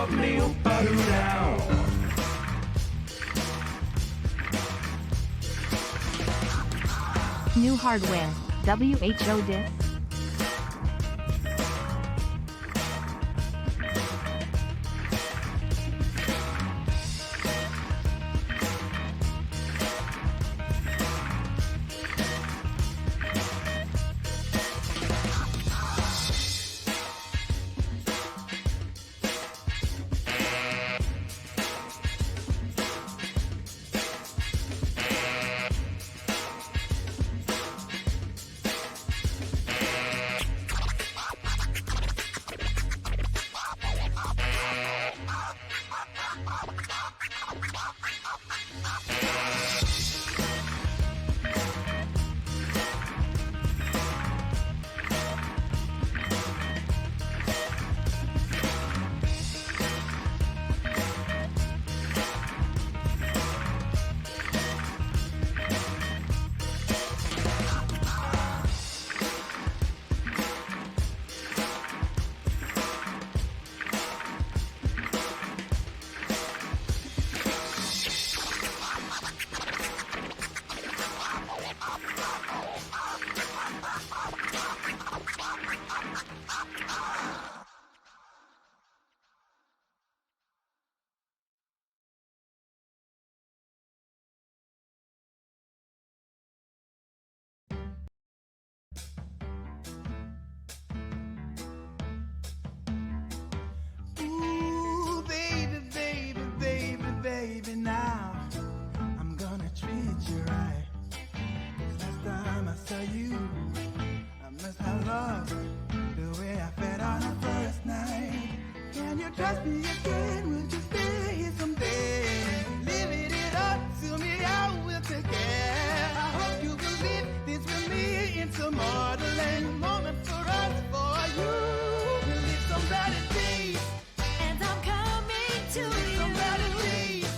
अपने ऊपर उड़ाओ। New hardware, WHO disk. Baby, now I'm gonna treat you right. 'Cause last time I saw you, I must have lost the way I felt on the first night. Can you trust me again? Would you stay here someday? Living it up to me, I will take care. I hope you will live this with me. It's a modeling moment for us, for you. We'll live some better days. And I'm coming to you. Some better days.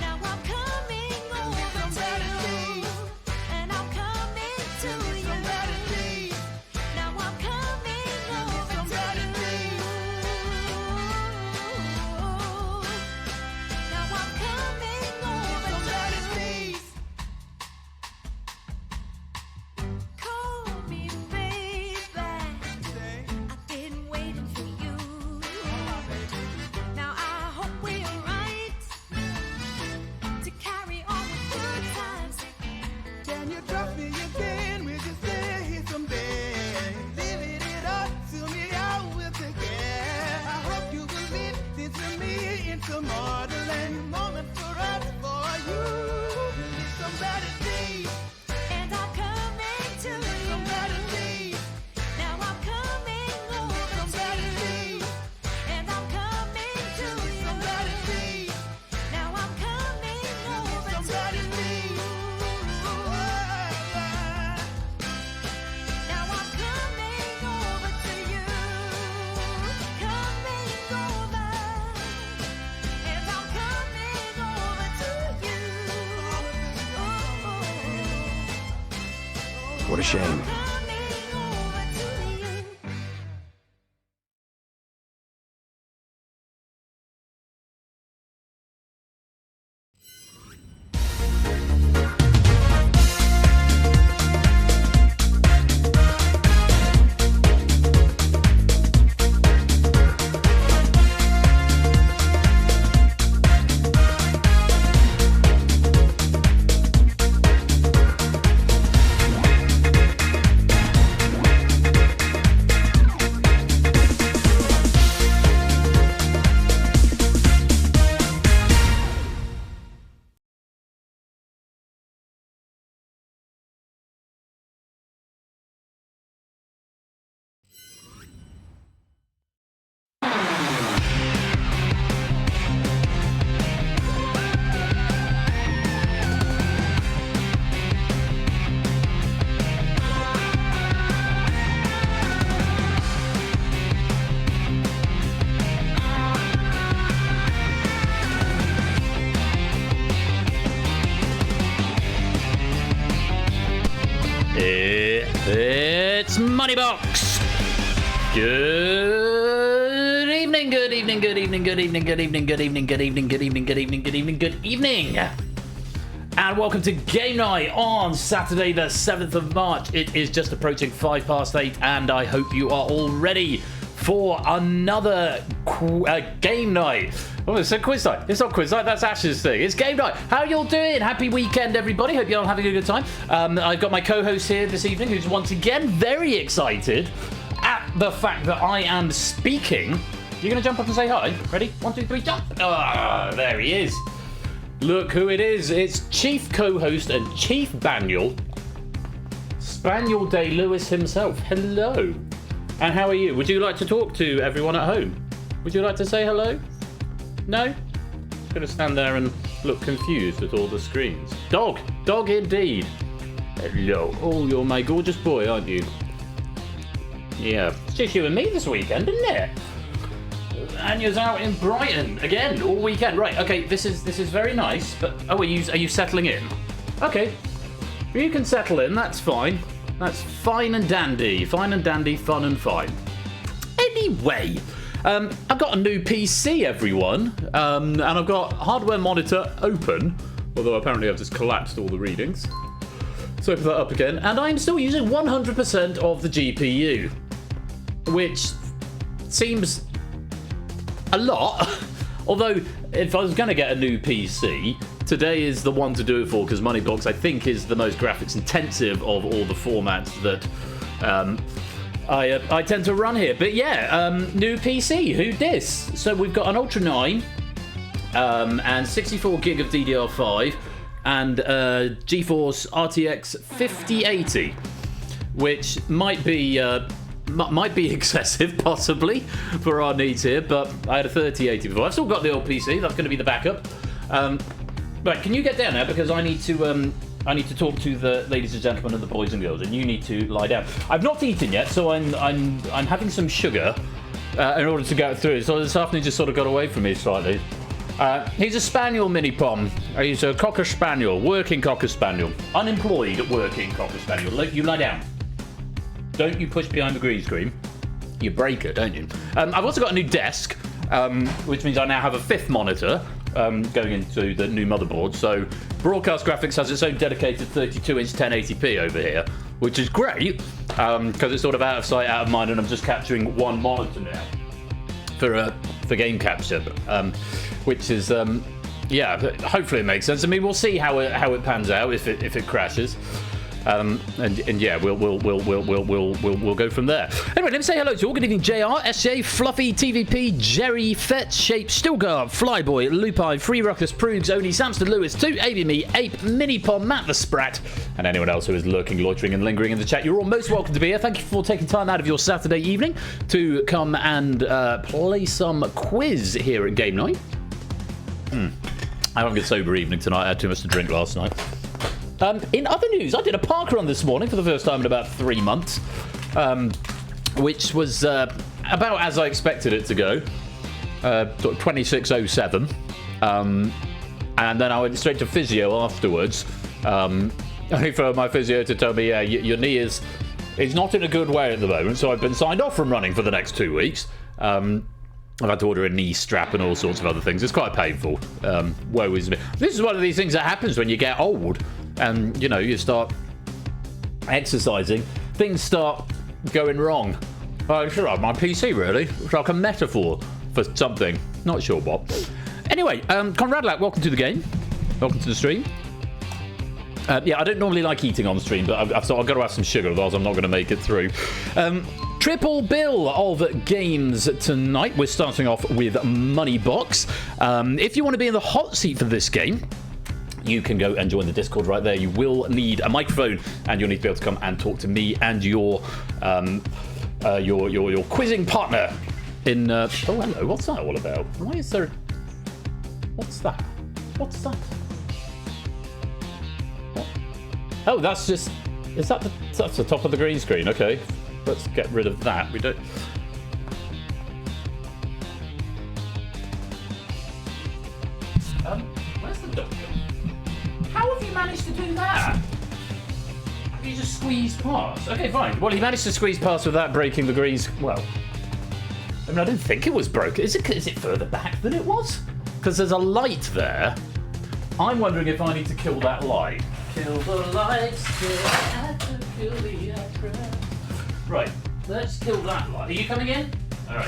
Now I'm coming over to you. And I'm coming to you. Some better days. Now I'm coming over Some to better you. days. Now I'm coming over Some to better you. days. Call me, baby. Say, I've been waiting for you. Now I hope we're right to carry on with good times. can you trust me again? Will you stay here someday? Living it up to me, I will take care. I hope you will live this with me. It's a modeling moment for us, for you. We'll live some better days. And I'm coming to Some you. better days. Now I'm coming over Some to better you. days. And I'm coming to you. Some better days. Now I'm coming over Some to better you. days. Now I'm coming over to you. Coming over. And I'm coming over to you. What a shame. Coming over to you. It's Moneybox. Good evening. evening, good evening, good evening, good evening, good evening, good evening, good evening, good evening, good evening, good evening, good evening. And welcome to Game Night on Saturday the 7th of March. It is just approaching 8:05 and I hope you are all ready for another game night. Oh, it's a quiz night. It's not quiz night, that's Ash's thing. It's game night. How you all doing? Happy weekend, everybody. Hope you're all having a good time. I've got my co-host here this evening who's once again very excited at the fact that I am speaking. You're going to jump up and say hi? Ready? 1, 2, 3, jump. Ah, there he is. Look who it is. It's Chief Co-host and Chief Spaniel Day Lewis himself. Hello. And how are you? Would you like to talk to everyone at home? Would you like to say hello? No? Going to stand there and look confused at all the screens. Dog indeed. Hello. Oh, you're my gorgeous boy, aren't you? Yeah. It's just you and me this weekend, isn't it? Anya's out in Brighton again all weekend. Right, okay, this is very nice, but are you settling in? Okay. You can settle in, that's fine. That's fine and dandy. Fine and dandy, fun and fine. Anyway, I've got a new PC, everyone. And I've got hardware monitor open, although apparently I've just collapsed all the readings. So open that up again, and I'm still using 100% of the GPU, which seems a lot. Although, if I was going to get a new PC, today is the one to do it for, because Moneybox, I think, is the most graphics intensive of all the formats that I tend to run here. But yeah, new PC, who dis? So we've got an Ultra 9 and 64 gig of DDR5 and GeForce RTX 5080, which might be excessive, possibly, for our needs here, but I had a 3080 before. I've still got the old PC. That's going to be the backup. Right, can you get down there, because I need to talk to the ladies and gentlemen and the boys and girls, and you need to lie down. I've not eaten yet, so I'm having some sugar in order to get through. So this afternoon just sort of got away from me slightly. He's a spaniel, mini pom. He's a cocker spaniel, working cocker spaniel, unemployed working cocker spaniel. You lie down. Don't you push behind the green screen. You break it, don't you? I've also got a new desk, which means I now have a 5th monitor going into the new motherboard. So Broadcast Graphics has its own dedicated 32-inch 1080p over here, which is great, because it's sort of out of sight, out of mind, and I'm just capturing one monitor now for game capture, which is yeah. Hopefully it makes sense. I mean, we'll see how it pans out if it crashes. And yeah, we'll go from there. Anyway, let me say hello to all. Good evening, JR, SJ, Fluffy, TVP, Jerry, Fetch, Shape, Stilgar, Flyboy, Lupine, Free Ruckus, Prugs, Oni, Samster Lewis, 2, ABME, Ape, Minipom, Matt the Sprat, and anyone else who is lurking, loitering, and lingering in the chat. You're all most welcome to be here. Thank you for taking time out of your Saturday evening to come and play some quiz here at Game Night. I'm having a sober evening tonight. I had too much to drink last night. In other news, I did a park run this morning for the first time in about 3 months, which was about as I expected it to go, 26:07, and then I went straight to physio afterwards, only for my physio to tell me, yeah, your knee is not in a good way at the moment, so I've been signed off from running for the next 2 weeks. I've had to order a knee strap and all sorts of other things. It's quite painful. Woe is me. This is one of these things that happens when you get old and, you know, you start exercising. Things start going wrong. Sure, my PC, really. It's like a metaphor for something. Not sure what. Anyway, Conrad Lack, welcome to the game. Welcome to the stream. Yeah, I don't normally like eating on stream, but I've got to have some sugar, otherwise I'm not going to make it through. Triple bill of games tonight. We're starting off with Moneybox. If you want to be in the hot seat for this game, you can go and join the Discord right there. You will need a microphone, and you'll need to be able to come and talk to me and your quizzing partner. In oh, hello. What's that all about? Why is there? What's that? What's that? What? Oh, that's just. Is that that's the top of the green screen? Okay. Let's get rid of that. We don't. Where's the doctor? How have you managed to do that? Have you just squeezed past? Okay, fine. Well, he managed to squeeze past without breaking the green. Well, I mean, I didn't think it was broken. Is it further back than it was? Because there's a light there. I'm wondering if I need to kill that light. Kill the lights, kill the opera. Right, let's kill that light. Are you coming in? All right.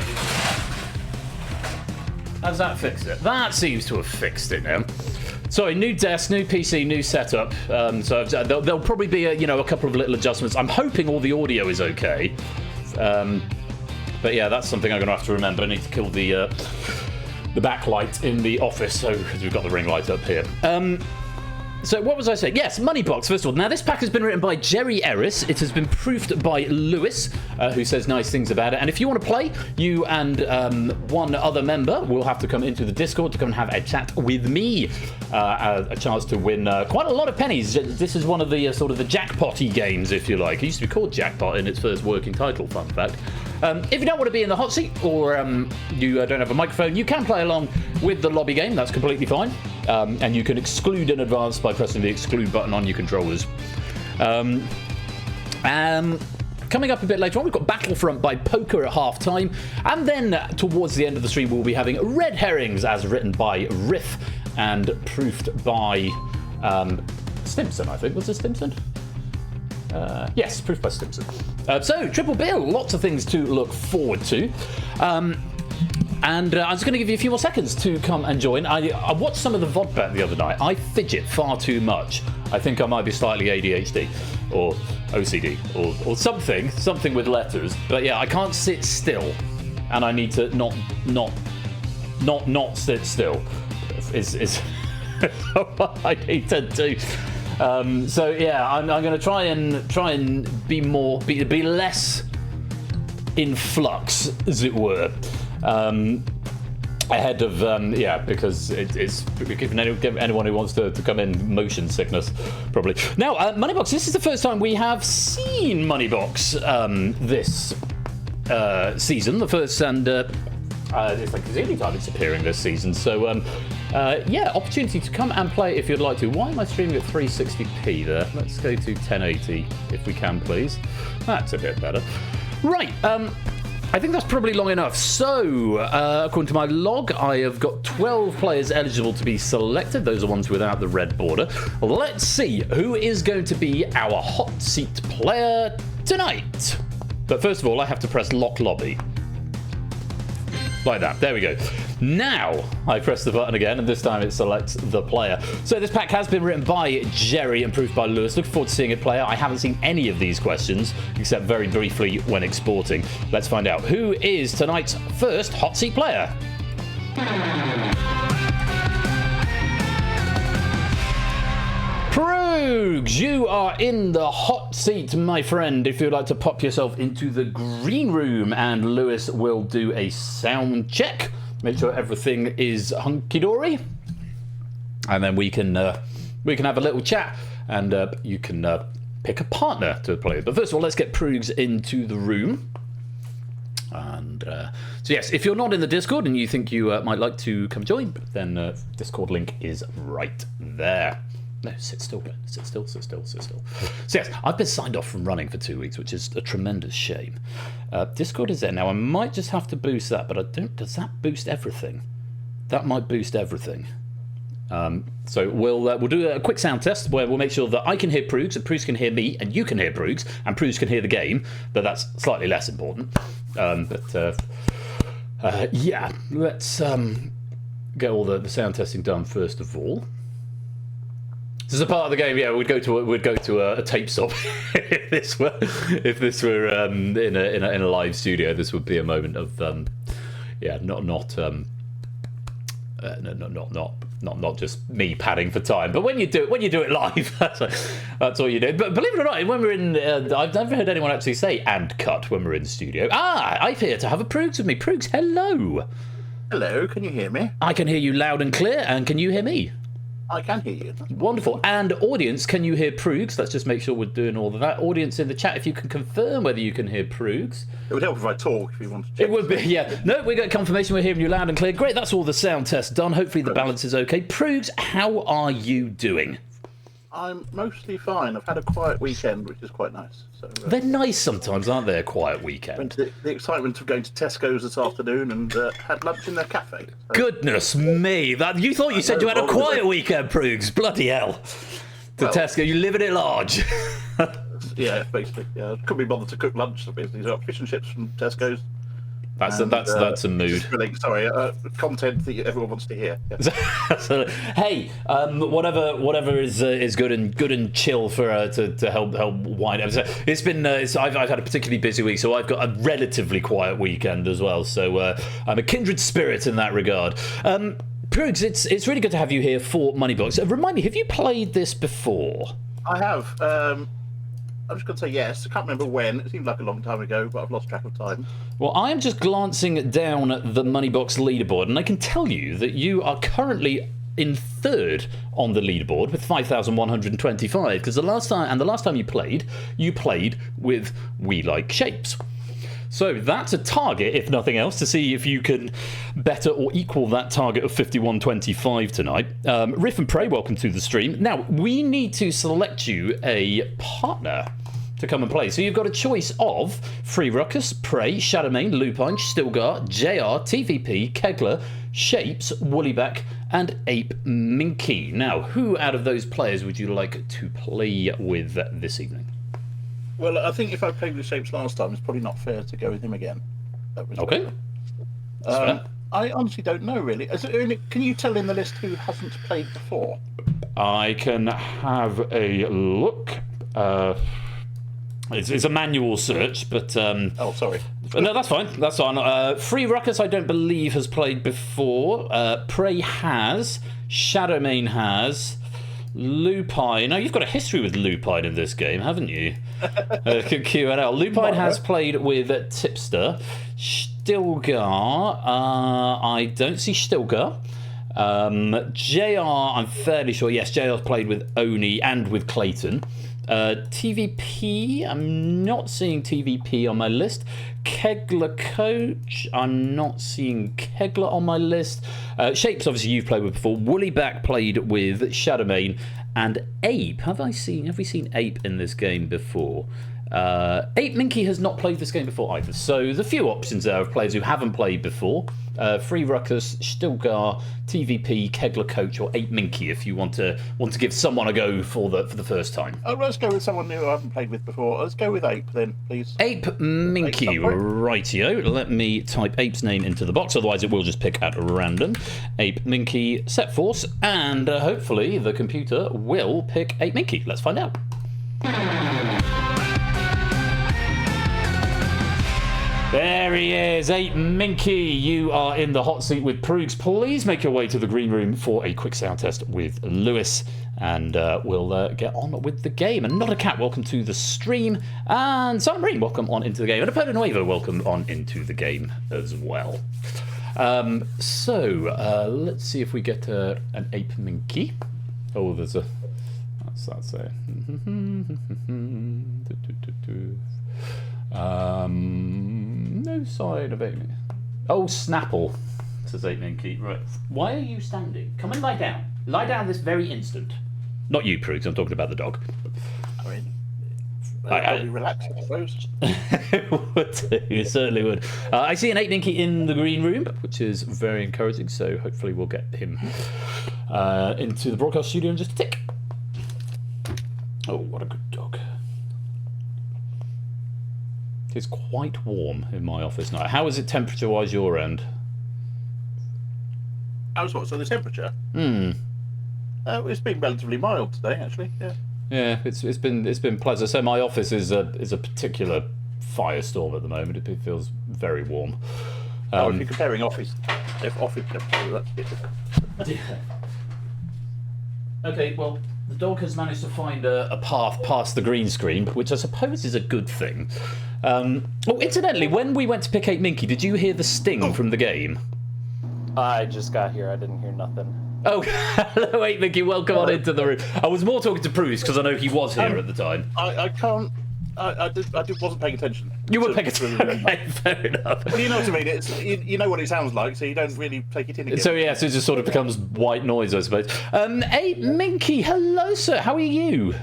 How's that fix it? That seems to have fixed it now. Sorry, new desk, new PC, new setup. So there'll probably be a couple of little adjustments. I'm hoping all the audio is okay. But yeah, that's something I'm going to have to remember. I need to kill the backlight in the office, because we've got the ring light up here. So what was I saying? Yes, Moneybox, first of all. Now, this pack has been written by Jerry Ellis. It has been proofed by Lewis, who says nice things about it. And if you want to play, you and one other member will have to come into the Discord to come and have a chat with me. A chance to win quite a lot of pennies. This is one of the sort of the jackpotty games, if you like. It used to be called Jackpot in its first working title, fun fact. If you don't want to be in the hot seat, or you don't have a microphone, you can play along with the lobby game. That's completely fine. And you can exclude in advance by pressing the exclude button on your controllers. Coming up a bit later on, we've got Battlefront by Poker at half-time. And then towards the end of the stream, we'll be having Red Herrings, as written by Riff and proofed by Stimson, I think. Was it Stimson? Yes, proofed by Stimson. So, Triple Bill, lots of things to look forward to. And I was going to give you a few more seconds to come and join. I watched some of the VOD the other night. I fidget far too much. I think I might be slightly ADHD or OCD or something with letters. But yeah, I can't sit still, and I need to not sit still. Is what I need to do. So yeah, I'm going to try and be less in flux, as it were. Ahead of because it's given anyone who wants to come in motion sickness probably. Now, Moneybox, this is the first time we have seen Moneybox this season, the first, and it's like the only time it's appearing this season. So opportunity to come and play if you'd like to. Why am I streaming at 360p there? Let's go to 1080 if we can, please. That's a bit better. Right. I think that's probably long enough. So, according to my log, I have got 12 players eligible to be selected. Those are ones without the red border. Let's see who is going to be our hot seat player tonight. But first of all, I have to press lock lobby. Like that. There we go. Now, I press the button again, and this time it selects the player. So this pack has been written by Jerry and proofed by Lewis. Looking forward to seeing it play out. I haven't seen any of these questions, except very briefly when exporting. Let's find out who is tonight's first hot seat player. Proogs, you are in the hot seat, my friend. If you'd like to pop yourself into the green room, and Lewis will do a sound check. Make sure everything is hunky-dory. And then we can have a little chat, and you can pick a partner to play with. But first of all, let's get Proogs into the room. And so yes, if you're not in the Discord and you think you might like to come join, then Discord link is right there. No, sit still, Glenn. Sit still. So yes, I've been signed off from running for 2 weeks, which is a tremendous shame. Discord is there now. I might just have to boost that, but I don't. Does that boost everything? That might boost everything. So we'll do a quick sound test where we'll make sure that I can hear Proogs, and Proogs can hear me, and you can hear Proogs, and Proogs can hear the game. But that's slightly less important. Yeah, let's get all the sound testing done first of all. This is a part of the game. Yeah, we'd go to a tape stop if this were in a live studio. This would be a moment of not just me padding for time, but when you do it live, that's all you do. But believe it or not, when we're in, I've never heard anyone actually say "and cut" when we're in the studio. I'm here to have a Proogs with me. Proogs, hello. Hello, can you hear me? I can hear you loud and clear, and can you hear me? I can hear you. Wonderful. And audience, can you hear Proogs? Let's just make sure we're doing all of that. Audience in the chat, if you can confirm whether you can hear Proogs. It would help if I talk, if you want to check. It would be, yeah. No, we got confirmation we're hearing you loud and clear. Great, that's all the sound tests done. Hopefully the balance is okay. Proogs, how are you doing? I'm mostly fine. I've had a quiet weekend, which is quite nice. So They're nice sometimes, aren't they? A quiet went weekend. to the excitement of going to Tesco's this afternoon and had lunch in their cafe. So, Goodness me! That you thought you said you had a quiet weekend, Proogs. Bloody hell! To Well- Tesco, you living it large. yeah, basically. Yeah, I couldn't be bothered to cook lunch. So basically, so fish and chips from Tesco's. That's And, that's a mood. Grilling, sorry, content that everyone wants to hear. Yeah. So, hey, whatever is good and chill for to help wind up. So it's been I've had a particularly busy week, so I've got a relatively quiet weekend as well. So I'm a kindred spirit in that regard. Proogs, it's really good to have you here for Moneybox. Remind me, have you played this before? I have. I'm just going to say yes. I can't remember when. It seemed like a long time ago, but I've lost track of time. Well, I am just glancing down at the Moneybox leaderboard, and I can tell you that you are currently in third on the leaderboard with 5,125. Because the last time you played with We Like Shapes. So that's a target, if nothing else, to see if you can better or equal that target of 51.25 tonight. Riff and Prey, welcome to the stream. Now, we need to select you a partner to come and play. So you've got a choice of Free Ruckus, Prey, Shadowmane, Lupine, Stilgar, JR, TVP, Kegler, Shapes, Woollyback, and Ape Minky. Now, who out of those players would you like to play with this evening? Well, I think if I played with Shapes last time, it's probably not fair to go with him again. Okay. That's fair. I honestly don't know, really. Can you tell in the list who hasn't played before? I can have a look. It's a manual search, but... Oh, sorry. No, that's fine. That's fine. Free Ruckus, I don't believe, has played before. Prey has. Shadowmane has. Lupine. Now, you've got a history with Lupine in this game, haven't you? QNL. Lupine has played with Tipster. Stilgar. I don't see Stilgar. JR, I'm fairly sure. Yes, JR's played with Oni and with Clayton. TVP, I'm not seeing TVP on my list. Kegler Coach, I'm not seeing Kegler on my list. Shapes, obviously you've played with before. Woollyback played with Shadowmane and Ape. Have we seen Ape in this game before? Ape Minky has not played this game before either. So there's a few options there of players who haven't played before. Free Ruckus, Stilgar, TVP, Kegler Coach, or Ape Minky if you want to give someone a go for the first time. Oh, let's go with someone who I haven't played with before. Let's go with Ape then, please. Ape Minky, rightio. Let me type Ape's name into the box, otherwise it will just pick at random. Ape Minky, set force, and hopefully the computer will pick Ape Minky. Let's find out. There he is, Ape Minky. You are in the hot seat with Proogs. Please make your way to the green room for a quick sound test with Lewis, and we'll get on with the game. And Not a Cat, welcome to the stream. And Submarine, welcome on into the game. And Apodo Nuevo, welcome on into the game as well. Let's see if we get an Ape Minky. Oh, there's a... That's a... no sign of Amy. Oh, Snapple, says Ape Minky. Right. Why are you standing? Come and lie down. Lie down this very instant. Not you, Proogs. I'm talking about the dog. I mean, probably relax, I suppose. It would do. It certainly would. I see an Ape Minky in the green room, which is very encouraging. So hopefully we'll get him into the broadcast studio in just a tick. Oh, what a good dog. It's quite warm in my office now. How is it temperature-wise your end? How's what? So the temperature? It's been relatively mild today, actually. Yeah. Yeah, it's been pleasant. So my office is a particular firestorm at the moment. It feels very warm. If you're comparing office temperature, that's different. Okay, well, the dog has managed to find a path past the green screen, which I suppose is a good thing. Incidentally, when we went to pick Ape Minky, did you hear the sting from the game? I just got here. I didn't hear nothing. Oh, hello, Ape Minky. Welcome on into the room. I was more talking to Bruce because I know he was here at the time. I can't I wasn't paying attention. You were paying attention. Okay, fair enough. Well, you know what I mean. It's you know what it sounds like, so you don't really take it in again. So yeah, so it just sort of becomes white noise, I suppose. Hey, Minky, hello, sir. How are you?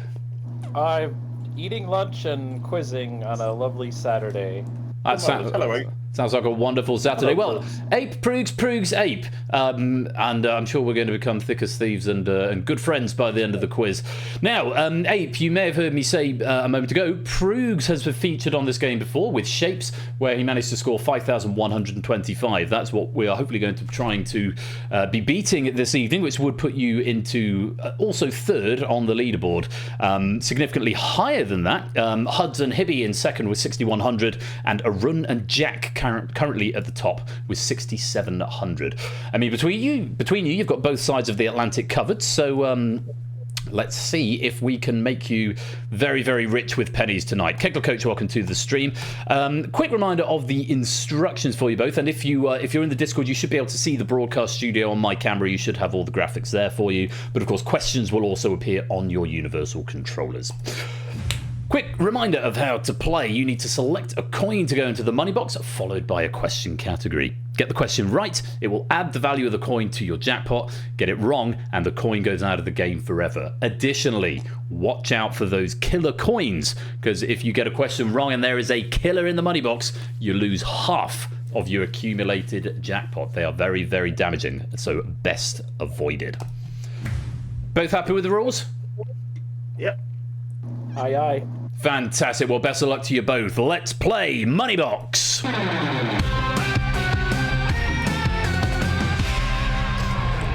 I'm eating lunch and quizzing on a lovely Saturday. Hello, Ape. Sounds like a wonderful Saturday. Well, Ape, Proogs, Ape. And I'm sure we're going to become thick as thieves and good friends by the end of the quiz. Now, Ape, you may have heard me say a moment ago, Proogs has been featured on this game before with Shapes, where he managed to score 5,125. That's what we are hopefully going to be trying to be beating this evening, which would put you into also third on the leaderboard. Significantly higher than that, Huds and Hibby in second with 6,100, and Arun and Jack currently at the top with 6,700. I mean, between you, you've got both sides of the Atlantic covered. So let's see if we can make you very, very rich with pennies tonight. Kegler Coach, welcome to the stream. Quick reminder of the instructions for you both, and if you're in the Discord, you should be able to see the broadcast studio on my camera. You should have all the graphics there for you. But of course, questions will also appear on your universal controllers. Quick reminder of how to play. You need to select a coin to go into the money box, followed by a question category. Get the question right, it will add the value of the coin to your jackpot. Get it wrong, and the coin goes out of the game forever. Additionally, watch out for those killer coins, because if you get a question wrong and there is a killer in the money box, you lose half of your accumulated jackpot. They are very, very damaging, so best avoided. Both happy with the rules? Yep. Aye, aye. Fantastic. Well, best of luck to you both. Let's play Moneybox.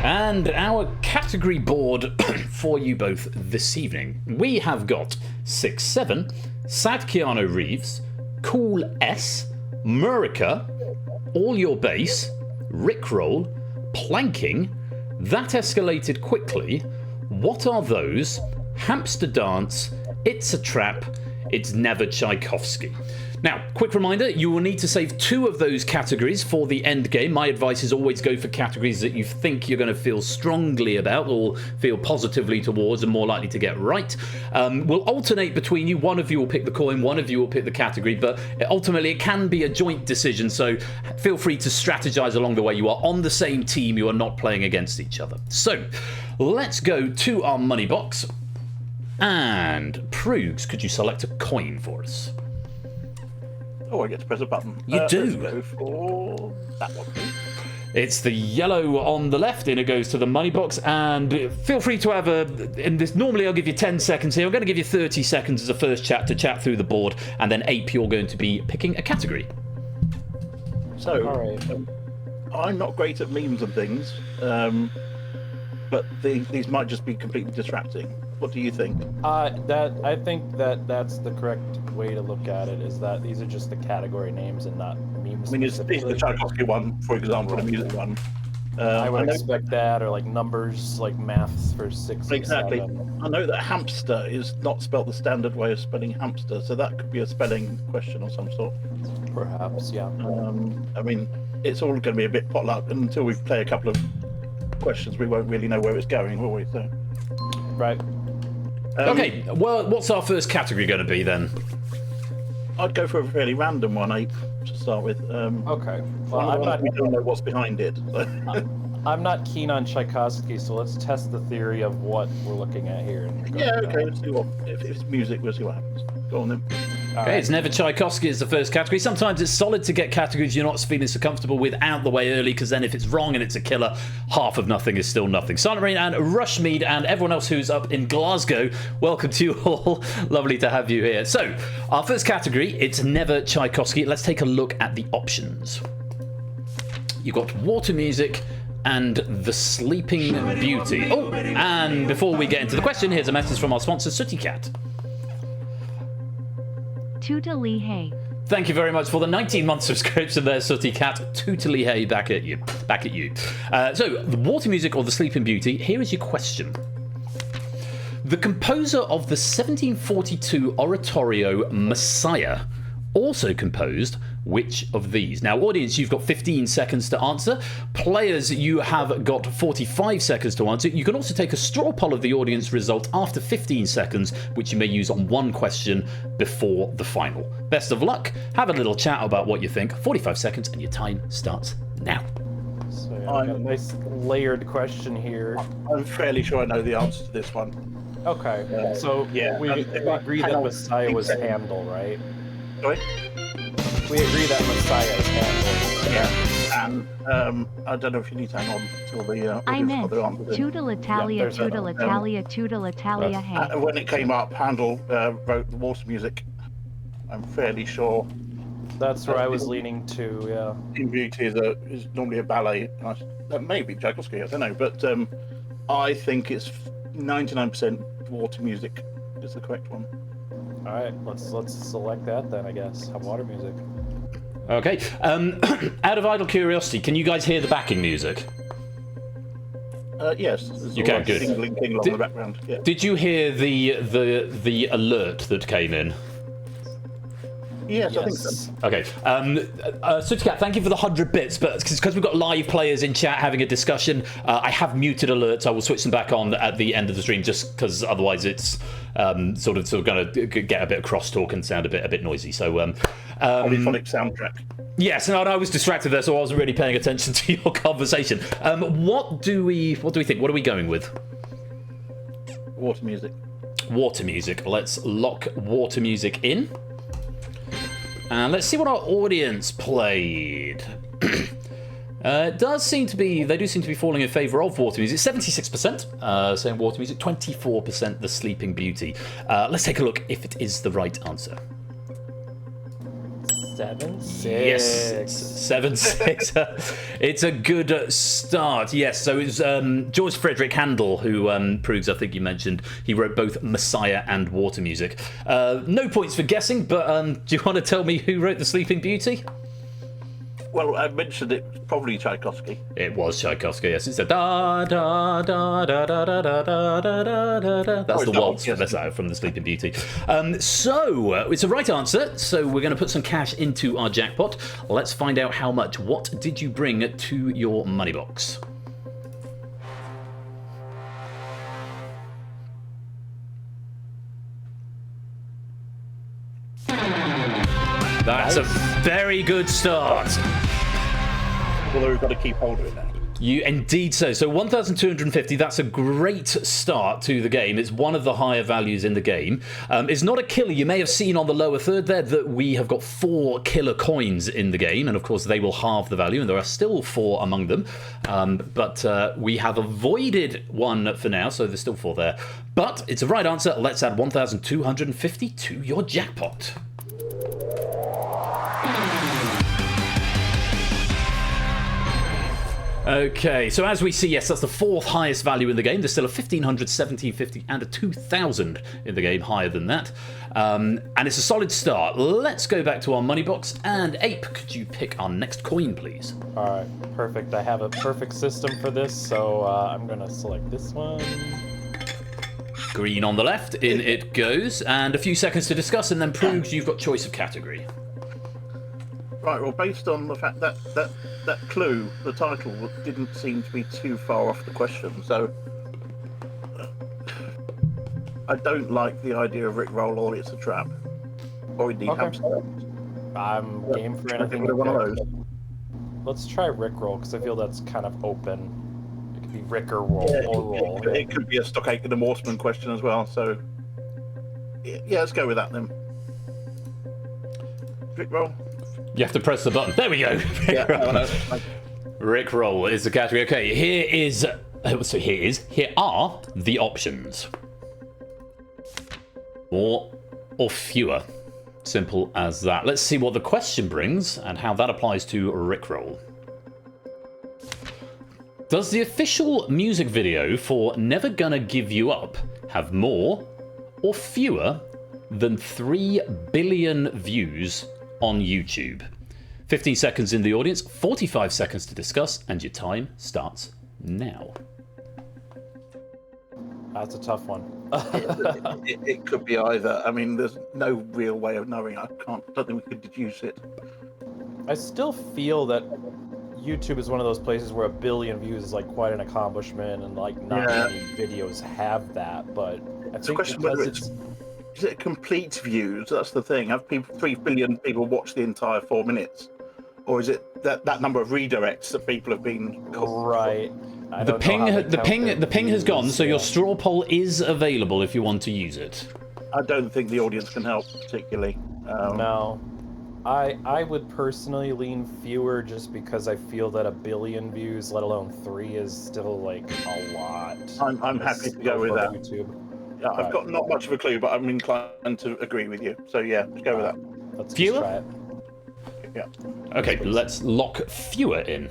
And our category board for you both this evening. We have got 6-7, Sad Keanu Reeves, Cool S, Murica, All Your Base, Rickroll, Planking, That Escalated Quickly, What Are Those, Hamster Dance, It's a Trap, It's Never Tchaikovsky. Now, quick reminder, you will need to save 2 of those categories for the end game. My advice is always go for categories that you think you're going to feel strongly about or feel positively towards and more likely to get right. We'll alternate between you. One of you will pick the coin, one of you will pick the category, but ultimately it can be a joint decision, so feel free to strategize along the way. You are on the same team, you are not playing against each other. So, let's go to our money box. And Proogs, could you select a coin for us? Oh, I get to press a button. You do. Let's go for that one, please. It's the yellow on the left, and it goes to the money box. And feel free to have in this. Normally, I'll give you 10 seconds here. I'm going to give you 30 seconds as a first chat to chat through the board, and then Ape, you're going to be picking a category. So, All right. I'm not great at memes and things, but these might just be completely distracting. What do you think? I think that's the correct way to look at it. Is that these are just the category names and not memes. I mean, it's the Tchaikovsky one, for example, the music one. I would expect that, or like numbers, like maths for 6. Exactly. And 7. I know that hamster is not spelled the standard way of spelling hamster, so that could be a spelling question of some sort. Perhaps, yeah. I mean, it's all going to be a bit potluck, and until we play a couple of questions, we won't really know where it's going, will we? So. Right. Okay, well, what's our first category going to be then? I'd go for a fairly random one, Ape, to start with. Okay. Well, we don't know what's behind it. So. I'm not keen on Tchaikovsky, so let's test the theory of what we're looking at here. Yeah, okay, let's see what. If it's music, we'll see what happens. Go on then. Okay, It's Never Tchaikovsky is the first category. Sometimes it's solid to get categories you're not feeling so comfortable with out the way early, because then if it's wrong and it's a killer, half of nothing is still nothing. Silent Marine and Rushmead and everyone else who's up in Glasgow, welcome to you all. Lovely to have you here. So, our first category, It's Never Tchaikovsky. Let's take a look at the options. You've got water music and The Sleeping Beauty. Oh, and before we get into the question, here's a message from our sponsor, Sooty Cat. Tootally hey. Thank you very much for the 19-month subscription there, Sooty Cat. Tootally hey, back at you. So, the water music or The Sleeping Beauty, here is your question. The composer of the 1742 oratorio Messiah also composed which of these? Now, audience, you've got 15 seconds to answer. Players, you have got 45 seconds to answer. You can also take a straw poll of the audience result after 15 seconds, which you may use on one question before the final. Best of luck. Have a little chat about what you think. 45 seconds, and your time starts now. So yeah, I've got a nice layered question here. I'm fairly sure I know the answer to this one. Okay, so yeah, we agree that Messiah was Handel, right? Sorry? We agree that Messiah is Handel. Yeah. And I don't know if you need to hang on till the I'm in. other answers in. Toodle Italia, there's a- Toodle Italia, Toodle Italia, hey. When it came up, Handel wrote the water music. I'm fairly sure. That's where I was leaning to, yeah. In Beauty is normally a ballet. Maybe Tchaikovsky, I don't know. But I think it's 99% water music is the correct one. All right, let's select that then, I guess. Have water music. Okay. Out of idle curiosity, can you guys hear the backing music? Yes. There's You all can, that good. Ding, ding, along the background. Yeah. Did you hear the alert that came in? Yes, I think so. Okay. Suticat, thank you for the 100 bits, but because we've got live players in chat having a discussion, I have muted alerts. I will switch them back on at the end of the stream, just because otherwise it's sort of going to get a bit of crosstalk and sound a bit noisy. So, Polyphonic soundtrack. yes, no, I was distracted there, so I wasn't really paying attention to your conversation. What do we think? What are we going with? Water music. Water music. Let's lock water music in. And let's see what our audience played. It does seem to be, they do seem to be falling in favour of water music. 76% saying water music, 24% the Sleeping Beauty. Let's take a look if it is the right answer. 7-6. Yes, 7-6. It's a good start. Yes, so it's George Frederick Handel who proves, I think you mentioned, he wrote both Messiah and water music. No points for guessing, but do you want to tell me who wrote The Sleeping Beauty? Well, I mentioned it, probably Tchaikovsky. It was Tchaikovsky, yes. It's a da da da da da da da da da da da. That's the waltz from Messiah from The Sleeping Beauty. So it's a right answer. So we're going to put some cash into our jackpot. Let's find out how much. What did you bring to your money box? That's a very good start. Although we've got to keep hold of it now. You indeed so. So 1,250, that's a great start to the game. It's one of the higher values in the game. It's not a killer. You may have seen on the lower third there that we have got 4 killer coins in the game, and of course they will halve the value, and there are still 4 among them. But we have avoided one for now, so there's still 4 there. But it's a right answer. Let's add 1,250 to your jackpot. Okay, so as we see, yes, that's the 4th highest value in the game. There's still a 1,500, 1,750, and a 2,000 in the game, higher than that. And it's a solid start. Let's go back to our money box. And Ape, could you pick our next coin, please? All right, perfect. I have a perfect system for this, so I'm going to select this one. Green on the left, in it goes. And a few seconds to discuss, and then proves you've got choice of category. Right, well, based on the fact that clue, the title, didn't seem to be too far off the question, so I don't like the idea of Rickroll or It's a Trap, or indeed Hamster. I'm game for anything. One of those. Let's try Rickroll, because I feel that's kind of open. It could be Rick or Roll. Or roll. It could be a Stockake and a Morseman question as well, so yeah, let's go with that then. Rickroll. You have to press the button. There we go. Rickroll is the category. Okay, here are the options. More or fewer. Simple as that. Let's see what the question brings and how that applies to Rickroll. Does the official music video for Never Gonna Give You Up have more or fewer than 3 billion views on YouTube? 15 seconds in the audience, 45 seconds to discuss, and your time starts now. That's a tough one. It could be either. I mean, there's no real way of knowing. Don't think we could deduce it. I still feel that YouTube is one of those places where 1 billion views is like quite an accomplishment, and like not many videos have that. But I think question because whether is it complete views? That's the thing. Have 3 billion people watched the entire 4 minutes, or is it that number of redirects that people have been right? The ping has gone, so your straw poll is available if you want to use it. I don't think the audience can help particularly. No. I would personally lean fewer just because I feel that 1 billion views, let alone 3, is still like a lot. I'm happy to go with that. YouTube. Yeah, I've got not much of a clue, but I'm inclined to agree with you. So yeah, let's go with that. Let's just Fewer? try it. Yeah. Okay, let's lock fewer in.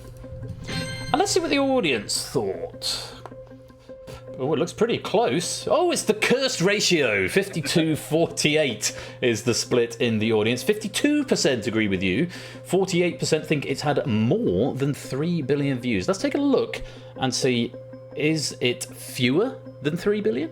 And let's see what the audience thought. Oh, it looks pretty close. Oh, it's the cursed ratio. 52-48 is the split in the audience. 52% agree with you. 48% think it's had more than 3 billion views. Let's take a look and see, is it fewer than 3 billion?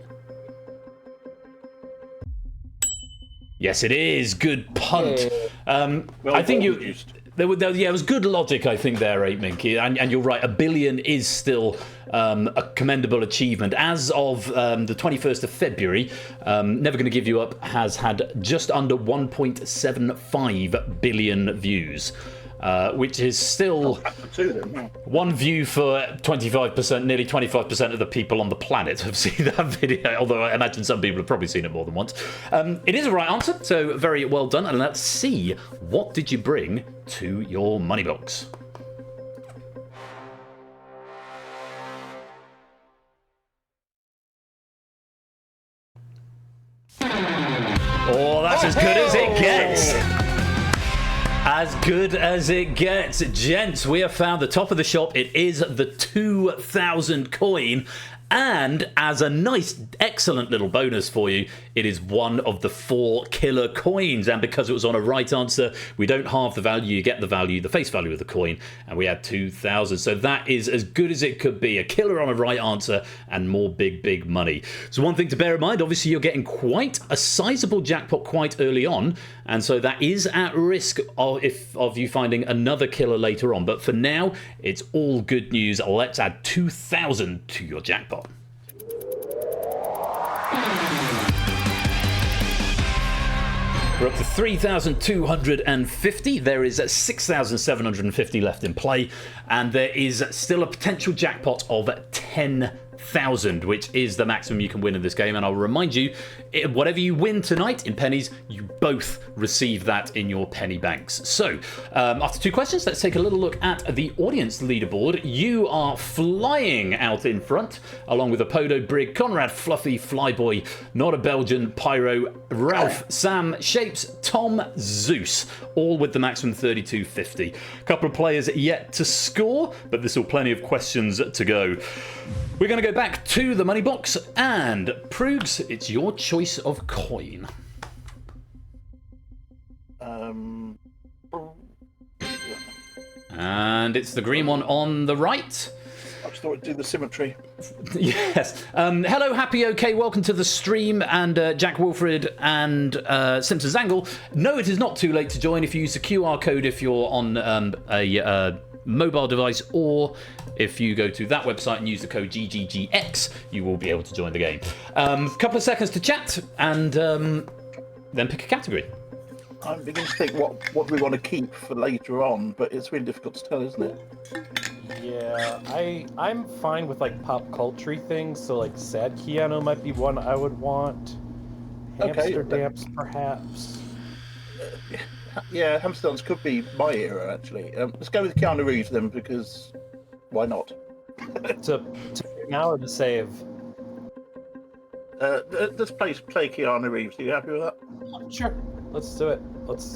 Yes, it is. Good punt. I think you... There was good logic, I think, there, 8Minky, and you're right. 1 billion is still a commendable achievement. As of the 21st of February, Never Gonna Give You Up has had just under 1.75 billion views, which is still one view for 25%, nearly 25% of the people on the planet have seen that video, although I imagine some people have probably seen it more than once. It is a right answer, so very well done, and let's see, what did you bring to your money box? Oh, that's as good as it gets. As good as it gets. Gents, we have found the top of the shop. It is the 2,000 coin. And as a nice, excellent little bonus for you, it is one of the 4 killer coins. And because it was on a right answer, we don't halve the value. You get the value, the face value of the coin. And we had 2,000. So that is as good as it could be. A killer on a right answer and more big, big money. So one thing to bear in mind, obviously you're getting quite a sizable jackpot quite early on. And so that is at risk of you finding another killer later on. But for now, it's all good news. Let's add 2,000 to your jackpot. We're up to 3,250. There is 6,750 left in play, and there is still a potential jackpot of 10,000, which is the maximum you can win in this game. And I'll remind you, whatever you win tonight in pennies, you both receive that in your penny banks. So, after 2 questions, let's take a little look at the audience leaderboard. You are flying out in front, along with Apodo, Brig, Conrad, Fluffy, Flyboy, Not a Belgian, Pyro, Ralph, Sam, Shapes, Tom, Zeus, all with the maximum 32.50. A couple of players yet to score, but there's still plenty of questions to go. We're going to go back to the money box, and Proogs, it's your choice of coin. And it's the green one on the right. I just thought I'd do the symmetry. Yes. Hello, Happy OK. Welcome to the stream. And Jack Wilfred and Simpsons Angle. No, it is not too late to join if you use the QR code if you're on a mobile device, or if you go to that website and use the code GGGX, you will be able to join the game. Couple of seconds to chat, and then pick a category. I'm beginning to think what we want to keep for later on, but it's really difficult to tell, isn't it? Yeah, I'm fine with like pop culture things, so like Sad Keanu might be one I would want. Hamster Dance, perhaps. Yeah, Hamster Dance could be my era, actually. Let's go with Keanu Reeves then, because why not? to now or to save? Let's play Keanu Reeves. Are you happy with that? Sure. Let's do it.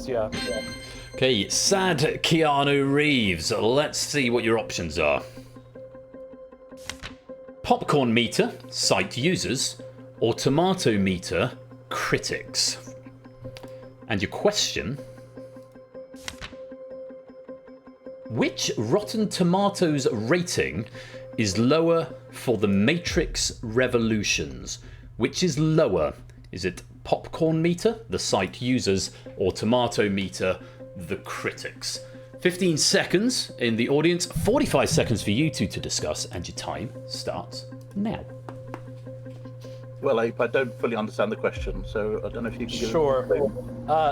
Yeah. Okay, Sad Keanu Reeves. Let's see what your options are. Popcorn meter, site users, or tomato meter, critics. And your question: which Rotten Tomatoes rating is lower for The Matrix Revolutions. Which is lower? Is it popcorn meter, the site users, or tomato meter, the critics? 15 seconds in the audience, 45 seconds for you two to discuss, and your time starts now. Well, Ape, I don't fully understand the question, so I don't know if you can give Sure.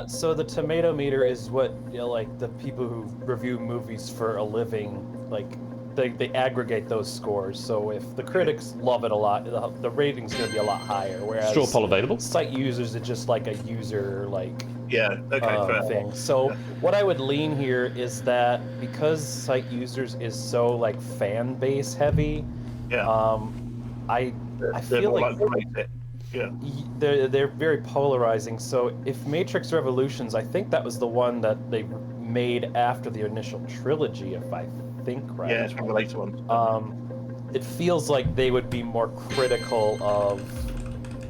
So the tomato meter is what, like, the people who review movies for a living, like, they aggregate those scores. So if the critics love it a lot, the rating's going to be a lot higher. Whereas Straw poll available. Site users are just like a user, like, fair. thing. So what I would lean here is that because site users is so like fan base heavy, I feel like they're very polarizing. So if Matrix Revolutions, I think that was the one that they made after the initial trilogy, if I think right. Yeah, it's one of the later ones. It feels like they would be more critical of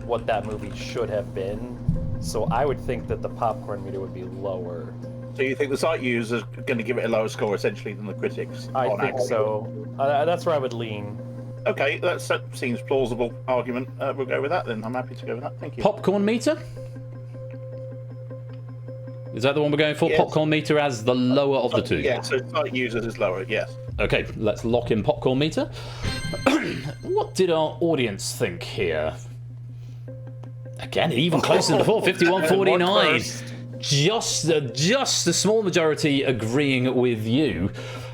what that movie should have been. So I would think that the popcorn meter would be lower. So you think the site users are going to give it a lower score essentially than the critics? I think so. That's where I would lean. Okay, that seems plausible argument. We'll go with that then. I'm happy to go with that. Thank you. Popcorn meter? Is that the one we're going for? Yes. Popcorn meter as the lower of the two? Yeah, so site users is lower, yes. Okay, let's lock in popcorn meter. What did our audience think here? Again, even closer than before, 51-49. Just a small majority agreeing with you.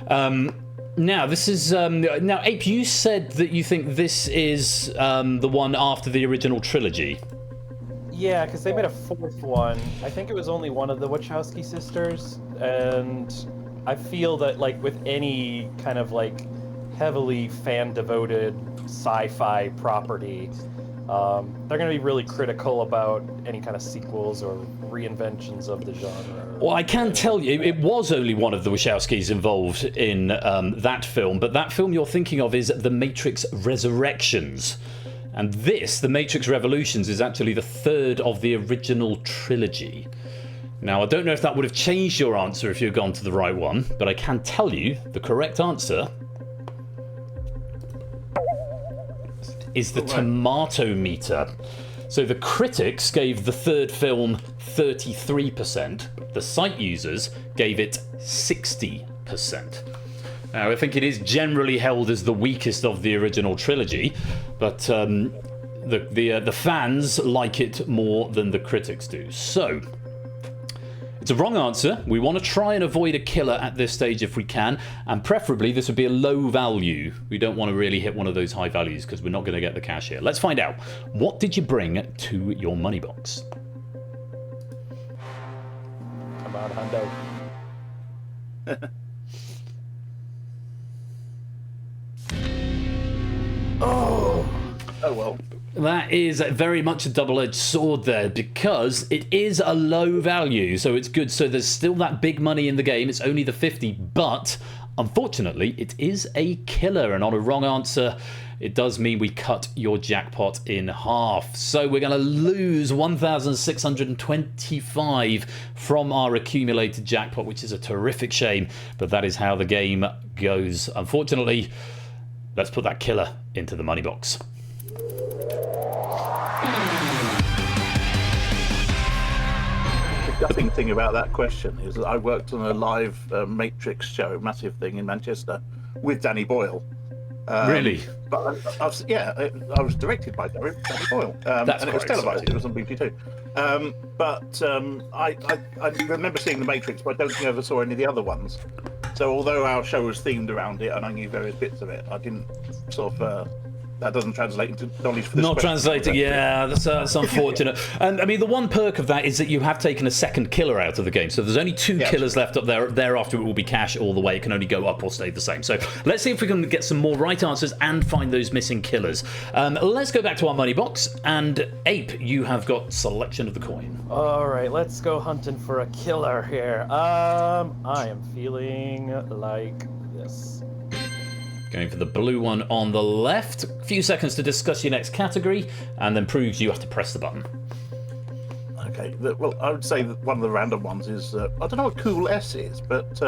Now, this is... now, Ape, you said that you think this is the one after the original trilogy. Yeah, because they made a fourth one. I think it was only one of the Wachowski sisters, and I feel that, like, with any kind of, like, heavily fan-devoted sci-fi property, they're going to be really critical about any kind of sequels or reinventions of the genre. Well, I can tell you, it was only one of the Wachowskis involved in that film, but that film you're thinking of is The Matrix Resurrections. And this, The Matrix Revolutions, is actually the third of the original trilogy. Now, I don't know if that would have changed your answer if you'd gone to the right one, but I can tell you the correct answer is the tomato meter. So the critics gave the third film 33%. The site users gave it 60%. Now, I think it is generally held as the weakest of the original trilogy, but the fans like it more than the critics do. So, it's a wrong answer. We want to try and avoid a killer at this stage if we can, and preferably this would be a low value. We don't want to really hit one of those high values because we're not going to get the cash here. Let's find out. What did you bring to your money box? Come on, Hundo. Oh well. That is very much a double-edged sword there because it is a low value, so it's good. So there's still that big money in the game. It's only the 50, but unfortunately, it is a killer. And on a wrong answer, it does mean we cut your jackpot in half. So we're going to lose 1,625 from our accumulated jackpot, which is a terrific shame, but that is how the game goes. Unfortunately, let's put that killer into the money box. The gutting thing about that question is that I worked on a live Matrix show, massive thing in Manchester, with Danny Boyle. Really? But I was directed by Danny Boyle, and it was televised. It was on BBC Two. I remember seeing The Matrix, but I don't think I ever saw any of the other ones. So although our show was themed around it and I knew various bits of it, I didn't sort of... that doesn't translate into knowledge for this Not question. translating, yeah, that's unfortunate. And I mean, the one perk of that is that you have taken a second killer out of the game. So there's only two killers left up there. Thereafter, it will be cash all the way. It can only go up or stay the same. So let's see if we can get some more right answers and find those missing killers. Let's go back to our money box. And Ape, you have got selection of the coin. All right, let's go hunting for a killer here. I am feeling like this. Going for the blue one on the left. A few seconds to discuss your next category, and then proves you have to press the button. Okay, well, I would say that one of the random ones is, I don't know what cool S is, but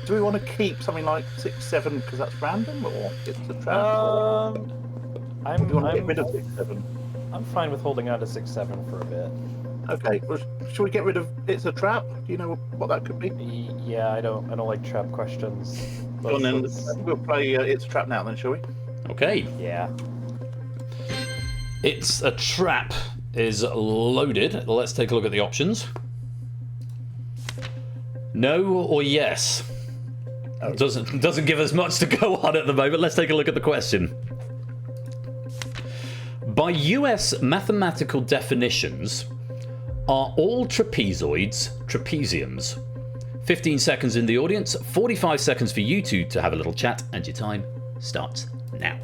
Do we want to keep something like 6, 7 because that's random, or it's a trap? I'm do you want to get rid of 6, 7? I'm fine with holding on to 6, 7 for a bit. Okay. Well, should we get rid of it's a trap? Do you know what that could be? Yeah, I don't like trap questions. Well, then we'll play it's a trap now. Then, shall we? Okay. Yeah. It's a trap is loaded. Let's take a look at the options. No or yes? Doesn't give us much to go on at the moment. Let's take a look at the question. By US mathematical definitions, are all trapezoids trapeziums? 15 seconds in the audience, 45 seconds for you two to have a little chat, and your time starts now.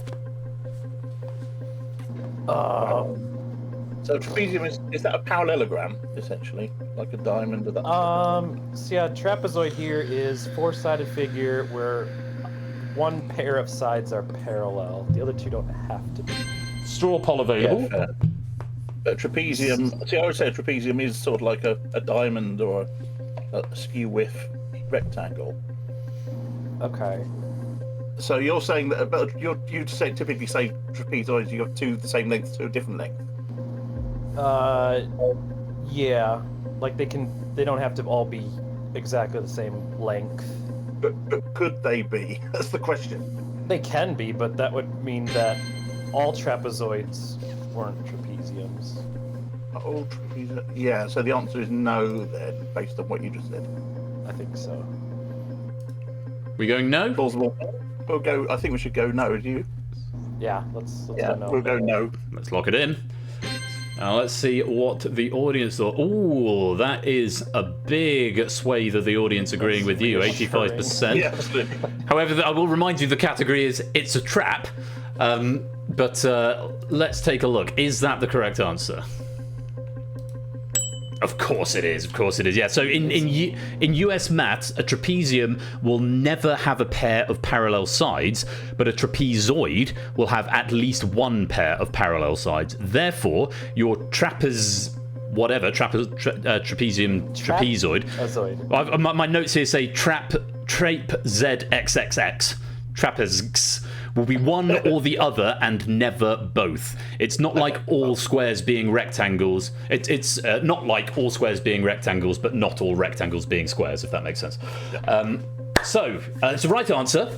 So trapezium is that a parallelogram essentially, like a diamond? Or that? So yeah, trapezoid here is 4-sided figure where one pair of sides are parallel. The other two don't have to be. Straw poll available. Yeah, fair. But trapezium. See, I would say a trapezium is sort of like a diamond or a skew width rectangle. Okay. So you're saying that, but you typically say trapezoids. You have two the same length, two different length. Yeah, like they don't have to all be exactly the same length. But could they be? That's the question. They can be, but that would mean that all trapezoids weren't trapeziums. All trapezoids. Yeah. So the answer is no, then, based on what you just said. I think so. We going no? Plausible. We'll go. I think we should go no. Do you? Yeah, let's go no. We'll go no. Let's lock it in. Now let's see what the audience thought. Ooh, that is a big swathe of the audience agreeing with you, 85%. Yeah, absolutely. However, I will remind you the category is it's a trap. But let's take a look. Is that the correct answer? Of course it is. Of course it is. Yeah. So in US maths, a trapezium will never have a pair of parallel sides, but a trapezoid will have at least one pair of parallel sides. Therefore, your trapezium trapezoid. My notes here say trape ZXXX. Trapez will be one or the other and never both. It's not like all squares being rectangles. It's not like all squares being rectangles, but not all rectangles being squares, if that makes sense. So, it's the right answer.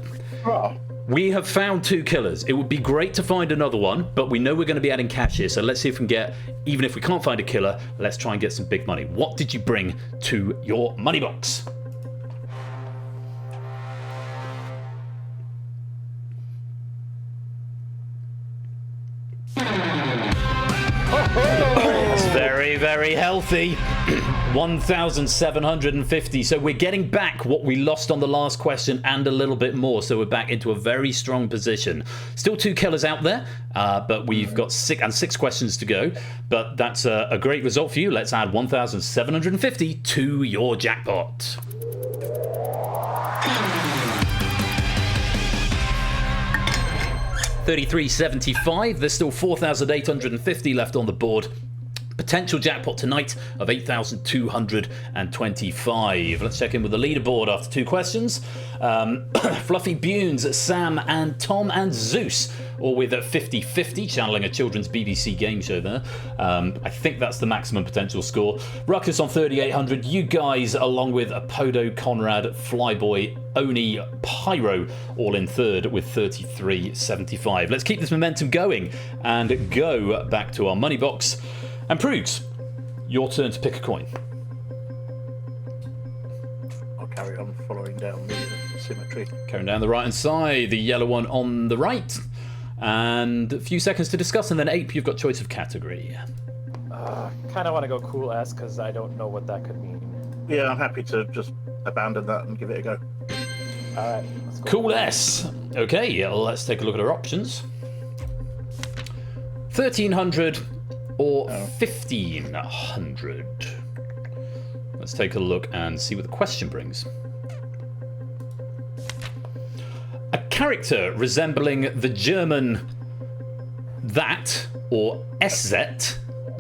We have found 2 killers. It would be great to find another one, but we know we're going to be adding cash here, so let's see if we can get, even if we can't find a killer, let's try and get some big money. What did you bring to your money box? That's very, very healthy. 1,750. So we're getting back what we lost on the last question and a little bit more. So we're back into a very strong position. Still 2 killers out there, but we've got 6 questions to go. But that's a great result for you. Let's add 1,750 to your jackpot. $33.75. There's still 4,850 left on the board. Potential jackpot tonight of 8,225. Let's check in with the leaderboard after 2 questions. Fluffy Bunes, Sam and Tom and Zeus, all with a 50-50, channeling a children's BBC game show there. I think that's the maximum potential score. Ruckus on 3,800. You guys, along with Apodo, Conrad, Flyboy, Oni, Pyro, all in third with 33.75. Let's keep this momentum going and go back to our money box. And Prugs, your turn to pick a coin. I'll carry on following down the symmetry. Carrying down the right-hand side, the yellow one on the right. And a few seconds to discuss, and then Ape, you've got choice of category. Kind of want to go cool S because I don't know what that could mean. Yeah, I'm happy to just abandon that and give it a go. All right, let's go. Cool S. Okay, let's take a look at our options. 1,300 or 1,500. Let's take a look and see what the question brings. A character resembling the German that, or SZ,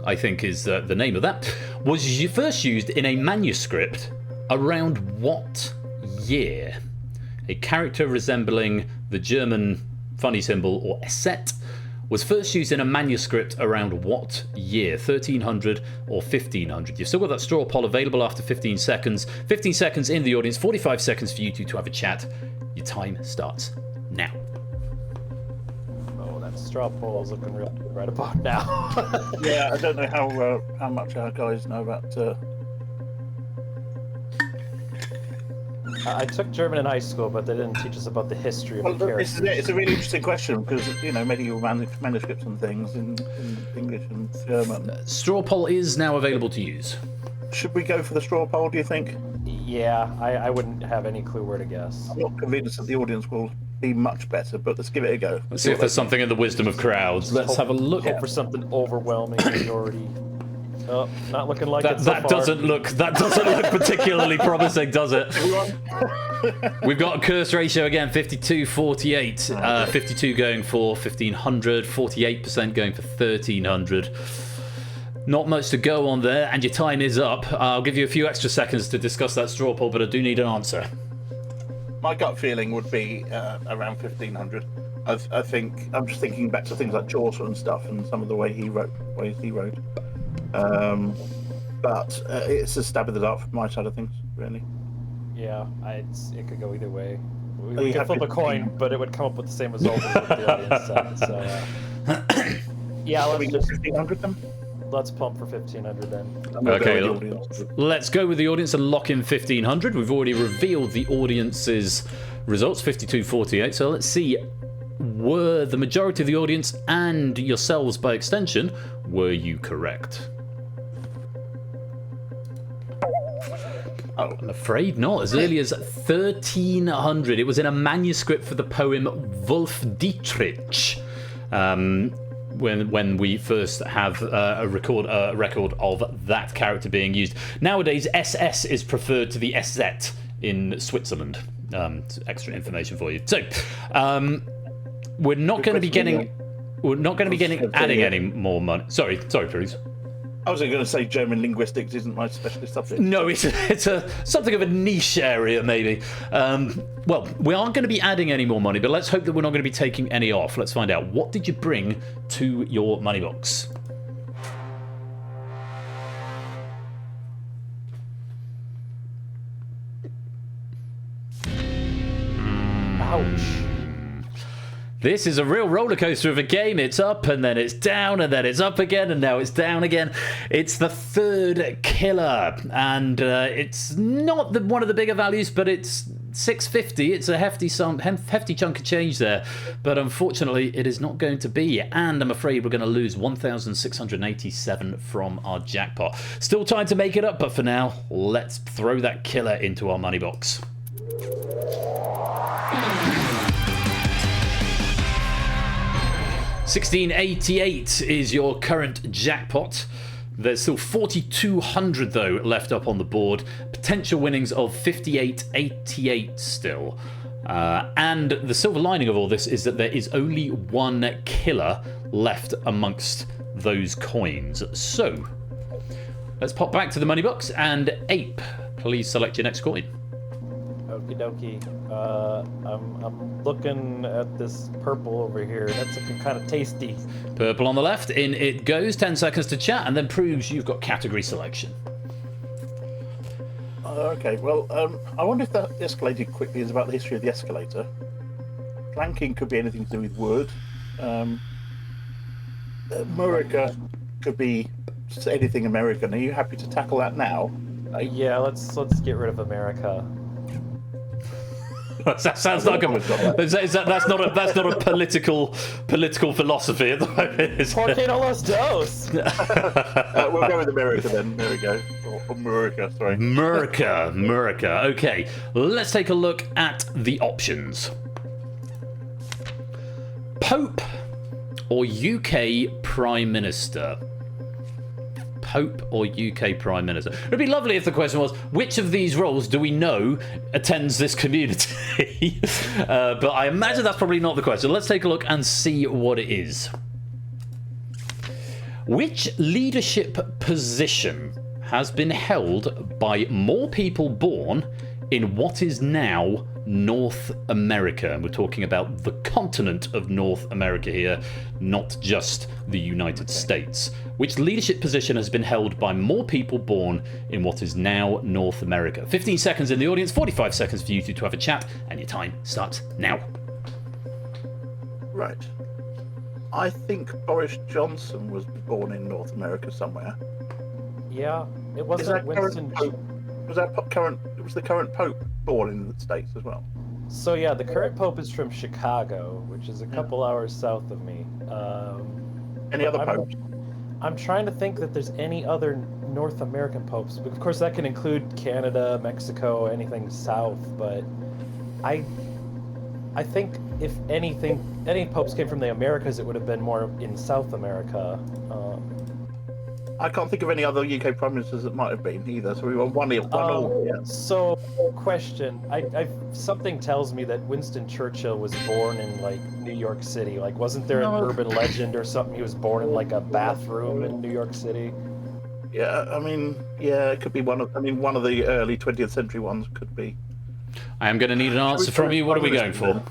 I think is the name of that, was first used in a manuscript around what year? A character resembling the German funny symbol, or set, was first used in a manuscript around what year? 1300 or 1500? You've still got that straw poll available after 15 seconds. 15 seconds in the audience, 45 seconds for you two to have a chat. Your time starts now. Oh, that straw poll is looking real good right about now. Yeah, I don't know how much our guys know about. I took German in high school, but they didn't teach us about the history of the Well, characters. this is it. It's a really interesting question because medieval manuscripts and things in English and German. Straw poll is now available to use. Should we go for the straw poll? Do you think? Yeah, I wouldn't have any clue where to guess. I'm not convinced that the audience will be much better, but let's give it a go. Let's see if there's something in the wisdom of crowds. Let's have a look. Hope for something overwhelming majority. Oh, not looking like it so That far. doesn't look particularly promising, does it? We've got a curse ratio again, 52-48. 52 going for 1500, 48% going for 1300. Not much to go on there, and your time is up. I'll give you a few extra seconds to discuss that straw poll, but I do need an answer. My gut feeling would be around 1500. I think I'm just thinking back to things like Chaucer and stuff, and some of the ways he wrote. But it's a stab in the dark from my side of things, really. Yeah, it could go either way. you We could have flip a 15. coin, but it would come up with the same result as what the audience said. So, yeah, Shall we go let's 1500 then? pump for 1500 then. I'm gonna Okay, go with the audience. Let's go with the audience and lock in 1500. We've already revealed the audience's results, 52-48. So let's see, were the majority of the audience and yourselves by extension, were you correct? Oh, I'm afraid not. As early as 1300. It was in a manuscript for the poem Wolf Dietrich. When we first have a record of that character being used. Nowadays, SS is preferred to the SZ in Switzerland. Extra information for you. So, we're not going to be getting adding any more money. Sorry, please. I was going to say German linguistics isn't my specialist subject. No, it's something of a niche area, maybe. Well, we aren't going to be adding any more money, but let's hope that we're not going to be taking any off. Let's find out. What did you bring to your money box? Ouch. This is a real roller coaster of a game. It's up and then it's down and then it's up again and now it's down again. It's the third killer, and it's not one of the bigger values, but it's 650. It's a hefty chunk of change there, but unfortunately it is not going to be, and I'm afraid we're going to lose 1,687 from our jackpot. Still time to make it up, but for now, let's throw that killer into our money box. $1,688 is your current jackpot. There's still 4,200 though left up on the board. Potential winnings of 5888 still. And the silver lining of all this is that there is only one killer left amongst those coins. So let's pop back to the money box, and Ape, please select your next coin. Okie dokie. I'm looking at this purple over here. That's looking kind of tasty. Purple on the left, in it goes. 10 seconds to chat, and then proves you've got category selection. Okay, well, I wonder if that escalated quickly is about the history of the escalator. Planking could be anything to do with wood. America could be just anything American. Are you happy to tackle that now? Yeah, let's get rid of America. That sounds like that's not a political philosophy at the moment, is ¿Por it? qué no los dos? We'll go with America then. There we go. Or America, sorry. America. Okay, let's take a look at the options. Pope or UK Prime Minister? Pope or UK Prime Minister? It'd be lovely if the question was, which of these roles do we know attends this community? But I imagine that's probably not the question. Let's take a look and see what it is. Which leadership position has been held by more people born in what is now North America. And we're talking about the continent of North America here, not just the United States. Which leadership position has been held by more people born in what is now North America? 15 seconds in the audience, 45 seconds for you two to have a chat, and your time starts now. Right. I think Boris Johnson was born in North America somewhere. Yeah, it Is wasn't that Winston. was the current Pope born in the States as well? So yeah, the current Pope is from Chicago, which is a couple hours south of me. Any other popes? I'm trying to think that there's any other North American popes. Of course, that can include Canada, Mexico, anything south. But I think if anything, any popes came from the Americas, it would have been more in South America. I can't think of any other UK prime ministers that might have been either. So we were one all. Yeah. So, question: something tells me that Winston Churchill was born in like New York City. Like, wasn't there an urban legend or something? He was born in like a bathroom in New York City. Yeah, I mean, yeah, it could be one of the early 20th century ones could be. I am going to need an answer from you. What are we going for?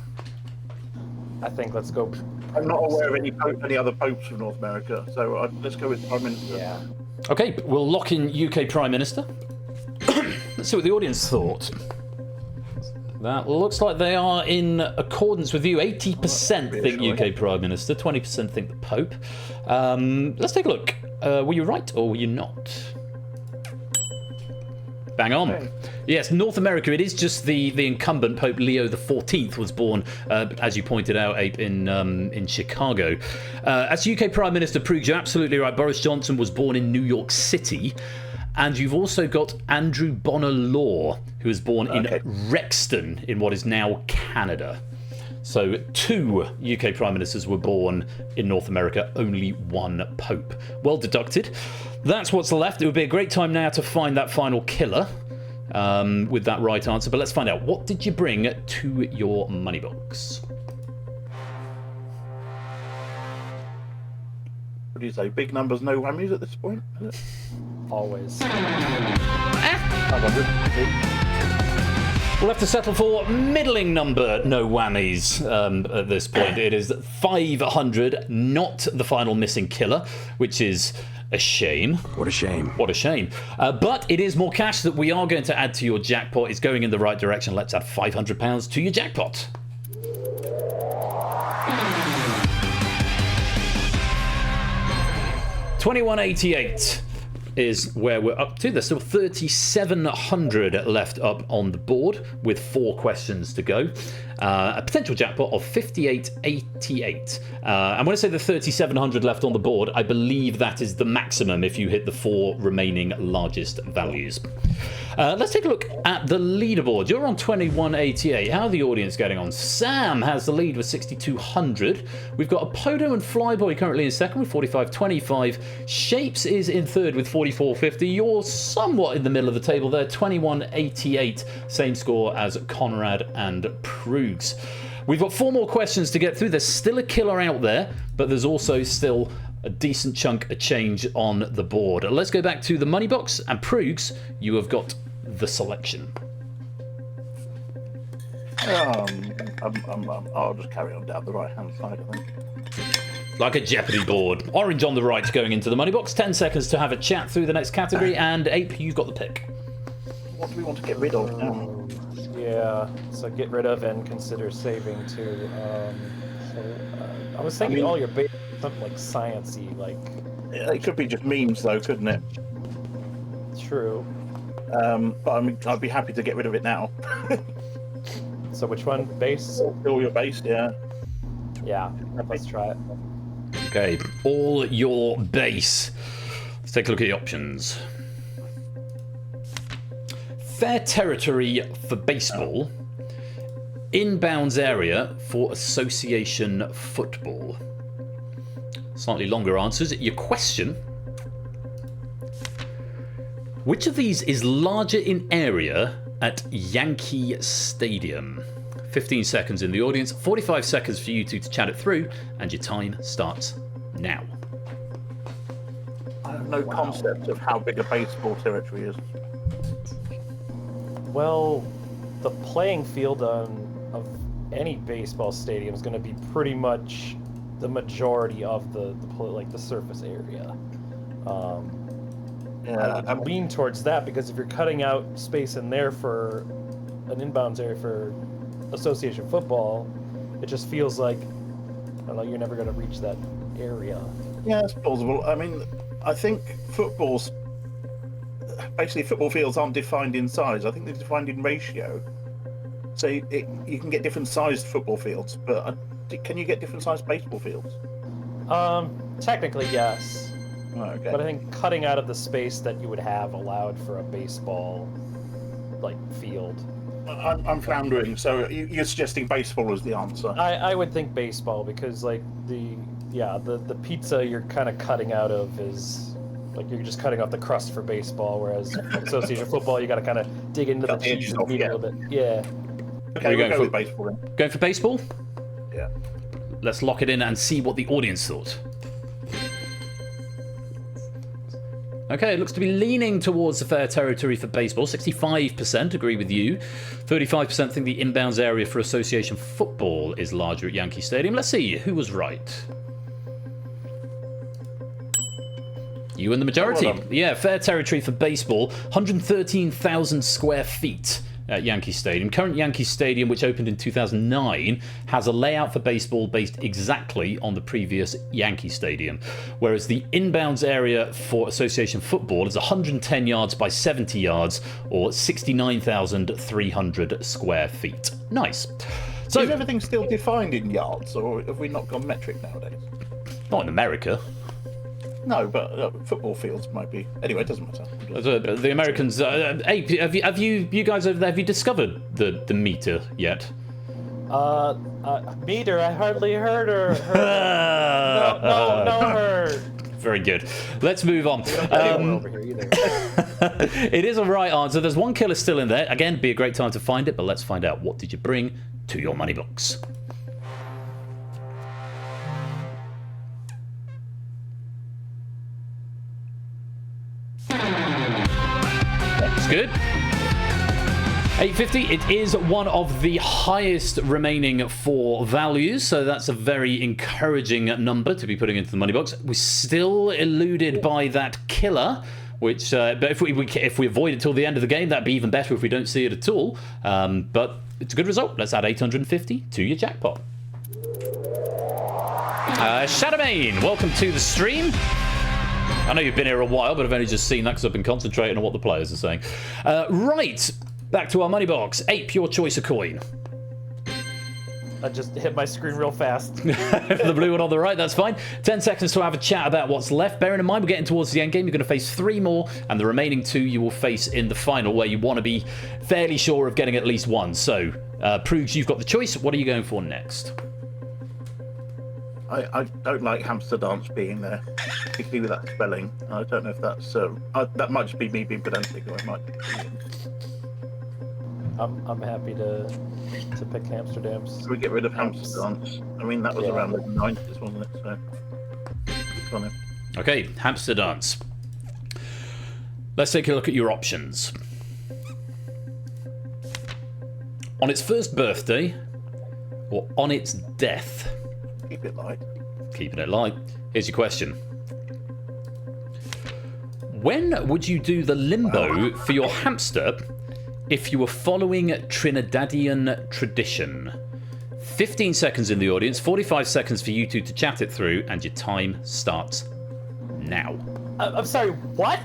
I think let's go. I'm not aware of any other popes from North America, so let's go with Prime Minister. Yeah. Okay, we'll lock in UK Prime Minister. Let's see what the audience thought. That looks like they are in accordance with you. 80% think UK Prime Minister, 20% think the Pope. Let's take a look. Were you right or were you not? Bang on. Okay. Yes, North America, it is just the incumbent Pope Leo XIV was born, as you pointed out, Ape, in Chicago. As UK Prime Minister Pruggs, you're absolutely right. Boris Johnson was born in New York City. And you've also got Andrew Bonar Law, who was born in Rexton, in what is now Canada. So 2 UK Prime Ministers were born in North America, only 1 Pope. Well deducted. That's what's left. It would be a great time now to find that final killer with that right answer. But let's find out. What did you bring to your money box? What do you say? Big numbers, no whammies at this point? Always. We'll have to settle for middling number, no whammies at this point. It is 500, not the final missing killer, which is a shame. What a shame. What a shame. But it is more cash that we are going to add to your jackpot. It's going in the right direction. Let's add £500 to your jackpot. $21.88 is where we're up to. There's still 3,700 left up on the board with 4 questions to go. A potential jackpot of 58.88. And when I say the 3,700 left on the board, I believe that is the maximum if you hit the 4 remaining largest values. Let's take a look at the leaderboard. You're on 21.88. How are the audience getting on? Sam has the lead with 6,200. We've got Apodo and Flyboy currently in second with 45.25. Shapes is in third with 44.50. You're somewhat in the middle of the table there, 21.88. Same score as Conrad and Pruggs. We've got 4 more questions to get through. There's still a killer out there, but there's also still a decent chunk of change on the board. Let's go back to the money box, and Pruggs, you have got the selection. I'll just carry on down the right-hand side, I think. Like a Jeopardy board. Orange on the right going into the money box. 10 seconds to have a chat through the next category, and Ape, you've got the pick. What do we want to get rid of now? Yeah, so get rid of and consider saving too. I was thinking all your basic something like sciencey, like. Yeah, it could be just memes though, couldn't it? True. But I mean, I'd be happy to get rid of it now. So which one? Base? All your base, yeah. Yeah, let's try it. Okay, all your base. Let's take a look at the options. Fair territory for baseball. Inbounds area for association football. Slightly longer answers. Your question: which of these is larger in area at Yankee Stadium? 15 seconds in the audience, 45 seconds for you two to chat it through, and your time starts now. I have no concept of how big a baseball territory is. Well, the playing field of any baseball stadium is going to be pretty much the majority of the surface area. I would lean towards that, because if you're cutting out space in there for an inbounds area for association football, it just feels like, I don't know, you're never going to reach that area. Yeah, it's plausible. I mean, I think football fields aren't defined in size. I think they're defined in ratio. So you can get different sized football fields, but can you get different sized baseball fields? Technically, yes. Oh, okay. But I think cutting out of the space that you would have allowed for a baseball field. I'm floundering. So you're suggesting baseball is the answer? I would think baseball, because the pizza you're kind of cutting out of is you're just cutting off the crust for baseball, whereas association football you got to kind of dig into the cheese and meat a little bit. Yeah. Okay, we'll go with baseball then. Going for baseball? Yeah. Let's lock it in and see what the audience thought. Okay, it looks to be leaning towards the fair territory for baseball. 65% agree with you. 35% think the inbounds area for association football is larger at Yankee Stadium. Let's see, who was right? You and the majority. Well done. Yeah, fair territory for baseball. 113,000 square feet at Yankee Stadium. Current Yankee Stadium, which opened in 2009, has a layout for baseball based exactly on the previous Yankee Stadium, whereas the inbounds area for association football is 110 yards by 70 yards, or 69,300 square feet. Nice. So, is everything still defined in yards, or have we not gone metric nowadays? not in America. No, but football fields might be. Anyway, it doesn't matter. The Americans. Hey, have you guys over there? Have you discovered the meter yet? Meter. I hardly heard her. No, her. Very good. Let's move on. Over here either. It is a right answer. There's one killer still in there. Again, be a great time to find it, but let's find out. What did you bring to your money box? Good. 850, it is one of the highest remaining four values, so that's a very encouraging number to be putting into the money box. We're still eluded by that killer, which, but if we avoid it till the end of the game, that'd be even better if we don't see it at all. But it's a good result. Let's add 850 to your jackpot. Shadowmane, welcome to the stream. I know you've been here a while, but I've only just seen that because I've been concentrating on what the players are saying. Right, back to our money box. Ape, your choice of coin. I just hit my screen real fast. The blue one on the right, that's fine. 10 seconds to have a chat about what's left. Bearing in mind, we're getting towards the end game. You're going to face 3 more, and the remaining 2 you will face in the final, where you want to be fairly sure of getting at least 1. So, Proogs, you've got the choice. What are you going for next? I don't like hamster dance being there, particularly with that spelling. I don't know if that's that might just be me being pedantic, or it might be. I'm happy to pick Amsterdam's. Can we get rid of hamster dance? I mean, that was around the 90s, wasn't it? So, come on. Okay, hamster dance. Let's take a look at your options. On its first birthday, or on its death? Keep it light. Keeping it light. Here's your question. When would you do the limbo for your hamster if you were following Trinidadian tradition? 15 seconds in the audience, 45 seconds for you two to chat it through, and your time starts now. I'm sorry, what?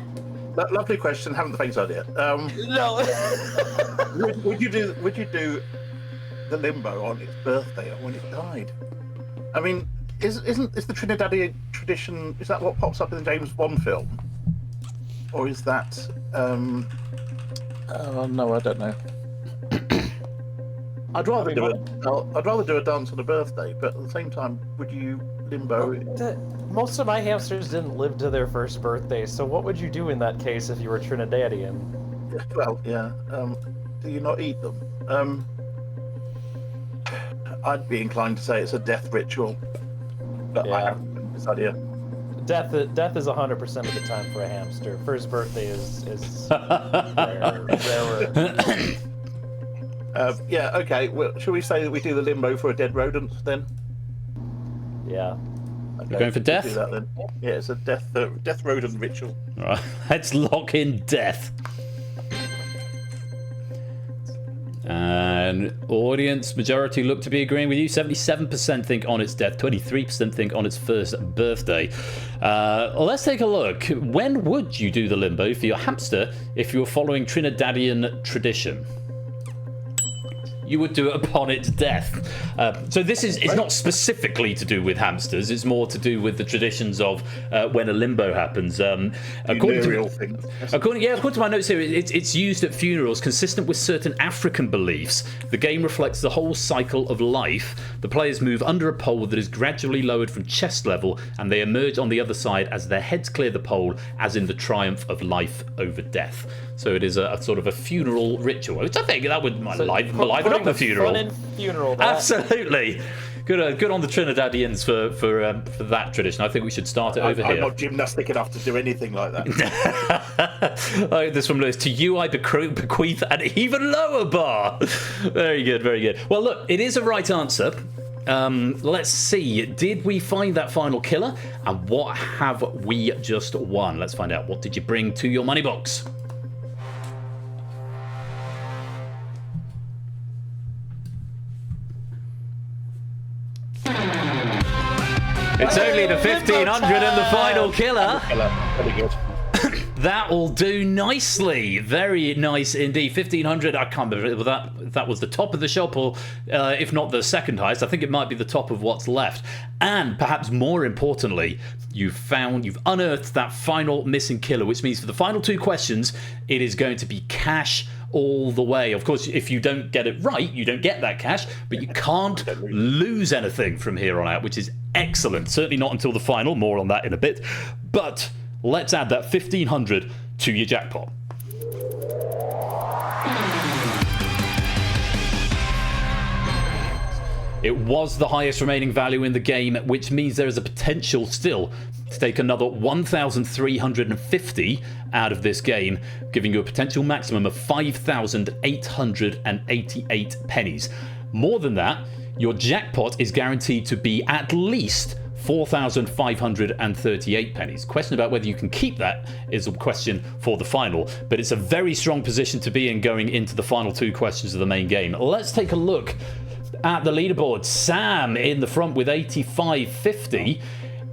Lovely question. Haven't the faintest idea. No. would you do the limbo on its birthday or when it died? I mean, is the Trinidadian tradition, is that what pops up in the James Bond film? Or is that no, I don't know. I'd rather do a dance on a birthday, but at the same time, would you limbo? Most of my hamsters didn't live to their first birthday, so what would you do in that case if you were Trinidadian? Well, yeah. Do you not eat them? I'd be inclined to say it's a death ritual, but I haven't this idea. Death is 100% of the time for a hamster. First birthday is rarer. Yeah, okay. Well, shall we say that we do the limbo for a dead rodent then? Yeah. Okay, You're going for death? Do that then. Yeah, it's a death rodent ritual. All right, let's lock in death. And audience majority look to be agreeing with you. 77% think on its death, 23% think on its first birthday. Let's take a look. When would you do the limbo for your hamster if you were following Trinidadian tradition? You would do it upon its death. So this is it's not specifically to do with hamsters. It's more to do with the traditions of when a limbo happens. According to my notes here, it's used at funerals, consistent with certain African beliefs. The game reflects the whole cycle of life. The players move under a pole that is gradually lowered from chest level, and they emerge on the other side as their heads clear the pole, as in the triumph of life over death. So it is a sort of a funeral ritual, which I think that would liven up a funeral. Fun and funeral. Absolutely. Good on the Trinidadians for that tradition. I think we should start it over here. I'm not gymnastic enough to do anything like that. Like this from Lewis. To you I bequeath an even lower bar. Very good, very good. Well, look, it is a right answer. Let's see. Did we find that final killer? And what have we just won? Let's find out. What did you bring to your money box? It's only the 1500 and the final killer. Very good. That will do nicely. Very nice indeed. 1500. I can't believe that was the top of the shop, or if not the second highest, I think it might be the top of what's left. And perhaps more importantly, you've unearthed that final missing killer, which means for the final two questions, it is going to be cash all the way. Of course, if you don't get it right, you don't get that cash, but you can't lose anything from here on out, which is excellent. Certainly not until the final. More on that in a bit. But let's add that 1500 to your jackpot. It was the highest remaining value in the game, which means there is a potential still to take another 1,350 out of this game, giving you a potential maximum of 5,888 pennies. More than that, your jackpot is guaranteed to be at least 4,538 pennies. Question about whether you can keep that is a question for the final, but it's a very strong position to be in going into the final two questions of the main game. Let's take a look at the leaderboard. Sam in the front with 85.50.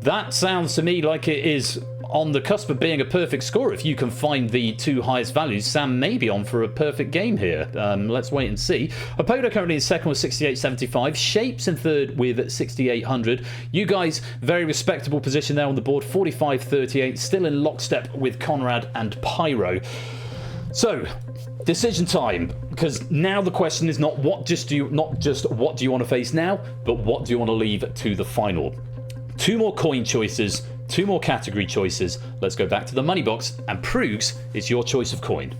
That sounds to me like it is on the cusp of being a perfect score. If you can find the two highest values, Sam may be on for a perfect game here. Let's wait and see. Apodo currently in second with 68.75. Shapes in third with 6,800. You guys, very respectable position there on the board, 45.38. Still in lockstep with Conrad and Pyro. So, decision time, because now the question is not just what do you want to face now, but what do you want to leave to the final. Two more coin choices, two more category choices. Let's go back to the money box, and Proogs, it's your choice of coin.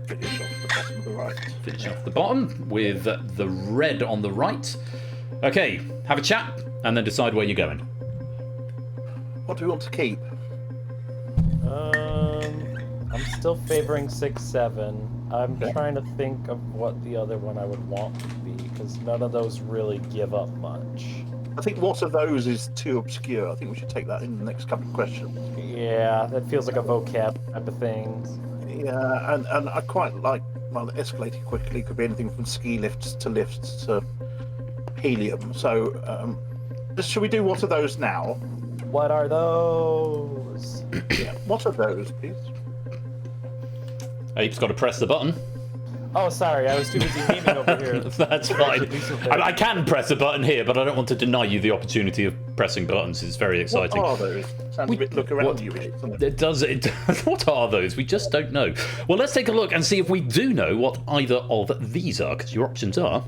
Finish off the bottom of the right. Finish off the bottom with the red on the right. Okay, have a chat and then decide where you're going. What do we want to keep? I'm still favoring 6-7. I'm trying to think of what the other one I would want to be, because none of those really give up much. I think what of those is too obscure. I think we should take that in the next couple of questions. Yeah, that feels like a vocab type of thing. Yeah, and I quite like, well, escalating quickly could be anything from ski lifts to helium. So, should we do what are those now? What are those? Yeah, what are those, please? Ape's got to press the button. Oh, sorry, I was too busy memeing over here. That's fine. I can press a button here, but I don't want to deny you the opportunity of pressing buttons. It's very exciting. What are those? Sounds a bit look around you. It does. What are those? We just don't know. Well, let's take a look and see if we do know what either of these are, because your options are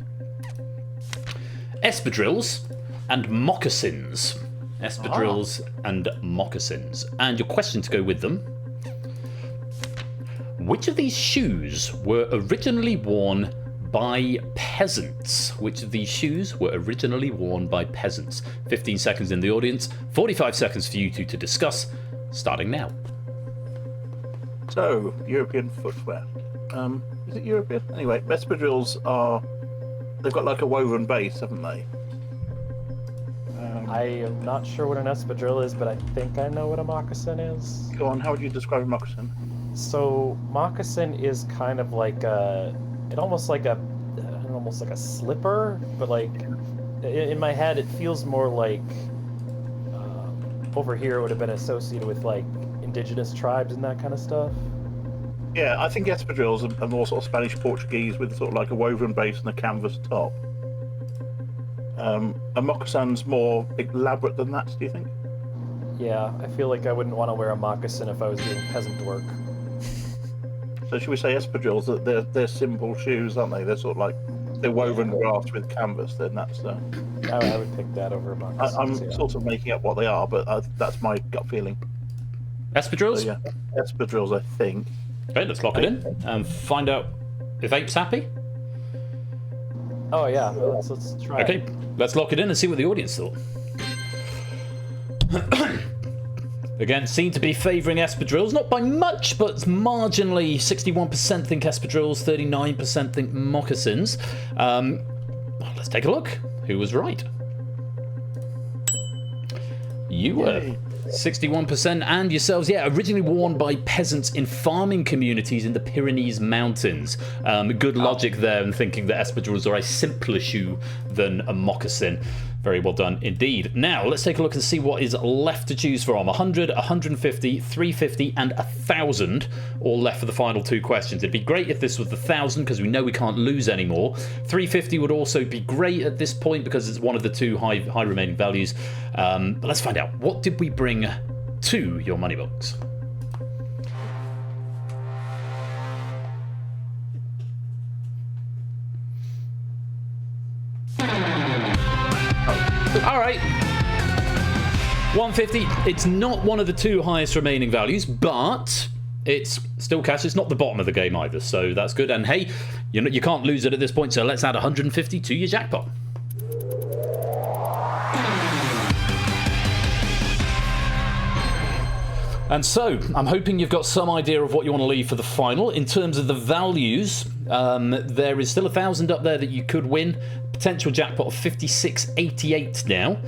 espadrilles and moccasins. Espadrilles and moccasins. And your question to go with them: which of these shoes were originally worn by peasants? Which of these shoes were originally worn by peasants? 15 seconds in the audience, 45 seconds for you two to discuss, starting now. So, European footwear. Is it European? Anyway, espadrilles are. They've got like a woven base, haven't they? I am not sure what an espadrille is, but I think I know what a moccasin is. Go on. How would you describe a moccasin? So moccasin is kind of like almost like a slipper, but like in my head it feels more like over here it would have been associated with like indigenous tribes and that kind of stuff. Yeah, I think espadrilles are more sort of Spanish Portuguese with sort of like a woven base and a canvas top. A moccasin's more elaborate than that, do you think? Yeah, I feel like I wouldn't want to wear a moccasin if I was doing peasant work. So should we say espadrilles? That they're simple shoes, aren't they? They're sort of like they're woven grass with canvas. Then that's. I would pick that over a moccasin. I'm sort of making up what they are, but that's my gut feeling. Espadrilles? So, yeah, espadrilles, I think. Okay, let's lock it in and find out if Ape's happy. Oh yeah, let's try. Okay, let's lock it in and see what the audience thought. Again, seem to be favouring espadrilles, not by much, but marginally. 61% think espadrilles, 39% think moccasins. Let's take a look. Who was right? You were. 61% and yourselves, yeah, originally worn by peasants in farming communities in the Pyrenees Mountains. Good logic there in thinking that espadrilles are a simpler shoe than a moccasin. Very well done indeed. Now, let's take a look and see what is left to choose from. 100, 150, 350 and 1,000 all left for the final two questions. It'd be great if this was the 1,000 because we know we can't lose anymore. 350 would also be great at this point because it's one of the two high remaining values. But let's find out. What did we bring to your money box? All right. 150. It's not one of the two highest remaining values, but it's still cash. It's not the bottom of the game either, so that's good. And hey, you can't lose it at this point, so let's add 150 to your jackpot. And so, I'm hoping you've got some idea of what you want to leave for the final. In terms of the values, there is still 1,000 up there that you could win. Potential jackpot of 56.88 now.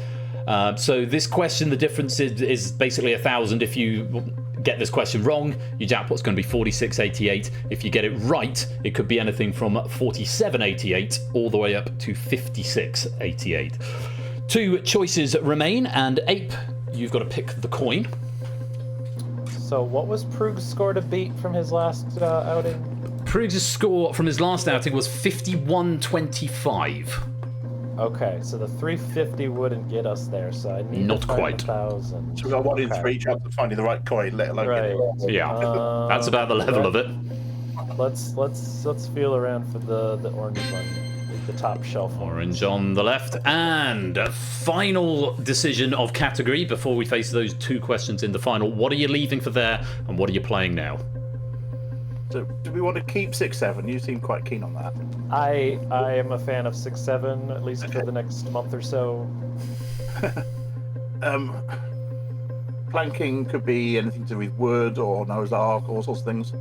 So this question, the difference is basically 1,000. If you get this question wrong, your jackpot's going to be 46.88. If you get it right, it could be anything from 47.88 all the way up to 56.88. Two choices remain, and Ape, you've got to pick the coin. So what was Prug's score to beat from his last outing? Prug's score from his last outing was 51.25. Okay, so the 350 wouldn't get us there, so I need Not to find quite. 1,000. So we've got one in three chance of finding the right coin, let alone Right. getting it. Yeah, that's about the level of it. Let's feel around for the orange one, the top shelf one. Orange on the left, and a final decision of category before we face those two questions in the final. What are you leaving for there, and what are you playing now? So, do we want to keep 6-7? You seem quite keen on that. I am a fan of 6-7, at least for the next month or so. Planking could be anything to do with wood or Noah's Ark, all sorts of things.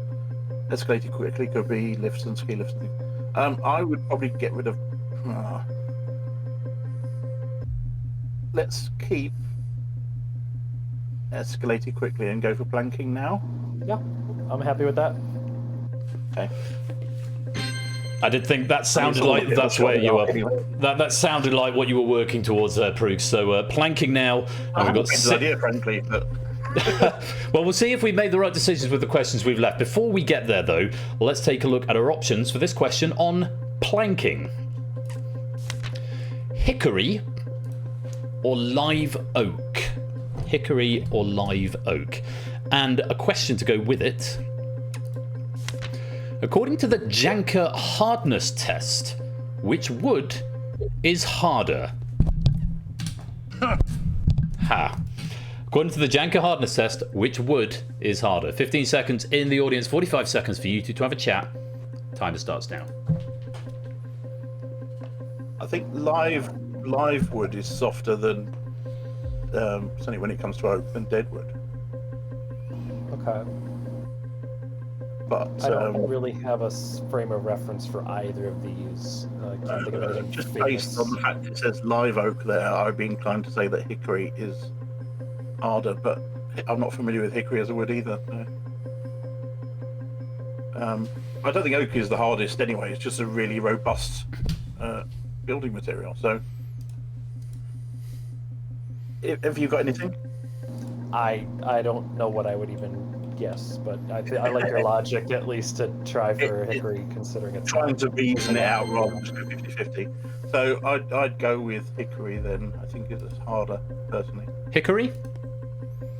Escalating quickly could be lifts and ski lifts and things. I would probably get rid of. Let's keep escalating quickly and go for planking now. Yeah, I'm happy with that. Okay. I did think that sounded like that's where you were. That sounded like what you were working towards there, Prug. So planking now, and we've got six. Idea, frankly, but. Well, we'll see if we've made the right decisions with the questions we've left. Before we get there, though, let's take a look at our options for this question on planking. Hickory or live oak? Hickory or live oak? And a question to go with it. According to the Janker hardness test, which wood is harder? Ha. According to the Janker hardness test, which wood is harder? 15 seconds in the audience, 45 seconds for you to have a chat. Timer starts now. I think live wood is softer than, certainly when it comes to oak, than dead wood. Okay. But I don't really have a frame of reference for either of these. I can't think of anything just famous. based on the fact it says live oak there, I'd be inclined to say that hickory is harder, but I'm not familiar with hickory as a wood either. I don't think oak is the hardest anyway. It's just a really robust building material. So, have you got anything? I don't know what I would even guess, but I like your logic at least to try for hickory, considering it's Trying to reason it out rather than just go 50-50. So I'd go with hickory then. I think it's harder, personally. Hickory?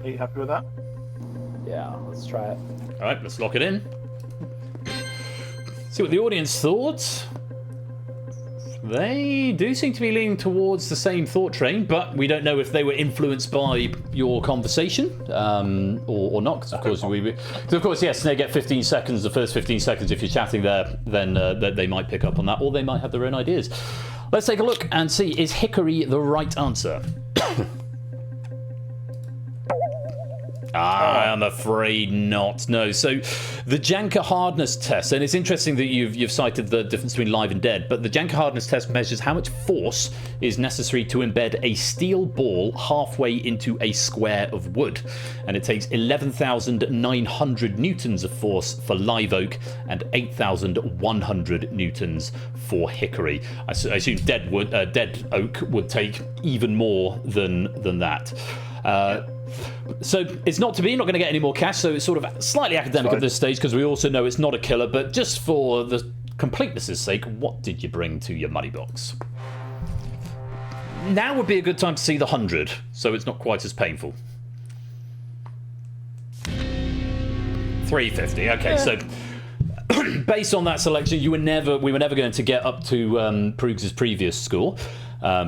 Are you happy with that? Yeah, let's try it. All right, let's lock it in. See what the audience thought. They do seem to be leaning towards the same thought train, but we don't know if they were influenced by your conversation or not. Because of course, yes, they get 15 seconds. The first 15 seconds, if you're chatting there, then they might pick up on that, or they might have their own ideas. Let's take a look and see: is hickory the right answer? I'm afraid not. No. So the Janka hardness test, and it's interesting that you've cited the difference between live and dead, but the Janka hardness test measures how much force is necessary to embed a steel ball halfway into a square of wood. And it takes 11,900 newtons of force for live oak and 8,100 newtons for hickory. I assume dead oak would take even more than that. So it's not going to get any more cash, so it's sort of slightly academic at this stage because we also know it's not a killer, but just for the completeness' sake, what did you bring to your money box? Now would be a good time to see the 100, so it's not quite as painful. 350, okay, so based on that selection, we were never going to get up to Proogs' previous score.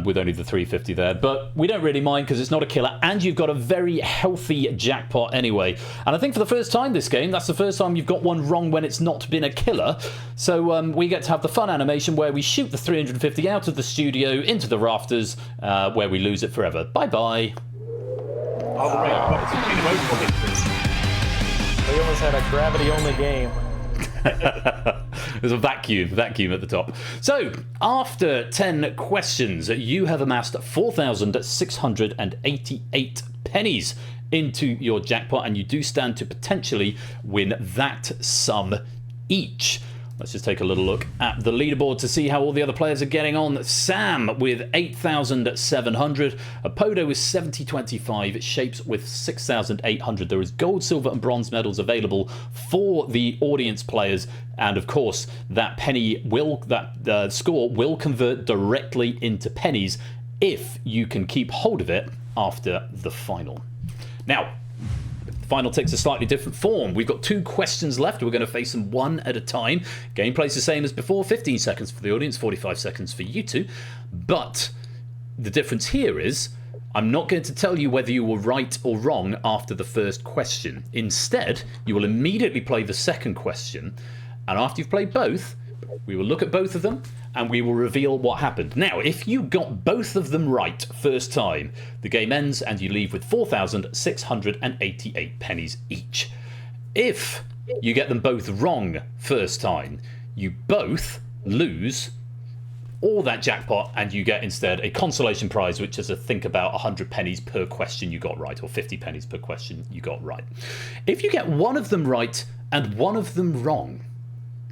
With only the 350 there, but we don't really mind because it's not a killer, and you've got a very healthy jackpot anyway. And I think for the first time this game, that's the first time you've got one wrong when it's not been a killer. So we get to have the fun animation where we shoot the 350 out of the studio into the rafters, where we lose it forever. Bye bye. We almost had a gravity-only game. There's a vacuum at the top. So, after 10 questions, you have amassed 4,688 pennies into your jackpot, and you do stand to potentially win that sum each. Let's just take a little look at the leaderboard to see how all the other players are getting on. Sam with 8,700. Apodo with 7025. Shapes with 6,800. There is gold, silver, and bronze medals available for the audience players. And of course, that score will convert directly into pennies if you can keep hold of it after the final. Now, final takes a slightly different form. We've got 2 questions left. We're going to face them one at a time. Gameplay's the same as before. 15 seconds for the audience, 45 seconds for you two. But the difference here is I'm not going to tell you whether you were right or wrong after the first question. Instead, you will immediately play the second question. And after you've played both, we will look at both of them and we will reveal what happened. Now, if you got both of them right first time, the game ends and you leave with 4,688 pennies each. If you get them both wrong first time, you both lose all that jackpot and you get instead a consolation prize, which is, I think, about 100 pennies per question you got right, or 50 pennies per question you got right. If you get one of them right and one of them wrong,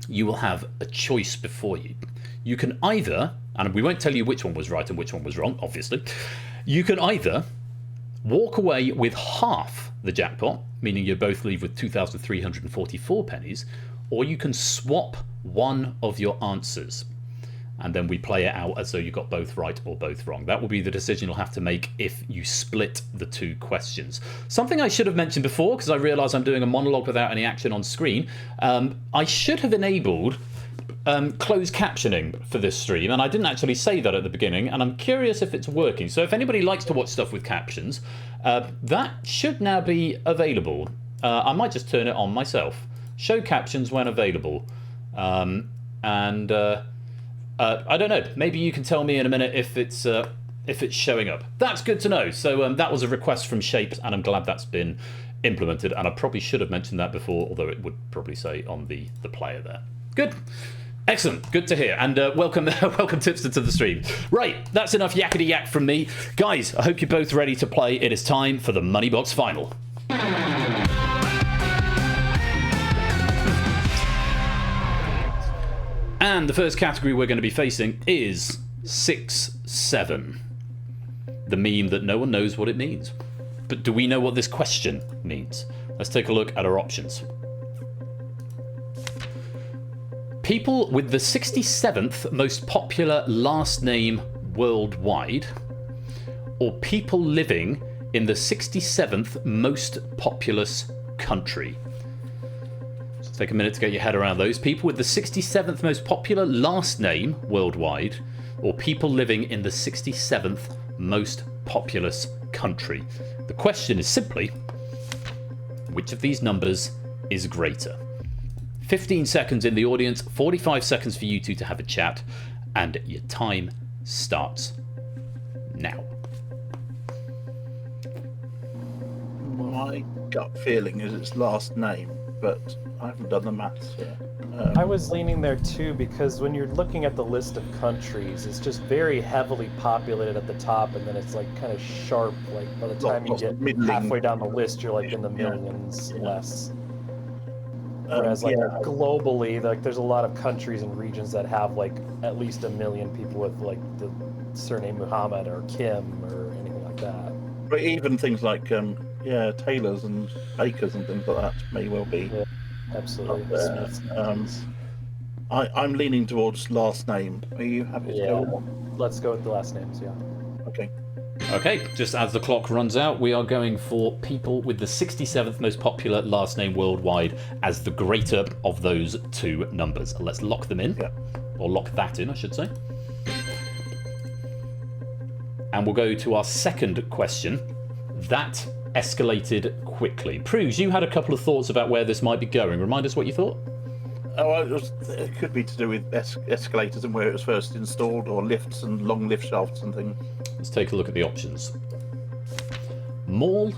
you will have a choice before you. You can either, and we won't tell you which one was right and which one was wrong, obviously. You can either walk away with half the jackpot, meaning you both leave with 2,344 pennies, or you can swap one of your answers. And then we play it out as though you got both right or both wrong. That will be the decision you'll have to make if you split the 2 questions. Something I should have mentioned before, because I realise I'm doing a monologue without any action on screen. I should have enabled closed captioning for this stream, and I didn't actually say that at the beginning, and I'm curious if it's working. So if anybody likes to watch stuff with captions, that should now be available. I might just turn it on myself. Show captions when available. I don't know. Maybe you can tell me in a minute if it's showing up. That's good to know. So that was a request from Shapes, and I'm glad that's been implemented, and I probably should have mentioned that before, although it would probably say on the player there. Good. Excellent, good to hear, and welcome Tipster to the stream. Right, that's enough yakety yak from me. Guys, I hope you're both ready to play. It is time for the Moneybox final. And the first category we're going to be facing is 6-7. The meme that no one knows what it means. But do we know what this question means? Let's take a look at our options. People with the 67th most popular last name worldwide, or people living in the 67th most populous country. So take a minute to get your head around those. People with the 67th most popular last name worldwide, or people living in the 67th most populous country. The question is simply, which of these numbers is greater? 15 seconds in the audience, 45 seconds for you two to have a chat, and your time starts now. My gut feeling is its last name, but I haven't done the maths yet. I was leaning there too, because when you're looking at the list of countries, it's just very heavily populated at the top, and then it's like kind of sharp. Like by the time you get halfway down the list, you're like in the millions less. Whereas like globally, like there's a lot of countries and regions that have like at least 1 million people with like the surname Muhammad or Kim or anything like that. But even things like tailors and bakers and things like that may well be. Yeah, absolutely. I'm leaning towards last name. Are you happy to go with one? Let's go with the last names. Yeah. Okay. Okay, just as the clock runs out, we are going for people with the 67th most popular last name worldwide as the greater of those two numbers. Let's lock them in, or lock that in, I should say. And we'll go to our second question. That escalated quickly. Proves, you had a couple of thoughts about where this might be going. Remind us what you thought. Oh, it could be to do with escalators and where it was first installed, or lifts and long lift shafts and things. Let's take a look at the options. Mall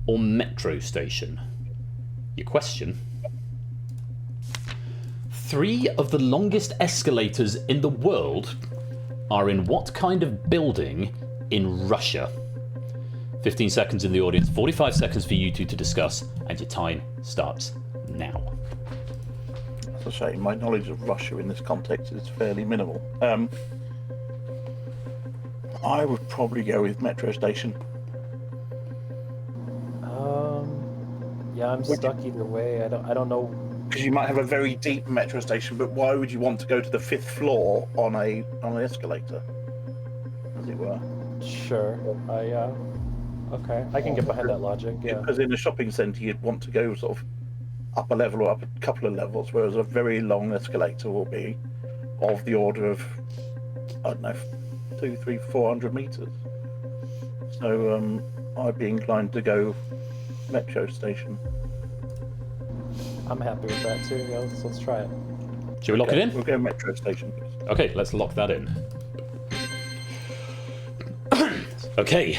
or metro station? Your question. 3 of the longest escalators in the world are in what kind of building in Russia? 15 seconds in the audience, 45 seconds for you two to discuss, and your time starts now. That's a shame. My knowledge of Russia in this context is fairly minimal. I would probably go with metro station. Yeah, I'm stuck either way. I don't know. Because you might have a very deep metro station, but why would you want to go to the 5th floor on an escalator, as it were? Sure. Okay, I can get behind that logic. Yeah. Because in a shopping centre, you'd want to go sort of up a level or up a couple of levels, whereas a very long escalator will be of the order of, I don't know, 200, 300, 400 metres. So I'd be inclined to go metro station. I'm happy with that too. Yeah, let's try it. Should we lock it in? We'll go metro station. Okay, let's lock that in. Okay.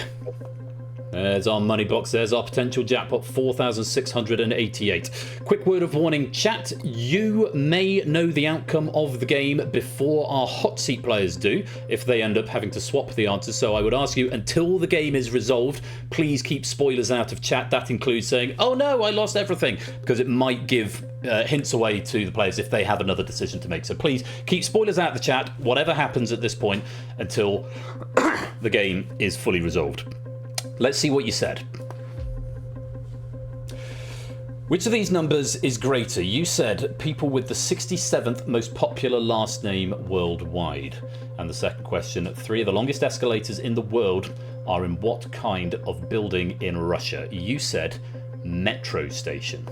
There's our money box. There's our potential jackpot, 4,688. Quick word of warning, chat. You may know the outcome of the game before our hot seat players do, if they end up having to swap the answers. So I would ask you, until the game is resolved, please keep spoilers out of chat. That includes saying, oh no, I lost everything, because it might give hints away to the players if they have another decision to make. So please keep spoilers out of the chat, whatever happens at this point, until the game is fully resolved. Let's see what you said. Which of these numbers is greater? You said people with the 67th most popular last name worldwide. And the second question, 3 of the longest escalators in the world are in what kind of building in Russia? You said metro station.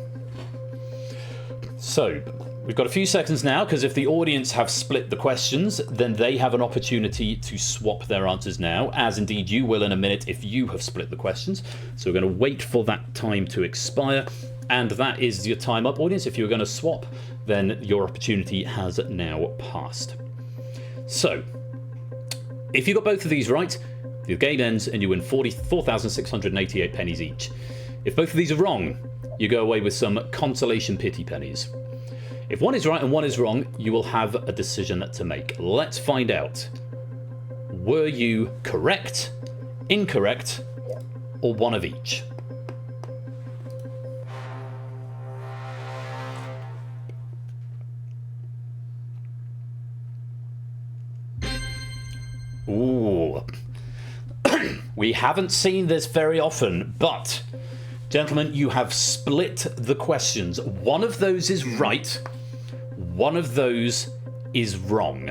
So, we've got a few seconds now, because if the audience have split the questions, then they have an opportunity to swap their answers now, as indeed you will in a minute if you have split the questions. So we're going to wait for that time to expire, and that is your time up, audience. If you're going to swap, then your opportunity has now passed. So, if you got both of these right, the game ends and you win 4,688 pennies each. If both of these are wrong, you go away with some consolation pity pennies. If one is right and one is wrong, you will have a decision to make. Let's find out. Were you correct, incorrect, or one of each? Ooh. We haven't seen this very often, but gentlemen, you have split the questions. One of those is right, one of those is wrong.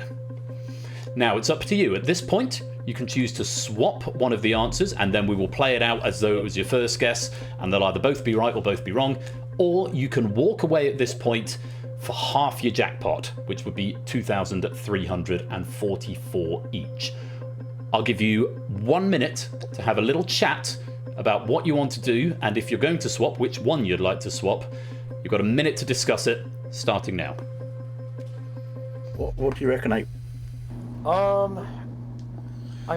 Now, it's up to you. At this point, you can choose to swap one of the answers, and then we will play it out as though it was your first guess, and they'll either both be right or both be wrong. Or you can walk away at this point for half your jackpot, which would be 2,344 each. I'll give you 1 minute to have a little chat about what you want to do, and if you're going to swap, which one you'd like to swap. You've got a minute to discuss it, starting now. What do you reckon, Ape? I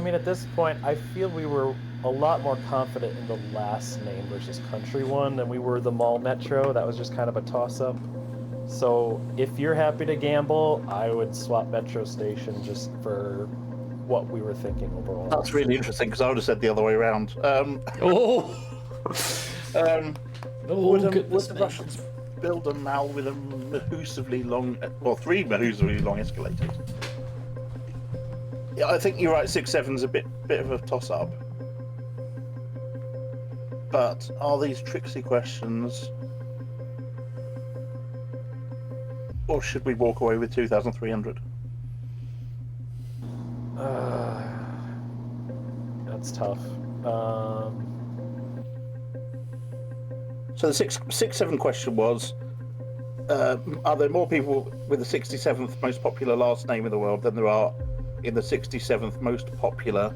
mean, at this point, I feel we were a lot more confident in the last name versus country one than we were the mall metro. That was just kind of a toss-up. So if you're happy to gamble, I would swap metro station just for what we were thinking overall. That's really interesting, because I would have said the other way around. Oh! Would the Russians build a mall with a mahusively long, well, 3 mahusively long escalators? Yeah, I think you're right. 6-7's a bit of a toss-up. But are these tricksy questions, or should we walk away with 2,300? That's tough. So the 6-7 question was, are there more people with the 67th most popular last name in the world than there are in the 67th most popular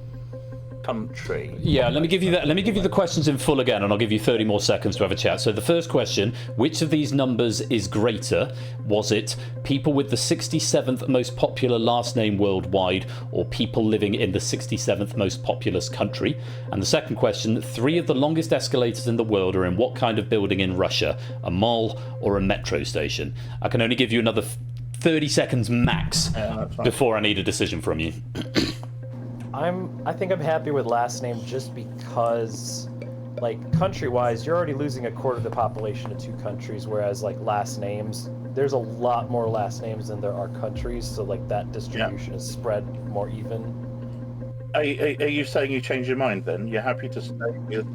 country? Yeah, let me give you that. Let me give you the questions in full again, and I'll give you 30 more seconds to have a chat. So the first question: which of these numbers is greater? Was it people with the 67th most popular last name worldwide, or people living in the 67th most populous country? And the second question: 3 of the longest escalators in the world are in what kind of building in Russia? A mall or a metro station? I can only give you another 30 seconds max before I need a decision from you. I think I'm happy with last name just because, like, country-wise, you're already losing a quarter of the population to 2 countries, whereas, like, last names, there's a lot more last names than there are countries, so, like, that distribution is spread more even. Are you saying you changed your mind then? You're happy to stay with...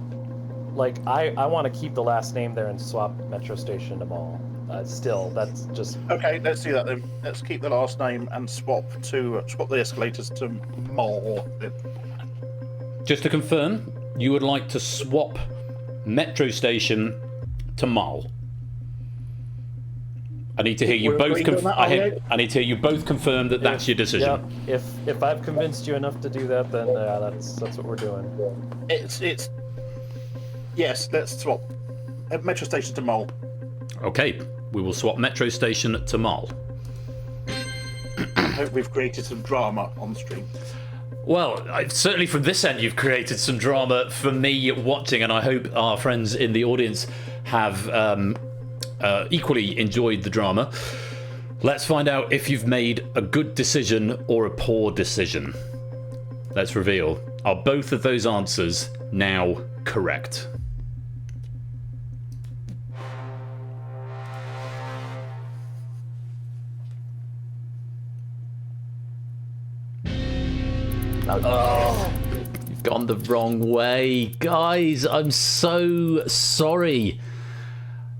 Like, I want to keep the last name there and swap metro station to mall. Still, that's just... Okay, let's do that then. Let's keep the last name and swap the escalators to mall. Just to confirm, you would like to swap metro station to mall. I need to hear you both. I need to hear you both confirm that that's your decision. Yeah. If I've convinced you enough to do that, then that's what we're doing. It's yes. Let's swap metro station to mall. Okay, we will swap metro station to mall. I hope we've created some drama on stream. Well, certainly from this end, you've created some drama for me watching, and I hope our friends in the audience have equally enjoyed the drama. Let's find out if you've made a good decision or a poor decision. Let's reveal. Are both of those answers now correct? Oh, you've gone the wrong way. Guys, I'm so sorry.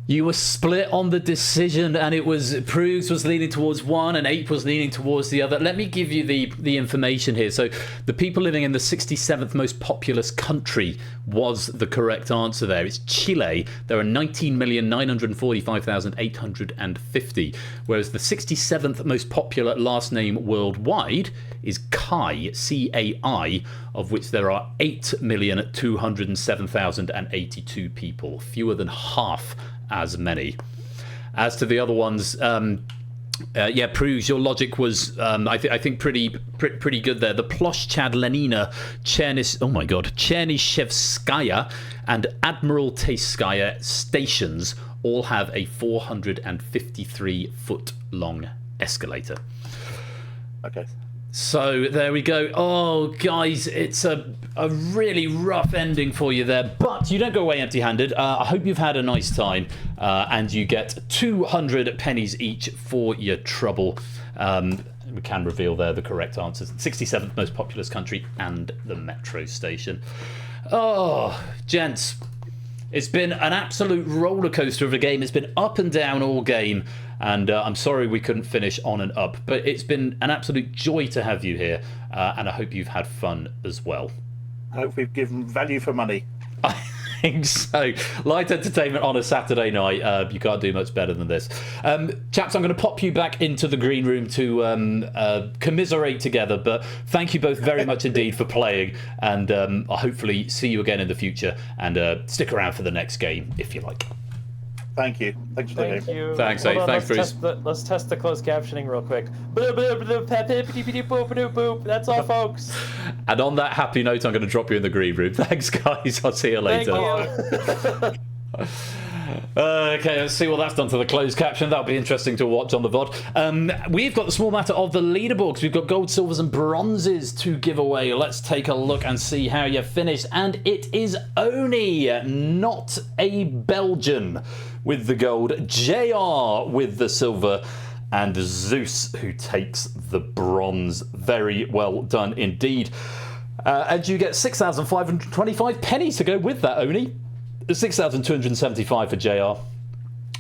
You were split on the decision, and it was Proogs was leaning towards one and Ape was leaning towards the other. Let me give you the information here. So the people living in the 67th most populous country was the correct answer there. It's Chile. There are 19,945,850, whereas the 67th most popular last name worldwide is Kai, C-A-I, of which there are 8,207,082 people, fewer than half as many. As to the other ones, Yeah, Prues, your logic was, I think, pretty good there. The Ploshchad Lenina, Chernishevskaya, and Admiralteyskaya stations all have a 453-foot long escalator. Okay. So there we go. Oh, guys, it's a really rough ending for you there, but you don't go away empty-handed. I hope you've had a nice time, and you get 200 pennies each for your trouble. We can reveal there the correct answers. 67th most populous country and the metro station. Oh, gents. It's been an absolute roller coaster of a game. It's been up and down all game, and I'm sorry we couldn't finish on and up, but it's been an absolute joy to have you here, and I hope you've had fun as well. I hope we've given value for money. I think so. Light entertainment on a Saturday night. You can't do much better than this. Chaps, I'm going to pop you back into the green room to commiserate together, but thank you both very much indeed for playing, and I'll hopefully see you again in the future, and stick around for the next game if you like. Thank you. Thanks for the Thank game. you. Thanks, Hold on, Thanks, Bruce. Let's test the closed captioning real quick. Boop. That's all, folks. And on that happy note, I'm going to drop you in the green room. Thanks, guys. I'll see you later. Thank you. Okay, let's see what that's done to the closed caption. That'll be interesting to watch on the VOD. We've got the small matter of the leaderboards. We've got gold, silvers, and bronzes to give away. Let's take a look and see how you finished. And it is Oni, not a Belgian, with the gold, JR with the silver, and Zeus, who takes the bronze. Very well done indeed. And you get 6,525 pennies to go with that, Oni. 6,275 for JR,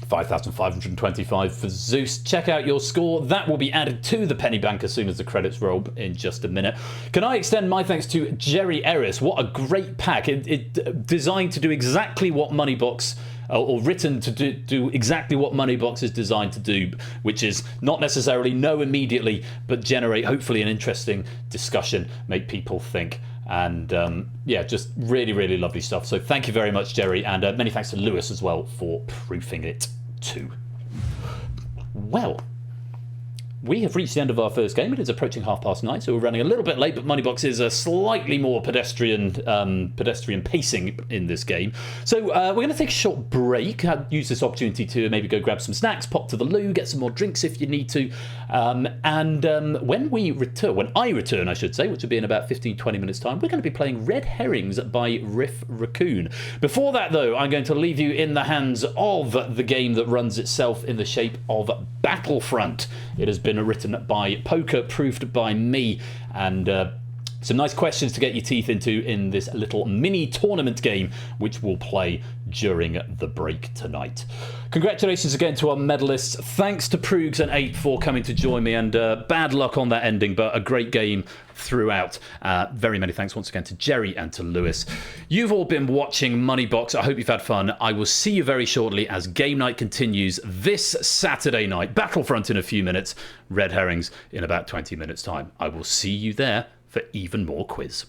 5,525 for Zeus. Check out your score. That will be added to the penny bank as soon as the credits roll in just a minute. Can I extend my thanks to Jerry Ellis? What a great pack. It designed to do exactly what Moneybox, or written to do exactly what Moneybox is designed to do, which is not necessarily know immediately, but generate hopefully an interesting discussion, make people think. And yeah, just really, really lovely stuff. So thank you very much, Jerry, and many thanks to Lewis as well for proofing it too. Well, we have reached the end of our first game. It is approaching 9:30, so we're running a little bit late, but Moneybox is a slightly more pedestrian pacing in this game. So we're going to take a short break. Use this opportunity to maybe go grab some snacks, pop to the loo, get some more drinks if you need to. And when I return, I should say, which will be in about 15-20 minutes time, we're going to be playing Red Herrings by Riff Raccoon. Before that, though, I'm going to leave you in the hands of the game that runs itself in the shape of Battlefront. It has been written by Poker, proofed by me, and some nice questions to get your teeth into in this little mini tournament game, which we'll play during the break tonight. Congratulations again to our medalists. Thanks to Proogs and Ape for coming to join me, and bad luck on that ending, but a great game throughout. Very many thanks once again to Jerry and to Lewis. You've all been watching Moneybox. I hope you've had fun. I will see you very shortly as game night continues this Saturday night. Battlefront in a few minutes, Red Herrings in about 20 minutes time. I will see you there for even more quiz.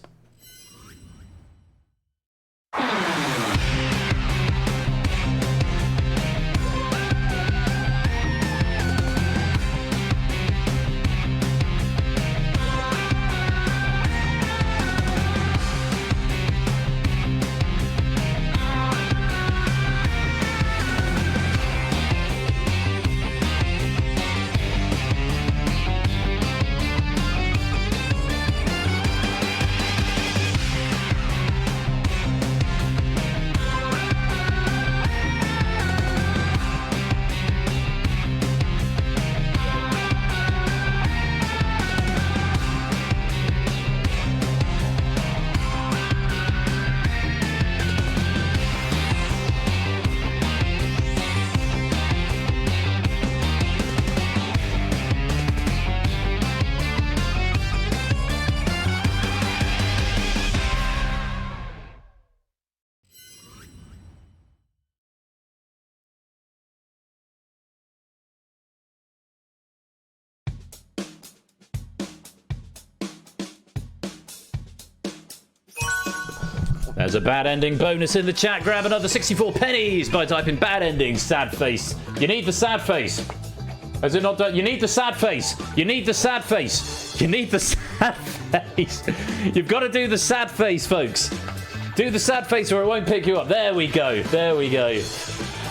There's a bad ending bonus in the chat. Grab another 64 pennies by typing bad ending, sad face. You need the sad face. Is it not done? You need the sad face. You need the sad face. You need the sad face. You've got to do the sad face, folks. Do the sad face or it won't pick you up. There we go. There we go.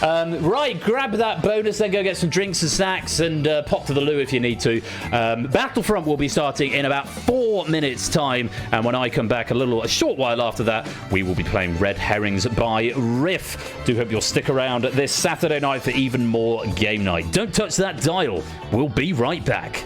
Right, grab that bonus, then go get some drinks and snacks and pop to the loo if you need to. Battlefront will be starting in about 4 minutes' time, and when I come back a short while after that, we will be playing Red Herrings by Riff. Do hope you'll stick around this Saturday night for even more game night. Don't touch that dial. We'll be right back.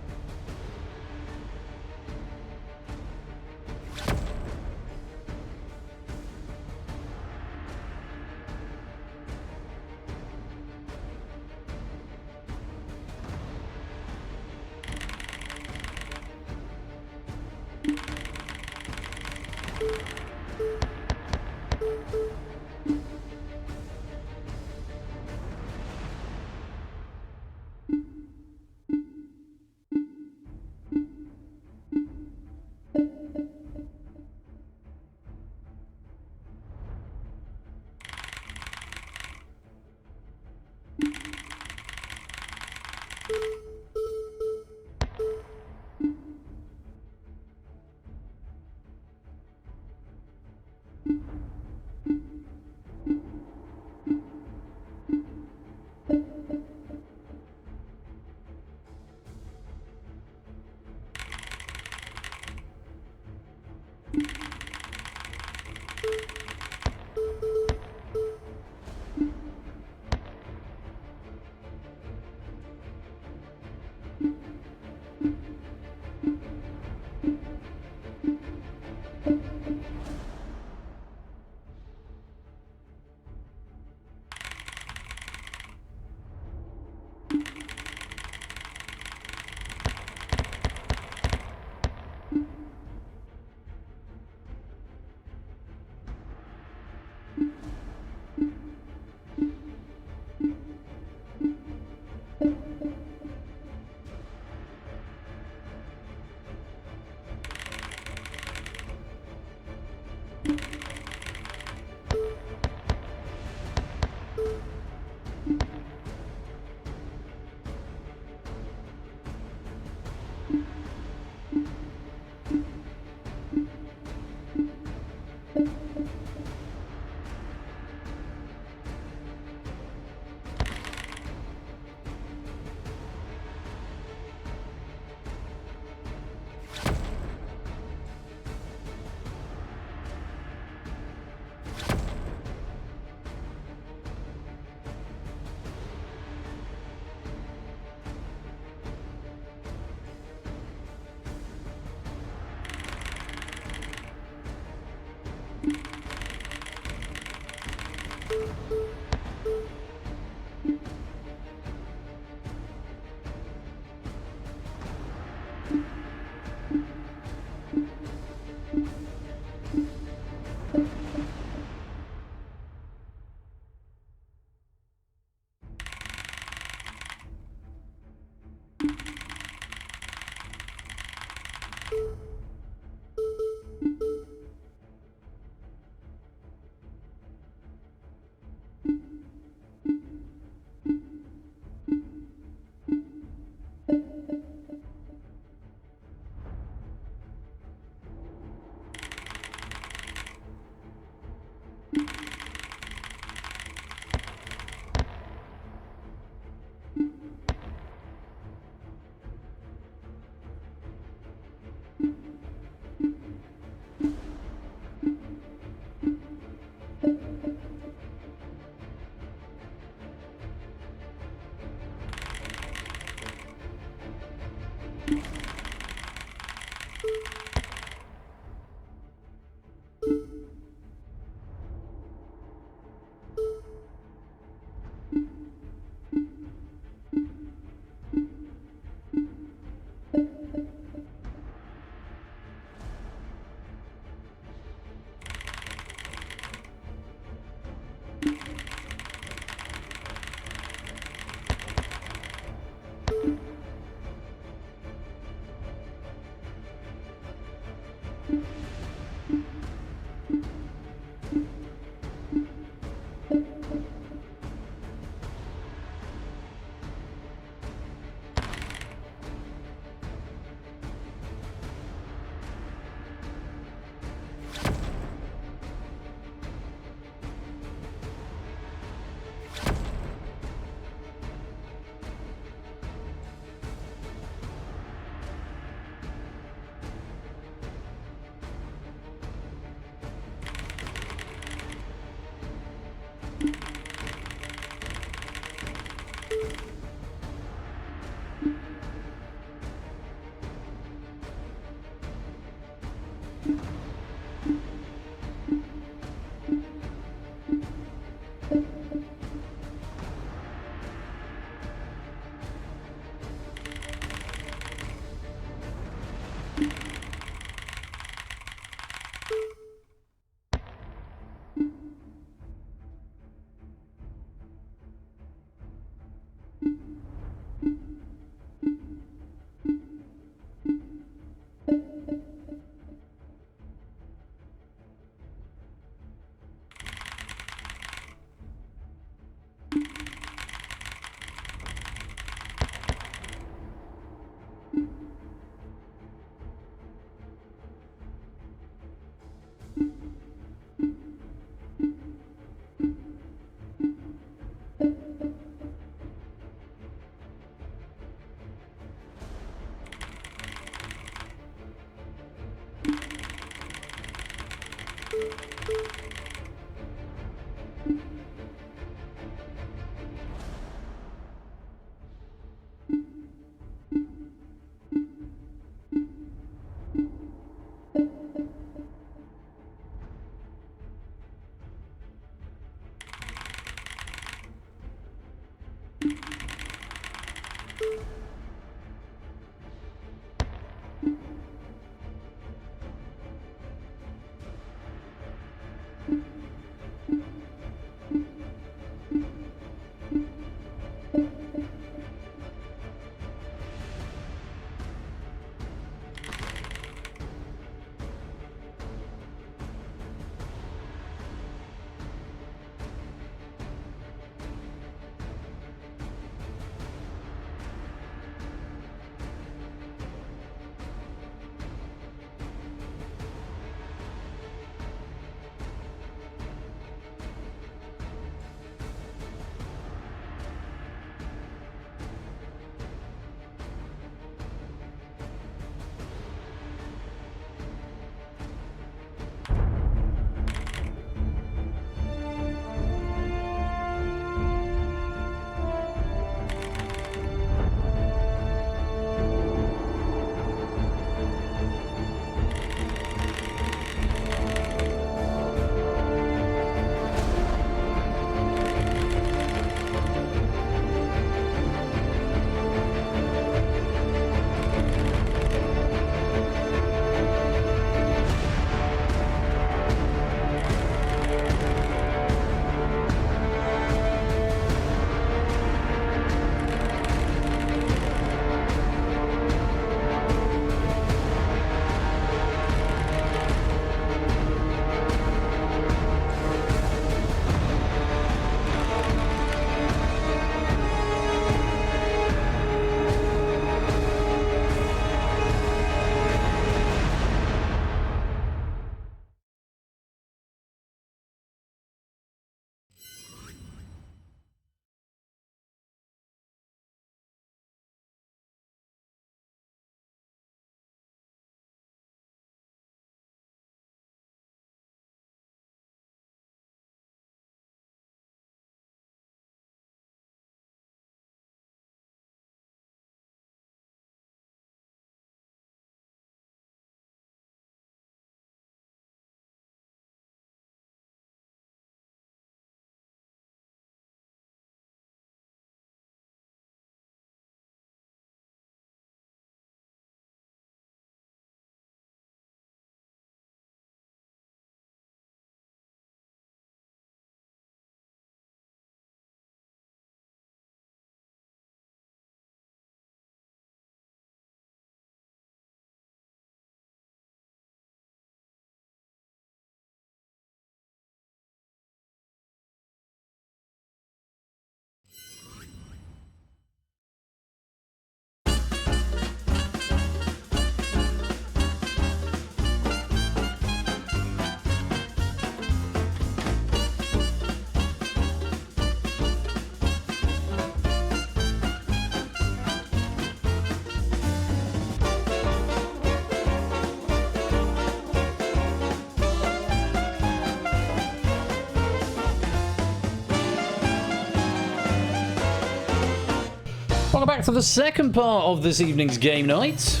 back to the second part of this evening's game night,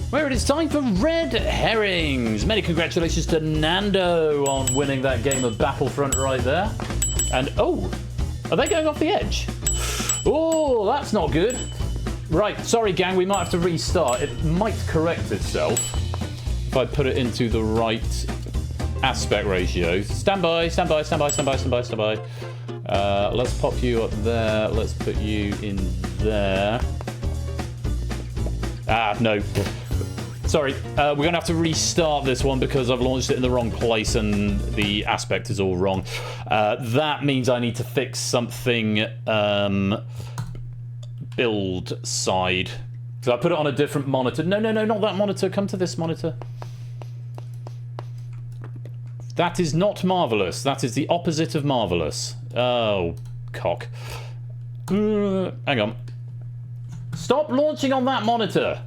where it is time for Red Herrings. Many congratulations to Nando on winning that game of Battlefront right there. And, oh, are they going off the edge? Oh, that's not good. Right, sorry gang, we might have to restart. It might correct itself if I put it into the right aspect ratio. Stand by, stand by, stand by, stand by, stand by, stand by. Let's pop you up there. Let's put you in there. Ah, no. Sorry, we're going to have to restart this one because I've launched it in the wrong place and the aspect is all wrong. That means I need to fix something build side. So I put it on a different monitor. No, no, no, not that monitor. Come to this monitor. That is not marvellous. That is the opposite of marvellous. Oh, cock. Hang on. Stop launching on that monitor.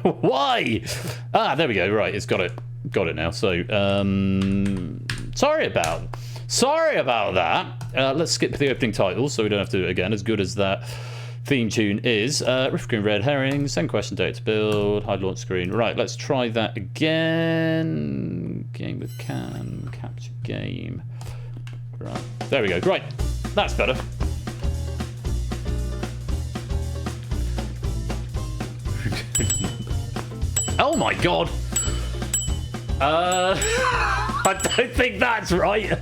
Why? Ah, there we go. Right, it's got it. Got it now. So, sorry about that. Let's skip the opening title so we don't have to do it again. As good as that theme tune is. Rift Green Red Herrings. Send question date to build. Hide launch screen. Right, let's try that again. Game with cam. Capture game. Right, there we go. Right, that's better. Oh my god. I don't think that's right.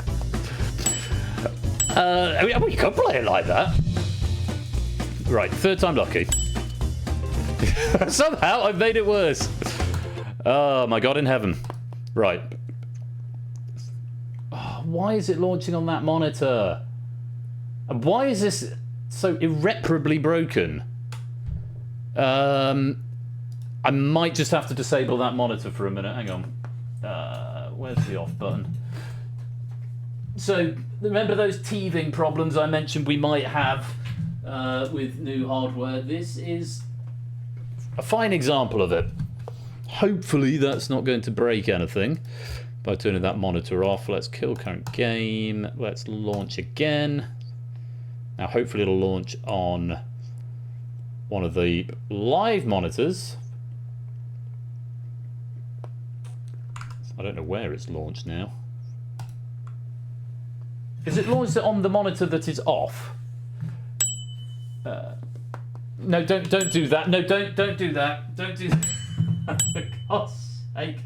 I mean, you could play it like that. Right, third time lucky. Somehow I've made it worse. Oh my god in heaven. Right. Oh, why is it launching on that monitor? And why is this so irreparably broken? I might just have to disable that monitor for a minute. Hang on. Where's the off button? So, remember those teething problems I mentioned we might have with new hardware? This is a fine example of it. Hopefully that's not going to break anything by turning that monitor off. Let's kill current game. Let's launch again. Now, hopefully it'll launch on one of the live monitors. I don't know where it's launched now. Is it launched on the monitor that is off? No, don't do that. No, don't do that. Don't do that. For God's sake.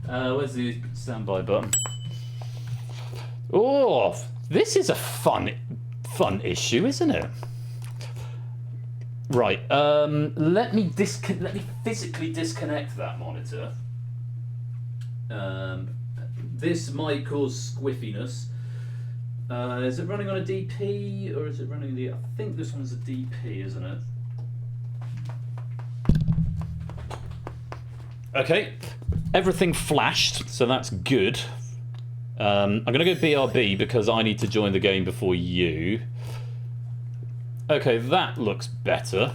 Where's the standby button? Oh, this is a fun issue, isn't it? Right. Let me physically disconnect that monitor. This might cause squiffiness. Is it running on a DP or is it running the... I think this one's a DP, isn't it? Okay, everything flashed, so that's good. I'm going to go BRB because I need to join the game before you. Okay, that looks better.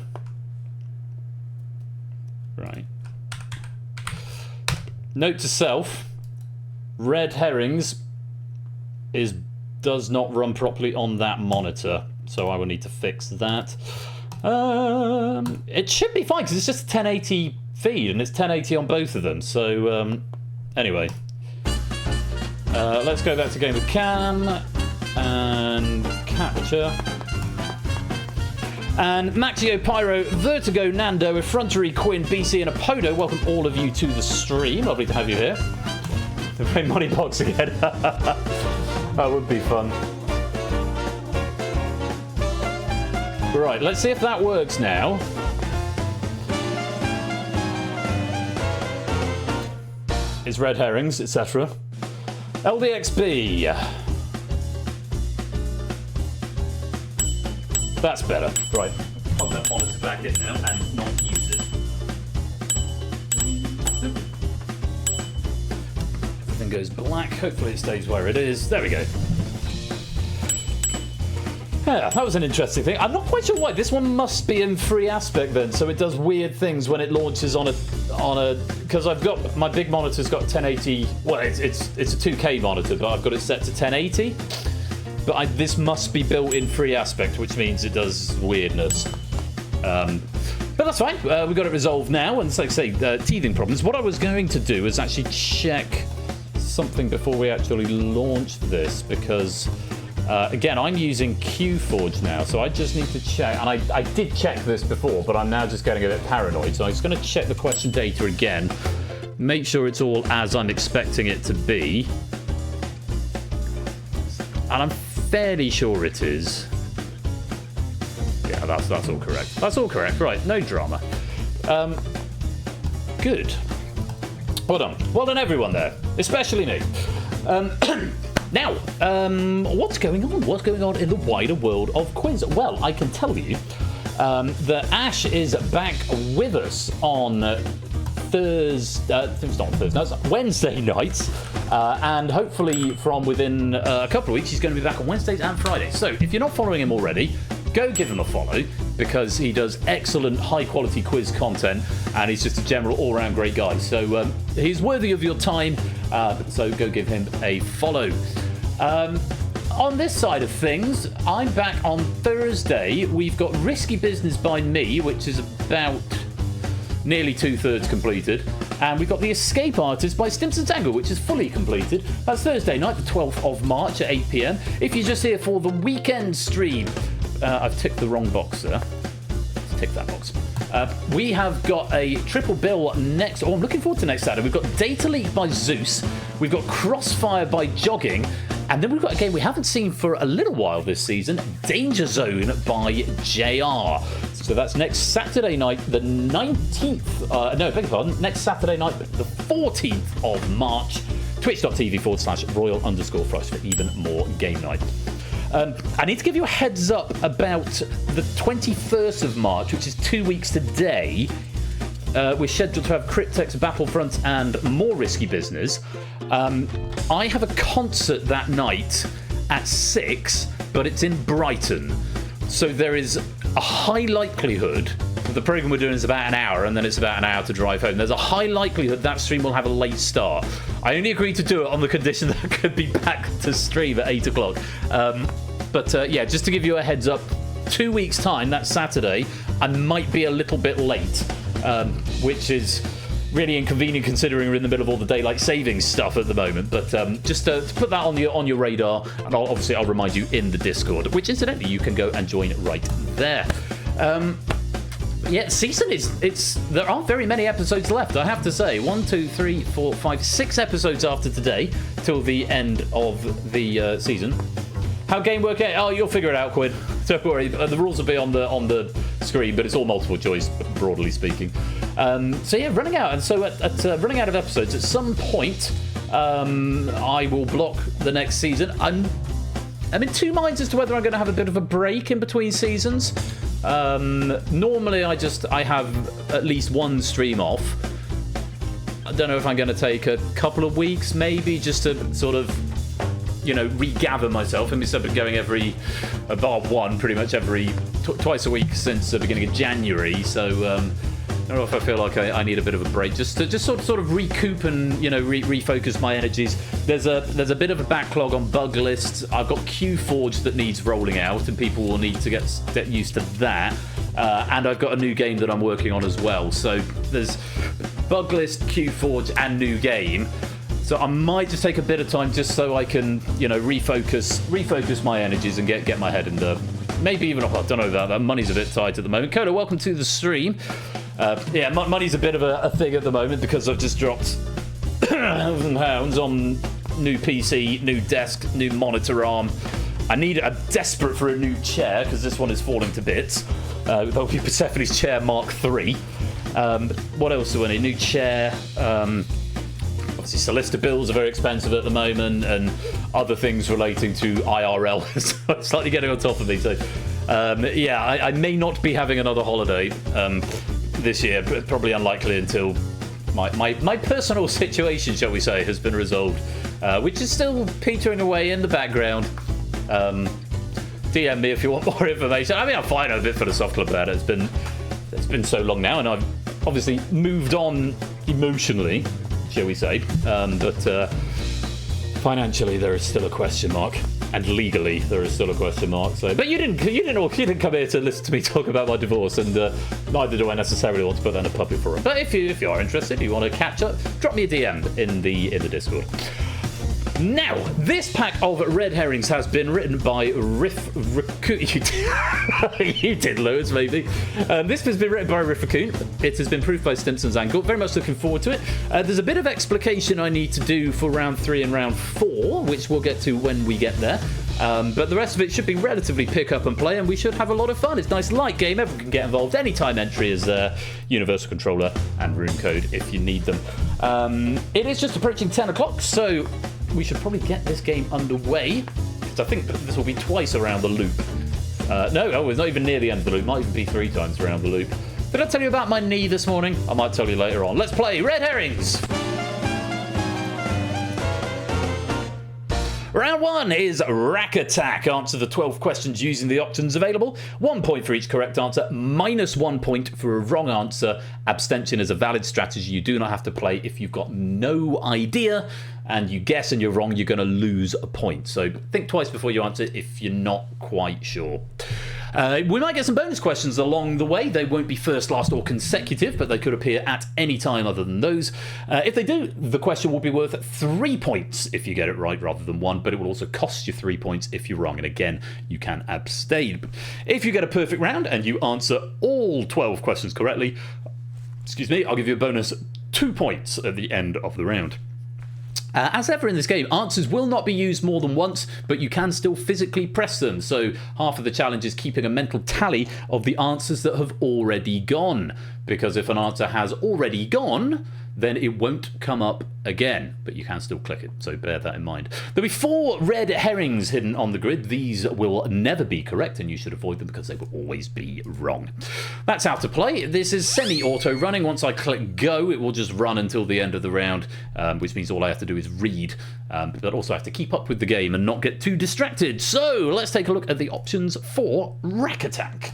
Right. Note to self, Red Herrings does not run properly on that monitor, so I will need to fix that. It should be fine because it's just a 1080 feed and it's 1080 on both of them. So anyway, let's go back to game with cam and capture. And Maxio, Pyro, Vertigo, Nando, Effrontery, Quinn, BC, and Apodo, welcome all of you to the stream. Lovely to have you here. To play Moneybox again. That would be fun. Right, let's see if that works now. It's Red Herrings, etc. LDXB. That's better. Right. Pop that monitor back in now and not use it. Everything goes black. Hopefully it stays where it is. There we go. Yeah, that was an interesting thing. I'm not quite sure why. This one must be in free aspect then, so it does weird things when it launches on a because I've got my big monitor's got 1080. Well, it's a 2K monitor, but I've got it set to 1080. but this must be built in free aspect, which means it does weirdness. But that's fine. We've got it resolved now, and like I say, teething problems. What I was going to do is actually check something before we actually launch this, because again, I'm using QForge now, so I just need to check. And I did check this before, but I'm now just getting a bit paranoid, so I'm just going to check the question data again, make sure it's all as I'm expecting it to be, and I'm fairly sure it is. Yeah, that's all correct. That's all correct. Right, no drama. Good. Well done. Well done, everyone there, especially me. Now, what's going on? What's going on in the wider world of quiz? Well, I can tell you that Ash is back with us on Thursday. It's not Thursday. No, it's Wednesday nights, and hopefully from within a couple of weeks, he's going to be back on Wednesdays and Fridays. So, if you're not following him already, go give him a follow, because he does excellent high-quality quiz content, and he's just a general all-round great guy. So he's worthy of your time, so go give him a follow. On this side of things, I'm back on Thursday. We've got Risky Business by me, which is about nearly 2/3 completed. And we've got The Escape Artist by Stimson Tangle, which is fully completed. That's Thursday night, the 12th of March at 8 p.m. If you're just here for the weekend stream, I've ticked the wrong box there. Let's tick that box. We have got a triple bill next. Oh, I'm looking forward to next Saturday. We've got Data Leak by Zeus. We've got Crossfire by Jogging. And then we've got a game we haven't seen for a little while this season, Danger Zone by JR. So that's next Saturday night, the 19th. No, beg your pardon. Next Saturday night, the 14th of March. Twitch.tv/royal_flush for even more game night. I need to give you a heads up about the 21st of March, which is 2 weeks today. We're scheduled to have Cryptex, Battlefront, and more Risky Business. I have a concert that night at 6, but it's in Brighton. So there is a high likelihood, the program we're doing is about an hour, and then it's about an hour to drive home. There's a high likelihood that stream will have a late start. I only agreed to do it on the condition that I could be back to stream at 8 o'clock. But yeah, just to give you a heads up, 2 weeks' time, that's Saturday, I might be a little bit late, which is really inconvenient considering we're in the middle of all the daylight savings stuff at the moment. But just to put that on your radar, and I'll remind you in the Discord, which incidentally you can go and join right there. Yeah, season there aren't very many episodes left, I have to say. 1, 2, 3, 4, 5, 6 episodes after today till the end of the season. How game work? Oh, you'll figure it out, Quinn. Don't worry. The rules will be on the screen, but it's all multiple choice, broadly speaking. So yeah, running out, and so at running out of episodes, at some point, I will block the next season. I'm in two minds as to whether I'm going to have a bit of a break in between seasons. Normally, I have at least one stream off. I don't know if I'm going to take a couple of weeks, maybe, just to sort of, regather myself. I mean, I've been going bar one, pretty much twice a week since the beginning of January. So I don't know if I feel like I need a bit of a break, just to sort of recoup and refocus my energies. There's a bit of a backlog on bug lists. I've got QForge that needs rolling out, and people will need to get used to that. And I've got a new game that I'm working on as well. So there's bug list, QForge, and new game. So I might just take a bit of time just so I can, refocus my energies and get my head in the... Maybe even... I don't know about that. Money's a bit tight at the moment. Coda, welcome to the stream. Yeah, money's a bit of a thing at the moment because I've just dropped £1,000 on new PC, new desk, new monitor arm. I'm desperate for a new chair because this one is falling to bits. That'll be Persephone's chair Mark III. What else do I need? New chair. Obviously, solicitor bills are very expensive at the moment, and other things relating to IRL slightly getting on top of me. So, yeah, I may not be having another holiday this year, but probably unlikely until my personal situation, shall we say, has been resolved, which is still petering away in the background. DM me if you want more information. I mean, I'm fine. I'm a bit philosophical about it. It's been so long now, and I've obviously moved on emotionally, shall we say, but financially there is still a question mark. And legally, there is still a question mark. So, but you didn't come here to listen to me talk about my divorce, and neither do I necessarily want to put that in a public forum. But if you are interested, you want to catch up, drop me a DM in the Discord. Now, this pack of red herrings has been written by Raccoon. You did, Lewis, maybe. This has been written by Raccoon. It has been proofed by Stimson's Angle. Very much looking forward to it. There's a bit of explication I need to do for round 3 and round 4, which we'll get to when we get there. But the rest of it should be relatively pick up and play, and we should have a lot of fun. It's a nice light game. Everyone can get involved. Anytime entry is universal controller and room code if you need them. It is just approaching 10 o'clock, so we should probably get this game underway, because I think this will be twice around the loop. No, it's not even near the end of the loop. It might even be 3 times around the loop. Did I tell you about my knee this morning? I might tell you later on. Let's play Red Herrings! Round 1 is Rack Attack. Answer the 12 questions using the options available. 1 point for each correct answer, minus 1 point for a wrong answer. Abstention is a valid strategy. You do not have to play if you've got no idea and you guess and you're wrong, you're going to lose a point. So think twice before you answer if you're not quite sure. We might get some bonus questions along the way. They won't be first, last, or consecutive, but they could appear at any time other than those. If they do, the question will be worth 3 points if you get it right rather than 1, but it will also cost you 3 points if you're wrong. And again, you can abstain. If you get a perfect round and you answer all 12 questions correctly, I'll give you a bonus 2 points at the end of the round. As ever in this game, answers will not be used more than once, but you can still physically press them. So half of the challenge is keeping a mental tally of the answers that have already gone. Because if an answer has already gone, then it won't come up again, but you can still click it, so bear that in mind. There'll be 4 red herrings hidden on the grid. These will never be correct, and you should avoid them because they will always be wrong. That's how to play. This is semi-auto running. Once I click go, it will just run until the end of the round, which means all I have to do is read, but also I have to keep up with the game and not get too distracted. So let's take a look at the options for Rack Attack.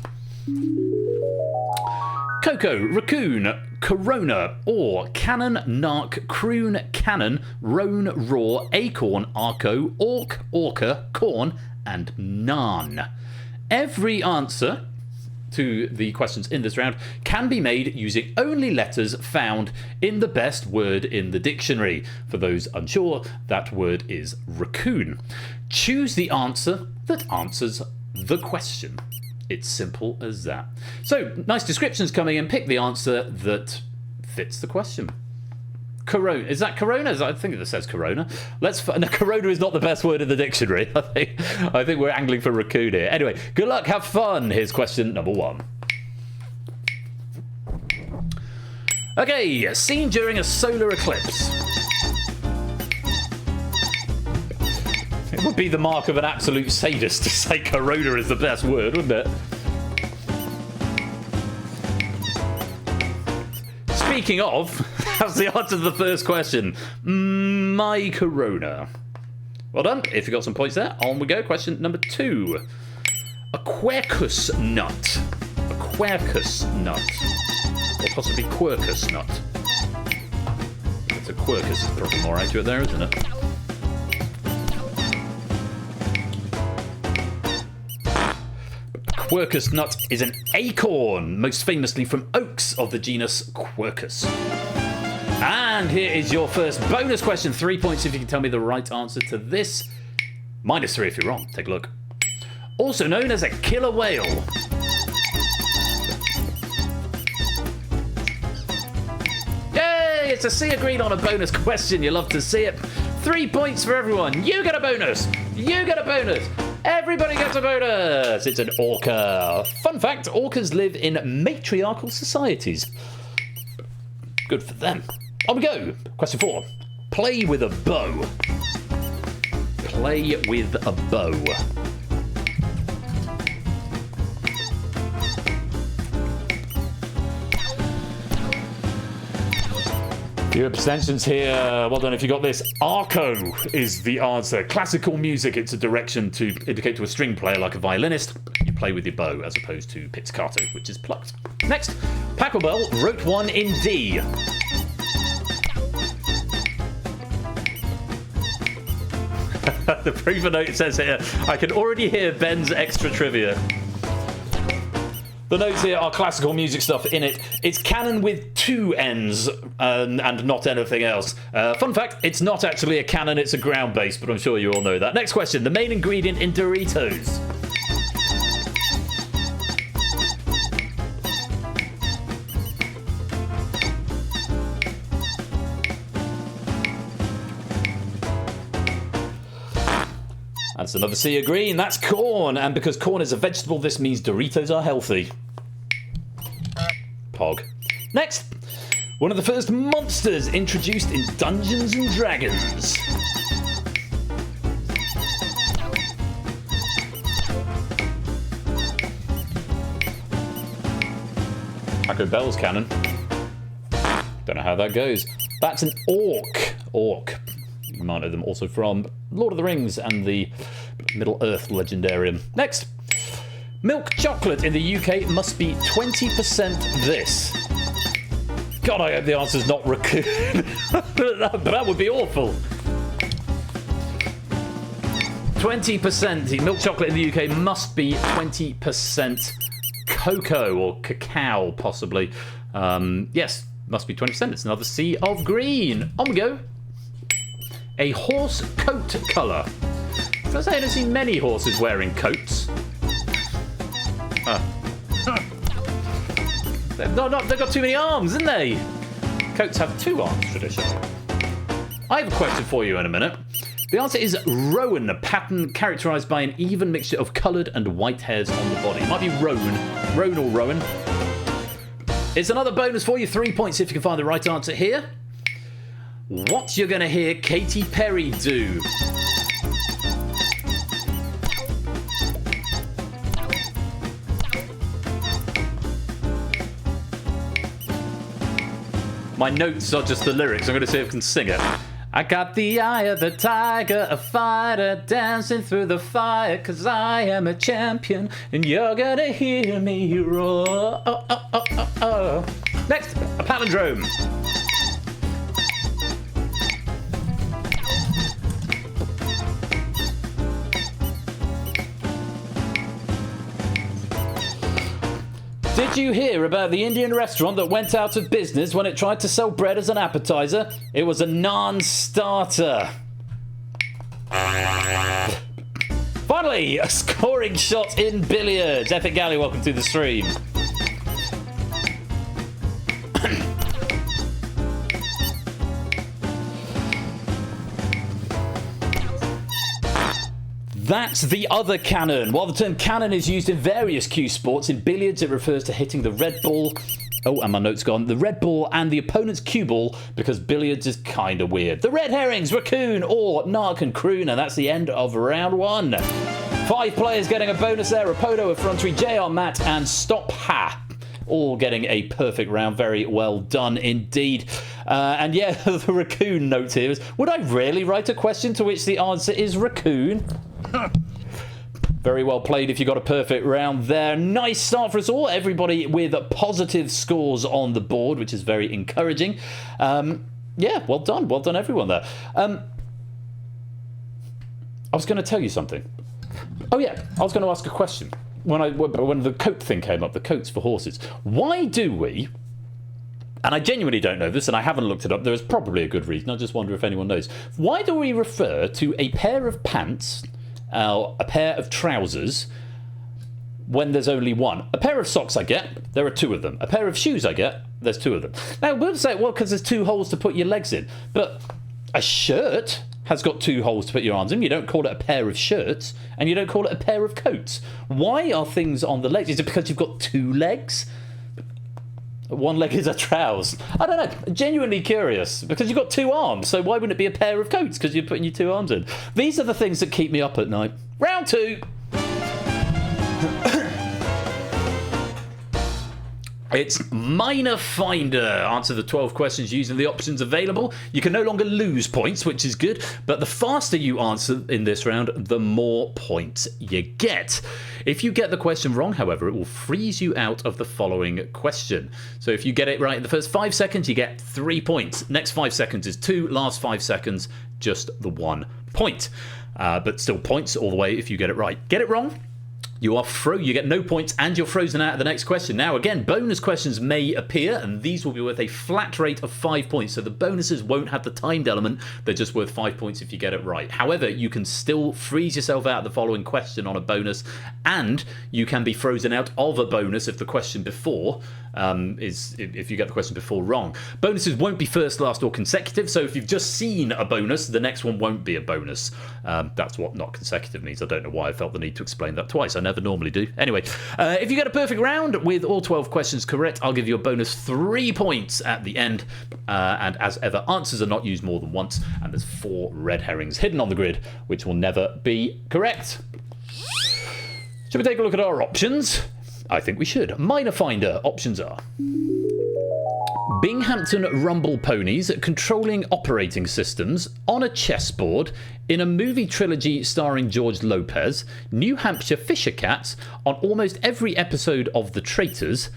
Coco, Raccoon, Corona, or Cannon, Narc, Croon, Cannon, Roan, Raw, Acorn, Arco, Orc, Orca, Corn, and Narn. Every answer to the questions in this round can be made using only letters found in the best word in the dictionary. For those unsure, that word is raccoon. Choose the answer that answers the question. It's simple as that. So, nice descriptions coming in. Pick the answer that fits the question. Corona. Is that Corona? I think it says Corona. No, Corona is not the best word in the dictionary. I think we're angling for raccoon here. Anyway, good luck. Have fun. Here's question number 1. Okay, scene during a solar eclipse. It would be the mark of an absolute sadist to say Corona is the best word, wouldn't it? Speaking of, that's the answer to the first question. My Corona. Well done. If you got some points there, on we go. Question number 2. A quercus nut. A quercus nut. Or possibly quercus nut. It's a quercus is probably more accurate there, isn't it? Quercus nut is an acorn, most famously from oaks of the genus Quercus. And here is your first bonus question. 3 points if you can tell me the right answer to this. Minus 3 if you're wrong. Take a look. Also known as a killer whale. Yay! It's a C agreed on a bonus question. You love to see it. 3 points for everyone. You get a bonus. You get a bonus. Everybody gets a bonus! It's an orca. Fun fact, orcas live in matriarchal societies. Good for them. On we go. Question 4. Play with a bow. Play with a bow. Few abstentions here. Well done if you got this. Arco is the answer. Classical music, it's a direction to indicate to a string player like a violinist. You play with your bow as opposed to pizzicato, which is plucked. Next, Pachelbel wrote one in D. The proof of note says here, I can already hear Ben's extra trivia. The notes here are classical music stuff in it. It's cannon with 2 ends and not anything else. Fun fact, it's not actually a cannon, it's a ground base, but I'm sure you all know that. Next question, the main ingredient in Doritos. That's another sea of green. That's corn. And because corn is a vegetable, this means Doritos are healthy. Pog. Next. One of the first monsters introduced in Dungeons and Dragons. Taco Bell's canon. Don't know how that goes. That's an orc. Orc. You might know them also from Lord of the Rings and the Middle-earth legendarium. Next. Milk chocolate in the UK must be 20% this. God, I hope the answer's not raccoon. That would be awful. 20%. Milk chocolate in the UK must be 20% cocoa or cacao, possibly. Yes, must be 20%. It's another sea of green. On we go. A horse coat colour. I say I don't see many horses wearing coats. They've got too many arms, haven't they? Coats have 2 arms, traditionally. I have a question for you in a minute. The answer is rowan, a pattern characterised by an even mixture of coloured and white hairs on the body. It might be roan or rowan. It's another bonus for you, 3 points if you can find the right answer here. What you're going to hear Katy Perry do. My notes are just the lyrics. I'm going to see if I can sing it. I got the eye of the tiger, a fighter dancing through the fire, 'cause I am a champion and you're going to hear me roar. Oh, oh, oh, oh, oh. Next, a palindrome. Did you hear about the Indian restaurant that went out of business when it tried to sell bread as an appetizer? It was a non-starter. Finally, a scoring shot in billiards. Epic Galley, welcome to the stream. That's the other cannon. While the term cannon is used in various cue sports, in billiards it refers to hitting the red ball. Oh, and my note's gone. The red ball and the opponent's cue ball, because billiards is kind of weird. The red herrings, raccoon, or narc and croon, and that's the end of round 1. 5 players getting a bonus there. Rapodo, Effrontery, JR, Matt, and Stop Ha. All getting a perfect round. Very well done indeed. And yeah, the raccoon note here is, would I really write a question to which the answer is raccoon? Very well played if you got a perfect round there. Nice start for us all. Everybody with positive scores on the board, which is very encouraging. Yeah, well done. Well done, everyone there. I was going to tell you something. Oh, yeah. I was going to ask a question. When the coat thing came up, the coats for horses. Why do we... And I genuinely don't know this, and I haven't looked it up. There is probably a good reason. I just wonder if anyone knows. Why do we refer to a pair of pants... a pair of trousers when there's only one? A pair of socks I get, there are 2 of them. A pair of shoes I get, there's 2 of them. Now, we'll say, well, because there's 2 holes to put your legs in. But a shirt has got 2 holes to put your arms in. You don't call it a pair of shirts, and you don't call it a pair of coats. Why are things on the legs? Is it because you've got 2 legs? 1 leg is a trouse. I don't know. Genuinely curious. Because you've got 2 arms, so why wouldn't it be a pair of coats? Because you're putting your 2 arms in. These are the things that keep me up at night. Round 2. It's Minor Finder. Answer the 12 questions using the options available. You can no longer lose points, which is good, but the faster you answer in this round, the more points you get. If you get the question wrong, however, it will freeze you out of the following question. So if you get it right in the first 5 seconds, you get 3 points. Next 5 seconds is 2. Last 5 seconds, just the 1 point. but still points all the way if you get it right. Get it wrong, you get no points, and you're frozen out of the next question. Now, again, bonus questions may appear, and these will be worth a flat rate of 5 points. So the bonuses won't have the timed element. They're just worth 5 points if you get it right. However, you can still freeze yourself out of the following question on a bonus, and you can be frozen out of a bonus if the question before if you get the question before wrong. Bonuses won't be first, last, or consecutive. So if you've just seen a bonus, the next one won't be a bonus. That's what not consecutive means. I don't know why I felt the need to explain that twice. I never normally do. Anyway, if you get a perfect round with all 12 questions correct, I'll give you a bonus 3 points at the end. And as ever, answers are not used more than once, and there's 4 red herrings hidden on the grid, which will never be correct. Should we take a look at our options? I think we should. Minor Finder options are: Binghamton Rumble Ponies controlling operating systems on a chessboard in a movie trilogy starring George Lopez, New Hampshire Fisher Cats on almost every episode of The Traitors,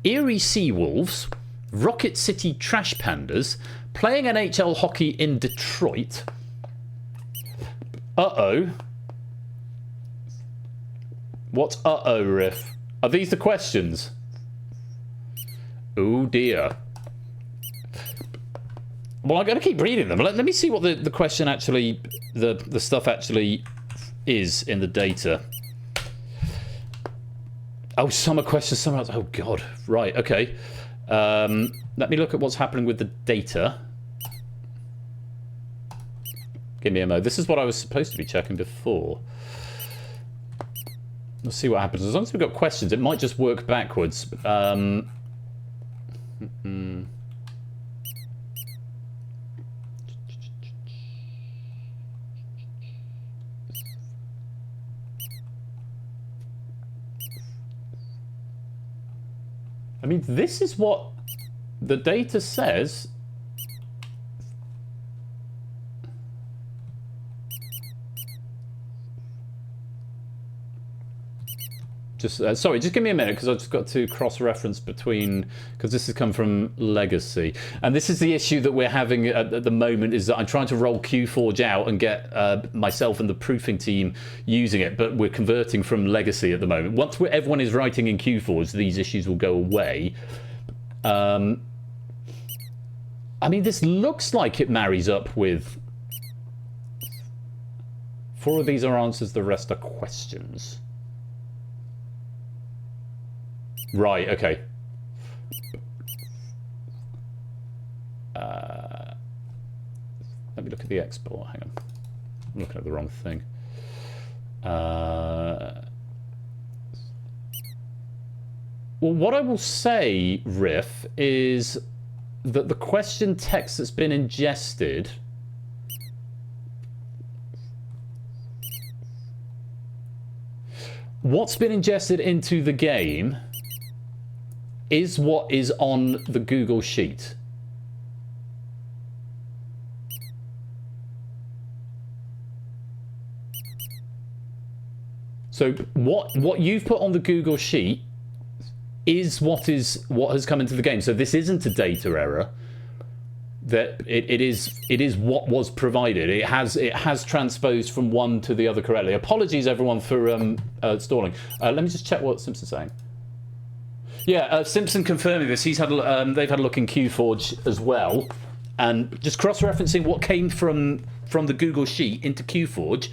Erie Seawolves, Rocket City Trash Pandas, playing NHL hockey in Detroit. What's Riff? Are these the questions? Oh dear. Well, I'm going to keep reading them. Let me see what the question actually, the stuff actually is in the data. Oh, summer questions, summer else. Oh god. Right, okay. Let me look at what's happening with the data. Give me a mo. This is what I was supposed to be checking before. Let's see what happens. As long as we've got questions, it might just work backwards. I mean, this is what the data says. Sorry, just give me a minute, because I've just got to cross-reference between, because this has come from Legacy, and this is the issue that we're having at the moment, is that I'm trying to roll QForge out and get myself and the proofing team using it, but we're converting from Legacy at the moment. Once everyone is writing in QForge, these issues will go away. I mean, this looks like it marries up with... 4 of these are answers, the rest are questions. Right, okay. Let me look at the export. Hang on. I'm looking at the wrong thing. Well, what I will say, Riff, is that the question text that's been ingested... What's been ingested into the game is what is on the Google Sheet. So what you've put on the Google Sheet is what has come into the game. So this isn't a data error. That it is what was provided. It has transposed from one to the other correctly. Apologies everyone for stalling. Let me just check what Simpson's saying. Yeah, Simpson confirming this. They've had a look in QForge as well, and just cross-referencing what came from the Google Sheet into QForge.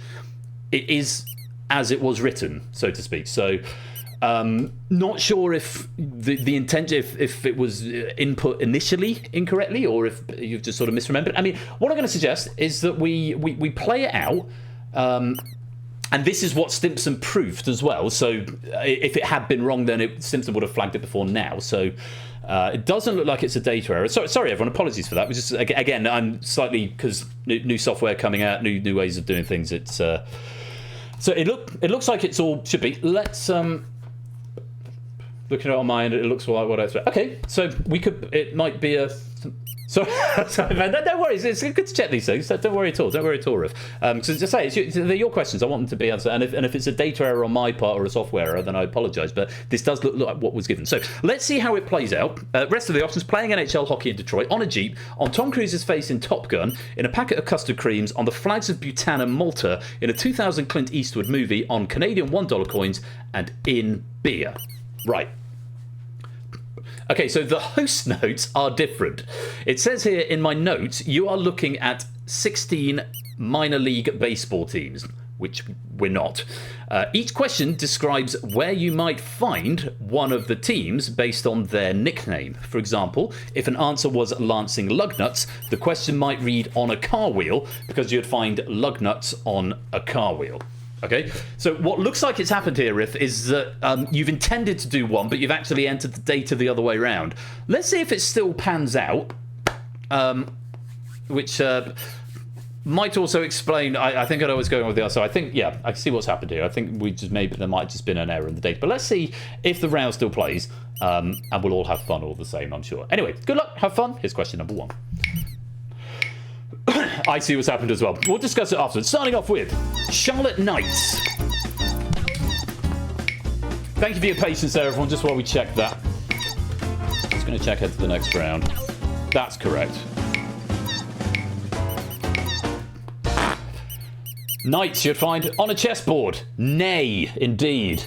It is as it was written, so to speak. So, not sure if the intent, if it was input initially incorrectly, or if you've just sort of misremembered. I mean, what I'm going to suggest is that we play it out. And this is what Stimpson proved as well. So if it had been wrong, then Stimpson would have flagged it before now. So it doesn't look like it's a data error. Sorry, everyone. Apologies for that. It was just, again, I'm slightly, because new software coming out, new ways of doing things. It's so it looks like it's all should be. Let's Looking at it on mine, it looks like what I expect. Okay, so we could. It might be a. Sorry, man. Don't worry. It's good to check these things. Don't worry at all. Don't worry at all, Riff. So just say they're your questions. I want them to be answered. And if it's a data error on my part or a software error, then I apologise. But this does look like what was given. So let's see how it plays out. Rest of the options: playing NHL hockey in Detroit, on a Jeep, on Tom Cruise's face in Top Gun, in a packet of custard creams, on the flags of Bhutan and Malta, in a 2000 Clint Eastwood movie, on Canadian $1 coins, and in beer. Right. Okay, so the host notes are different. It says here in my notes, you are looking at 16 minor league baseball teams, which we're not. Each question describes where you might find one of the teams based on their nickname. For example, if an answer was Lansing Lugnuts, the question might read on a car wheel because you'd find Lugnuts on a car wheel. Okay, so what looks like it's happened here, Riff, is that you've intended to do one, but you've actually entered the data the other way around. Let's see if it still pans out, which might also explain. I think I was going with the other. So I think, yeah, I can see what's happened here. I think maybe there might have just been an error in the data. But let's see if the round still plays, and we'll all have fun all the same, I'm sure. Anyway, good luck, have fun. Here's question number 1. I see what's happened as well. We'll discuss it afterwards. Starting off with Charlotte Knights. Thank you for your patience there, everyone, just while we check that. Just going to check ahead to the next round. That's correct. Knights you'd find on a chessboard. Nay, indeed.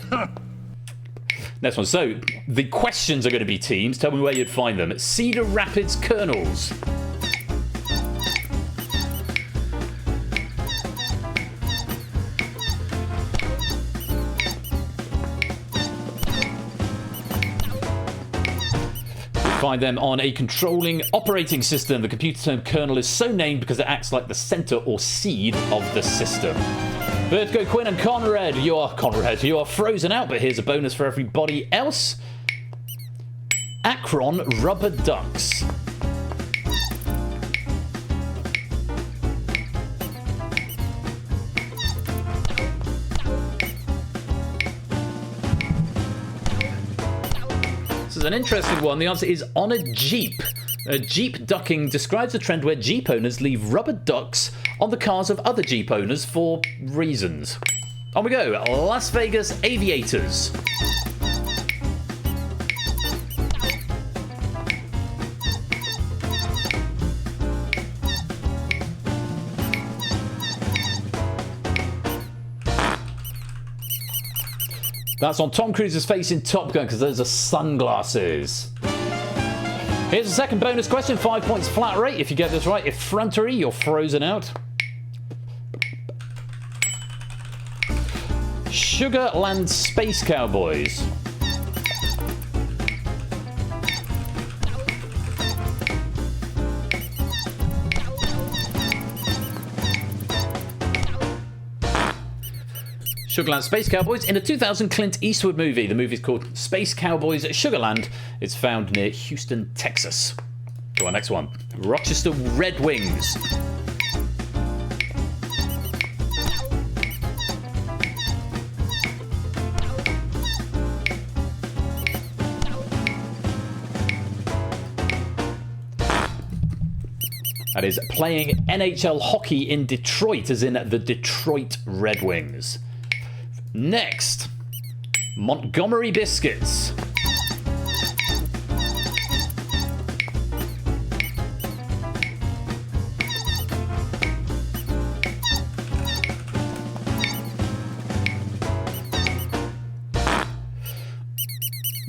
Next one. So, the questions are going to be teams. Tell me where you'd find them. Cedar Rapids Colonels. Find them on a controlling operating system. The computer term kernel is so named because it acts like the center or seed of the system. Vertigo, Quinn and Conrad, you are frozen out, but here's a bonus for everybody else. Akron Rubber Ducks. This is an interesting one. The answer is on a Jeep. Jeep ducking describes a trend where Jeep owners leave rubber ducks on the cars of other Jeep owners for reasons. On we go. Las Vegas Aviators. That's on Tom Cruise's face in Top Gun because those are sunglasses. Here's the second bonus question. 5 points flat rate if you get this right. Effrontery, you're frozen out. Sugarland Space Cowboys. Sugarland Space Cowboys in a 2000 Clint Eastwood movie. The movie is called Space Cowboys Sugarland. It's found near Houston, Texas. To our next one. Rochester Red Wings. That is playing NHL hockey in Detroit, as in the Detroit Red Wings. Next, Montgomery Biscuits.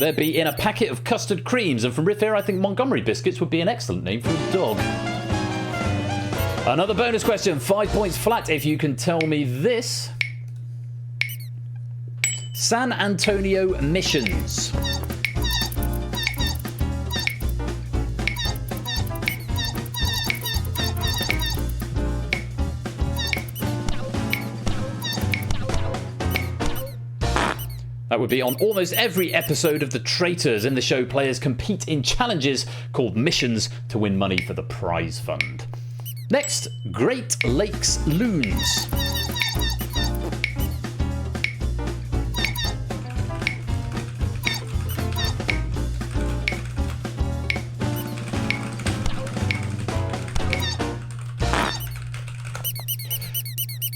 They'd be in a packet of custard creams, and from Riff here, I think Montgomery Biscuits would be an excellent name for a dog. Another bonus question, 5 points flat if you can tell me this. San Antonio Missions. That would be on almost every episode of The Traitors. In the show, players compete in challenges called missions to win money for the prize fund. Next, Great Lakes Loons.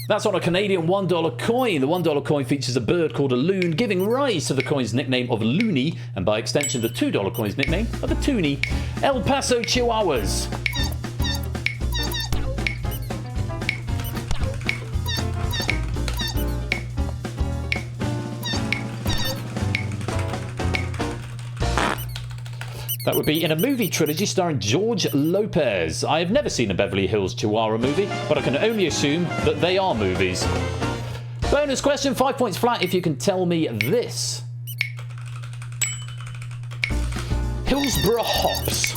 That's on a Canadian $1 coin. The $1 coin features a bird called a loon, giving rise to the coin's nickname of Loony, and by extension, the $2 coin's nickname of a Toonie. El Paso Chihuahuas. That would be in a movie trilogy starring George Lopez. I have never seen a Beverly Hills Chihuahua movie, but I can only assume that they are movies. Bonus question, 5 points flat if you can tell me this. Hillsborough hops.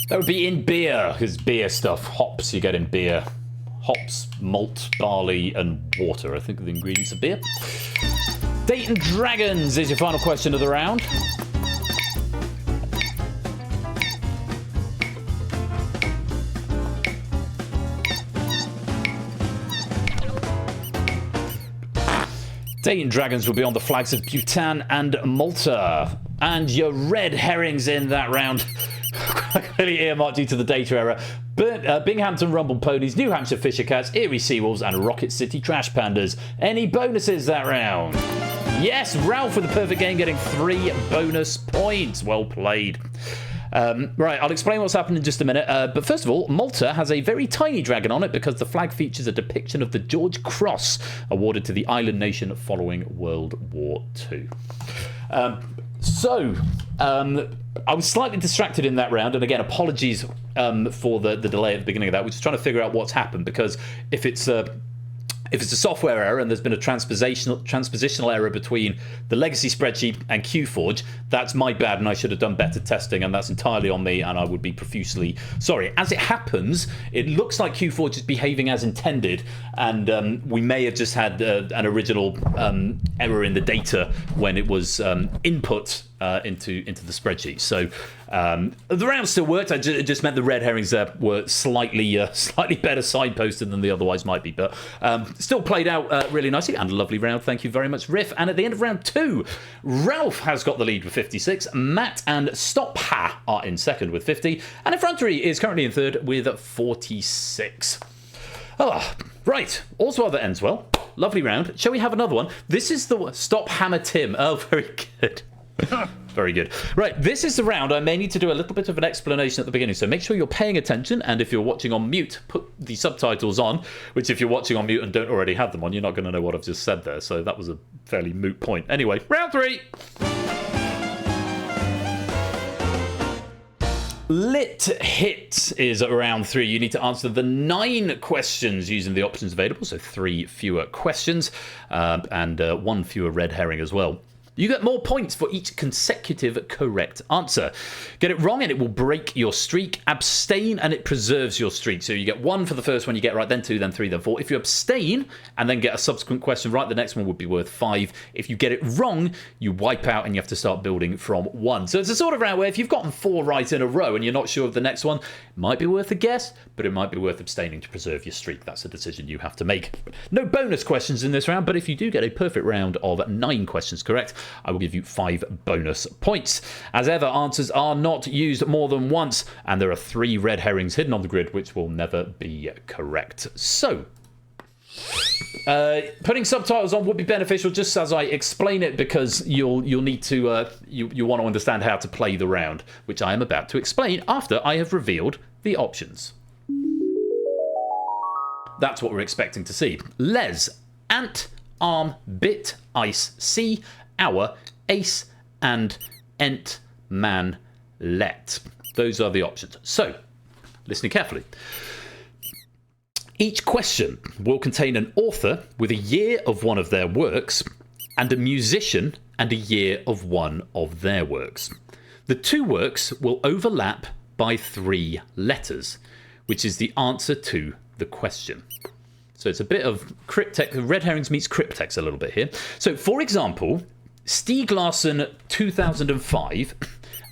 That would be in beer, because beer stuff. Hops you get in beer. Hops, malt, barley, and water. I think are the ingredients of beer. Dayton Dragons is your final question of the round. Dayton Dragons will be on the flags of Bhutan and Malta. And your red herrings in that round. Clearly earmarked due to the data error. Binghamton Rumble Ponies, New Hampshire Fisher Cats, Erie Seawolves, and Rocket City Trash Pandas. Any bonuses that round? Yes, Ralph with the perfect game, getting 3 bonus points. Well played. Right, I'll explain what's happened in just a minute. But first of all, Malta has a very tiny dragon on it because the flag features a depiction of the George Cross awarded to the island nation following World War II. I was slightly distracted in that round, and again, apologies for the delay at the beginning of that. We're just trying to figure out what's happened, because if it's a software error and there's been a transpositional error between the legacy spreadsheet and QForge, that's my bad, and I should have done better testing, and that's entirely on me, and I would be profusely sorry. As it happens, it looks like QForge is behaving as intended, and we may have just had an original error in the data when it was input into the spreadsheet. So the round still worked. It just meant the red herrings there were slightly better signposted than they otherwise might be, but still played out really nicely, and a lovely round. Thank you very much, Riff. And at the end of round 2, Ralph has got the lead with 56. Matt and Stop Ha are in second with 50, and Effrontery is currently in third with 46. Right, also other ends well. Lovely round. Shall we have another one? This is the Stop Hammer Tim. Oh, very good. Very good. Right, this is the round. I may need to do a little bit of an explanation at the beginning, so make sure you're paying attention, and if you're watching on mute, put the subtitles on, which if you're watching on mute and don't already have them on, you're not going to know what I've just said there, so that was a fairly moot point. Anyway, round 3. Lit Hit is at round 3. You need to answer the 9 questions using the options available, so 3 fewer questions, and 1 fewer red herring as well. You get more points for each consecutive correct answer. Get it wrong and it will break your streak. Abstain and it preserves your streak. So you get 1 for the first one you get right, then 2, then 3, then 4. If you abstain and then get a subsequent question right, the next one would be worth 5. If you get it wrong, you wipe out and you have to start building from 1. So it's a sort of round where if you've gotten 4 right in a row and you're not sure of the next one, it might be worth a guess, but it might be worth abstaining to preserve your streak. That's a decision you have to make. No bonus questions in this round, but if you do get a perfect round of 9 questions correct, I will give you 5 bonus points. As ever, answers are not used more than once, and there are 3 red herrings hidden on the grid which will never be correct. So, putting subtitles on would be beneficial just as I explain it, because you'll need to you want to understand how to play the round, which I am about to explain after I have revealed the options. That's what we're expecting to see. Les, Ant, Arm, Bit, Ice, Sea, Hour, Ace, and Ent, Man, Let. Those are the options. So, listening carefully. Each question will contain an author with a year of one of their works and a musician and a year of one of their works. The 2 works will overlap by 3 letters, which is the answer to the question. So it's a bit of cryptex. Red herrings meets cryptex a little bit here. So, for example, Stieg Larsson 2005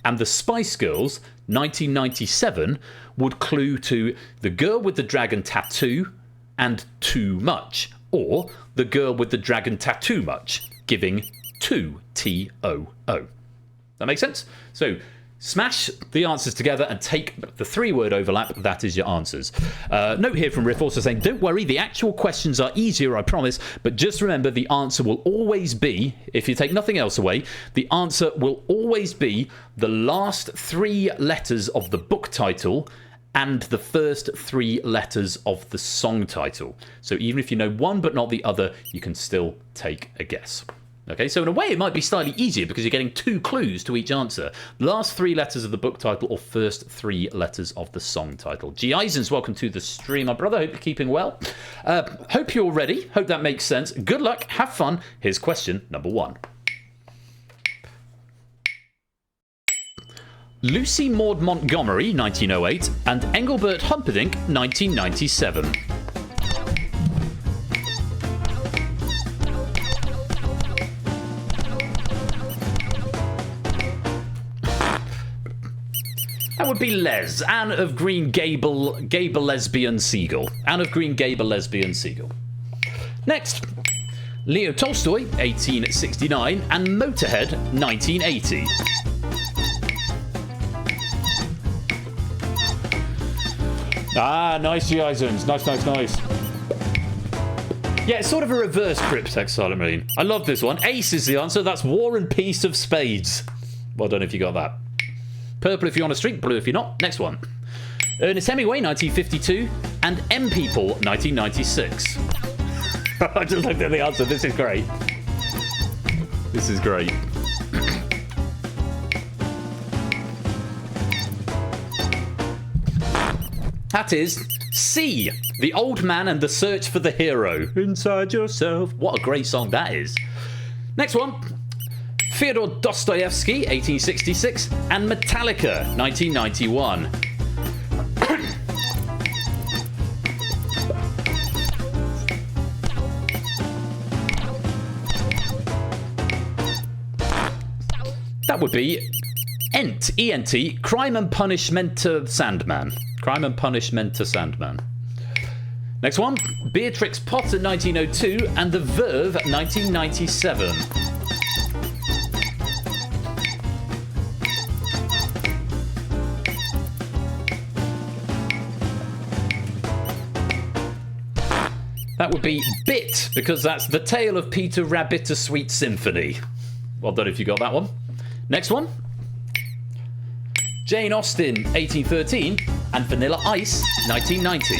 and the Spice Girls 1997 would clue to The Girl with the Dragon Tattoo and Too Much, or the girl with the dragon tattoo much, giving 2TOO. That makes sense? So smash the answers together and take the 3-word overlap. That is your answers. Note here from Riff also saying, don't worry, the actual questions are easier, I promise, but just remember the answer will always be, if you take nothing else away, the answer will always be the last 3 letters of the book title and the first 3 letters of the song title. So even if you know one but not the other, you can still take a guess. Okay, so in a way it might be slightly easier because you're getting 2 clues to each answer. Last 3 letters of the book title or first 3 letters of the song title. G. Eisens, welcome to the stream, my brother. Hope you're keeping well. Hope you're ready. Hope that makes sense. Good luck. Have fun. Here's question number 1. Lucy Maud Montgomery, 1908, and Engelbert Humperdinck, 1997. That would be Les, Anne of Green Gable, Lesbian Seagull. Anne of Green Gable, Lesbian Seagull. Next, Leo Tolstoy, 1869, and Motorhead, 1980. Ah, nice, G. Eisens. Nice. Yeah, it's sort of a reverse cryptex, Silent Marine. I love this one. Ace is the answer. That's War and Peace of Spades. Well done if you got that. Purple if you're on a streak, blue if you're not. Next one. Ernest Hemingway, 1952, and M People, 1996. I just looked at the answer. This is great. This is great. That is C, The Old Man and the Search for the Hero. Inside Yourself. What a great song that is. Next one. Fyodor Dostoevsky, 1866, and Metallica, 1991. That would be ENT, E-N-T, Crime and Punishment to Sandman. Crime and Punishment to Sandman. Next one, Beatrix Potter, 1902, and The Verve, 1997. That would be Bit, because that's The Tale of Peter Rabbit, A Sweet Symphony. Well done if you got that one. Next one. Jane Austen, 1813, and Vanilla Ice, 1990.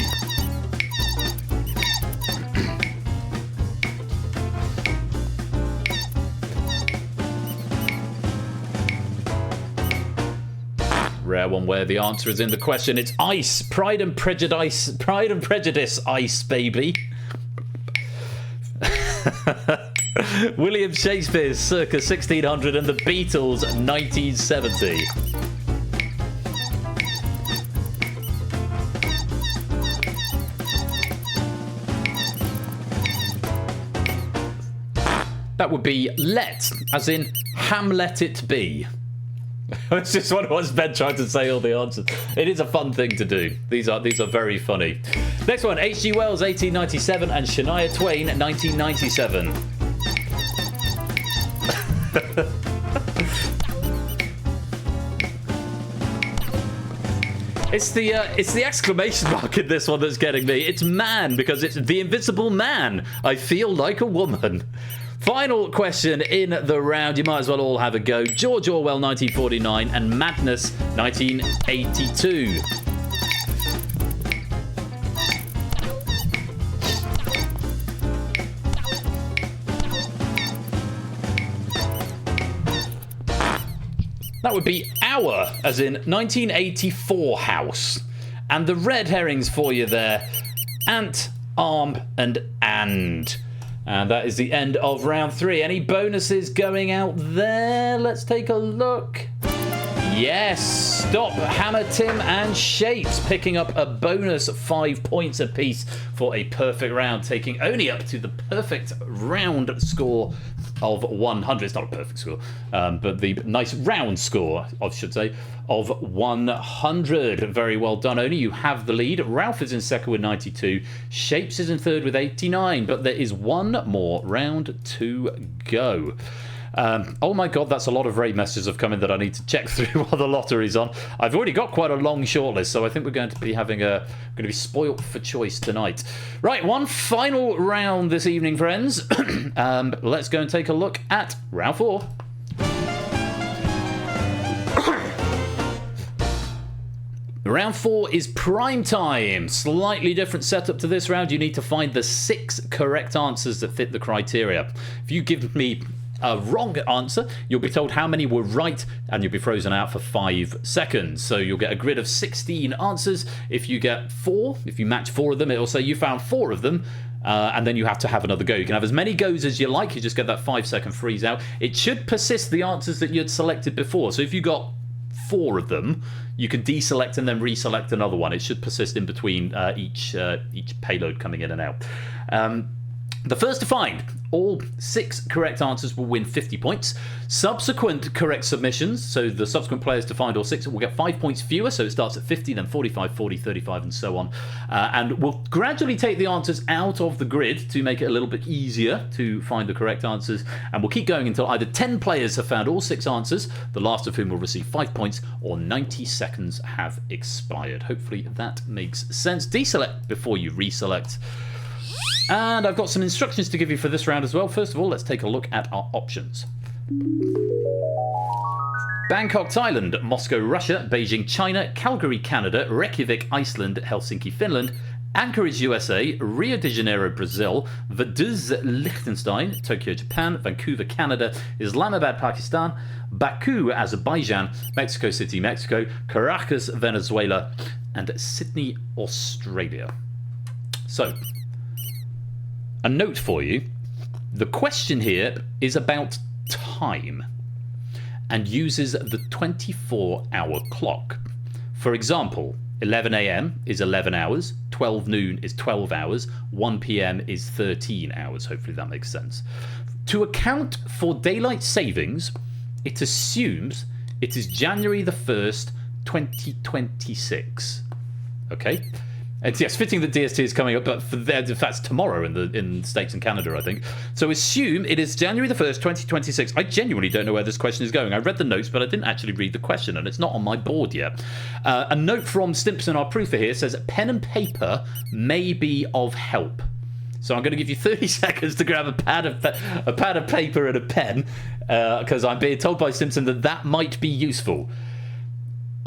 Rare one where the answer is in the question. It's Ice. Pride and Prejudice. Pride and Prejudice Ice, baby. William Shakespeare, circa 1600, and the Beatles, 1970. That would be let, as in Hamlet it be. It's just what was Ben trying to say all the answers. It is a fun thing to do. These are very funny. Next one, H.G. Wells, 1897, and Shania Twain, 1997. It's the exclamation mark in this one that's getting me. It's man, because it's the invisible man. I feel like a woman. Final question in the round. You might as well all have a go. George Orwell, 1949, and Madness, 1982. That would be our, as in 1984 house. And the red herrings for you there. Ant, arm, and and. And that is the end of round 3. Any bonuses going out there? Let's take a look. Yes, Stop, Hammer, Tim, and Shapes picking up a bonus 5 points apiece for a perfect round, taking only up to the perfect round score of 100. It's not a perfect score, but the nice round score, I should say, of 100. Very well done, Oni. You have the lead. Ralph is in second with 92. Shapes is in third with 89, but there is one more round to go. Oh my god, that's a lot of raid messages have come in that I need to check through while the lottery's on. I've already got quite a long shortlist, so I think we're going to be spoilt for choice tonight. Right, one final round this evening, friends. Let's go and take a look at round 4. Round 4 is prime time. Slightly different setup to this round. You need to find the 6 correct answers that fit the criteria. If you give me a wrong answer, you'll be told how many were right, and you'll be frozen out for 5 seconds. So you'll get a grid of 16 answers. If you get 4, if you match 4 of them, it'll say you found 4 of them, and then you have to have another go. You can have as many goes as you like. You just get that 5-second freeze out. It should persist the answers that you'd selected before. So if you got 4 of them, you can deselect and then reselect another one. It should persist in between each payload coming in and out. The first to find all 6 correct answers will win 50 points. Subsequent correct submissions, so the subsequent players to find all 6 will get 5 points fewer, so it starts at 50, then 45, 40, 35, and so on. And we'll gradually take the answers out of the grid to make it a little bit easier to find the correct answers. And we'll keep going until either 10 players have found all 6 answers, the last of whom will receive 5 points, or 90 seconds have expired. Hopefully that makes sense. Deselect before you reselect. And I've got some instructions to give you for this round as well. First of all, let's take a look at our options. Bangkok, Thailand, Moscow, Russia, Beijing, China, Calgary, Canada, Reykjavik, Iceland, Helsinki, Finland, Anchorage, USA, Rio de Janeiro, Brazil, Vaduz, Liechtenstein, Tokyo, Japan, Vancouver, Canada, Islamabad, Pakistan, Baku, Azerbaijan, Mexico City, Mexico, Caracas, Venezuela, and Sydney, Australia. So, a note for you. The question here is about time and uses the 24-hour clock. For example, 11 a.m. is 11 hours, 12 noon is 12 hours, 1 p.m. is 13 hours. Hopefully that makes sense. To account for daylight savings, it assumes it is January the 1st, 2026. Okay? It's, yes, fitting that DST is coming up, but that's tomorrow in the States and Canada, I think. So assume it is January the 1st, 2026. I genuinely don't know where this question is going. I read the notes, but I didn't actually read the question, and it's not on my board yet. A note from Stimpson, our proofer here, says pen and paper may be of help. So I'm going to give you 30 seconds to grab a pad of paper and a pen, because I'm being told by Stimpson that might be useful.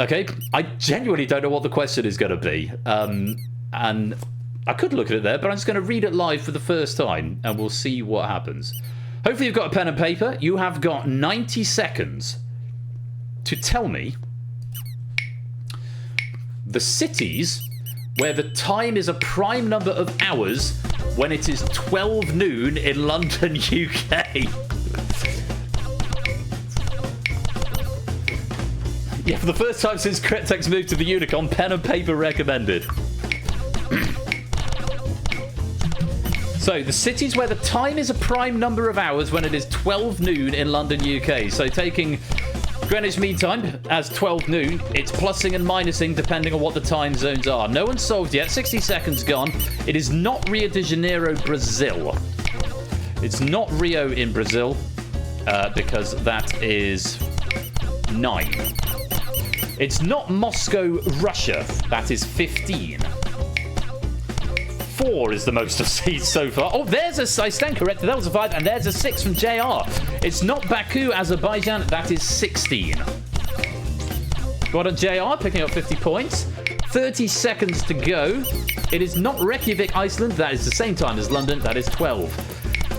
Okay, I genuinely don't know what the question is going to be, and I could look at it there, but I'm just going to read it live for the first time, and we'll see what happens. Hopefully you've got a pen and paper. You have got 90 seconds to tell me the cities where the time is a prime number of hours when it is 12 noon in London, UK. Yeah, for the first time since Cryptex moved to the Unicon, pen and paper recommended. So, the cities where the time is a prime number of hours when it is 12 noon in London, UK. So, taking Greenwich Mean Time as 12 noon, it's plussing and minusing depending on what the time zones are. No one's solved yet. 60 seconds gone. It is not Rio de Janeiro, Brazil. It's not Rio in Brazil, because that is 9. It's not Moscow, Russia. That is 15. 4 is the most I've seen so far. Oh, there's I stand corrected. That was a 5, and there's a 6 from JR. It's not Baku, Azerbaijan. That is 16. Got a JR, picking up 50 points. 30 seconds to go. It is not Reykjavik, Iceland. That is the same time as London. That is 12.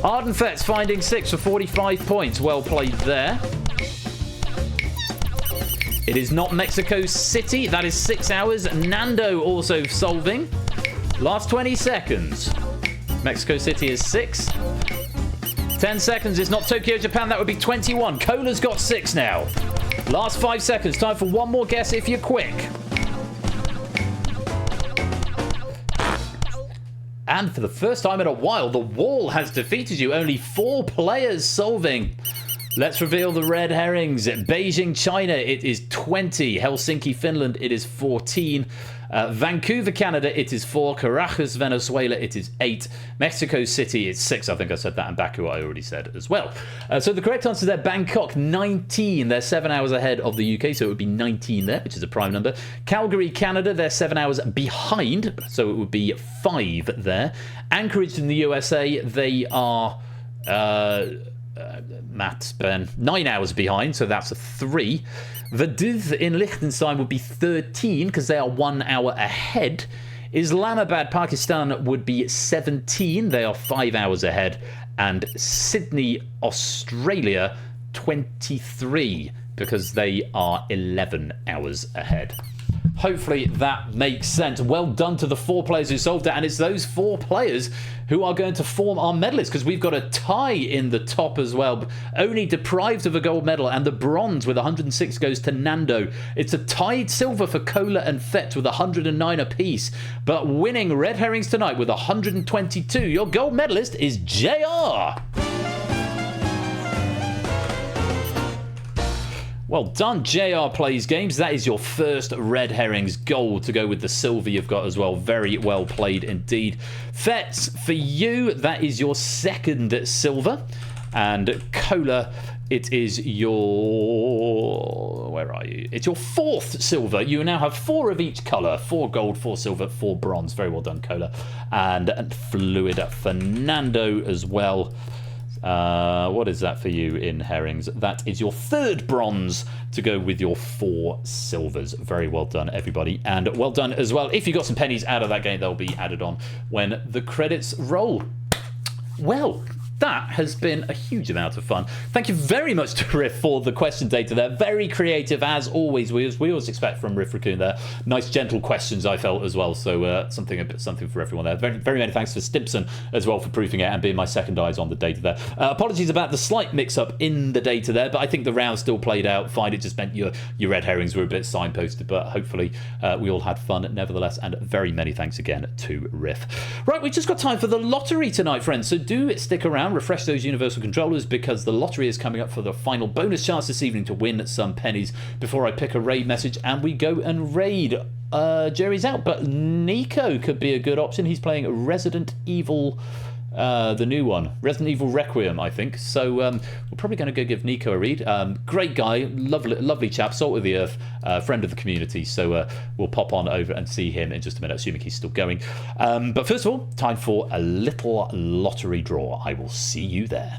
Ardenfet's finding 6 for 45 points. Well played there. It is not Mexico City. That is 6 hours. Nando also solving. Last 20 seconds. Mexico City is 6. 10 seconds. It's not Tokyo, Japan. That would be 21. Cola's got 6 now. Last 5 seconds. Time for one more guess if you're quick. And for the first time in a while, the wall has defeated you. Only 4 players solving. Let's reveal the red herrings. Beijing, China, it is 20. Helsinki, Finland, it is 14. Vancouver, Canada, it is 4. Caracas, Venezuela, it is 8. Mexico City, it's 6. I think I said that. And Baku, I already said as well. So the correct answer there, Bangkok, 19. They're 7 hours ahead of the UK, so it would be 19 there, which is a prime number. Calgary, Canada, they're 7 hours behind, so it would be 5 there. Anchorage in the USA, they are... Matt's Ben, 9 hours behind, so that's a 3. Vaduz in Liechtenstein would be 13 because they are 1 hour ahead. Islamabad, Pakistan would be 17. They are 5 hours ahead. And Sydney, Australia, 23 because they are 11 hours ahead. Hopefully that makes sense. Well done to the 4 players who solved it, and it's those 4 players who are going to form our medalists, because we've got a tie in the top as well, only deprived of a gold medal, and the bronze with 106 goes to Nando. It's a tied silver for Kola and Fett with 109 apiece, but winning red herrings tonight with 122. Your gold medalist is JR. Well done, JR Plays Games. That is your first red herrings gold to go with the silver you've got as well. Very well played indeed. Fets, for you, that is your second silver. And Kola, it is your... Where are you? It's your 4th silver. You now have 4 of each colour. 4 gold, 4 silver, 4 bronze. Very well done, Kola. And Fluid Fernando as well. What is that for you in herrings? That is your 3rd bronze to go with your 4 silvers. Very well done, everybody. And well done as well. If you got some pennies out of that game, they'll be added on when the credits roll. Well, that has been a huge amount of fun. Thank you very much to Riff for the question data there. Very creative, as always. We always expect from Riff Raccoon there. Nice, gentle questions, I felt, as well. So something for everyone there. Very, very many thanks for Stimpson as well for proofing it and being my second eyes on the data there. Apologies about the slight mix-up in the data there, but I think the round still played out fine. It just meant your red herrings were a bit signposted, but hopefully we all had fun nevertheless. And very many thanks again to Riff. Right, we've just got time for the lottery tonight, friends. So do stick around. Refresh those universal controllers because the lottery is coming up for the final bonus chance this evening to win some pennies before I pick a raid message and we go and raid. Jerry's out, but Nico could be a good option. He's playing Resident Evil, the new one, Resident Evil Requiem, I think. So we're probably going to go give Nico a read. Great guy, lovely chap, salt of the earth, friend of the community. So we'll pop on over and see him in just a minute, assuming he's still going. But first of all, time for a little lottery draw. I will see you there.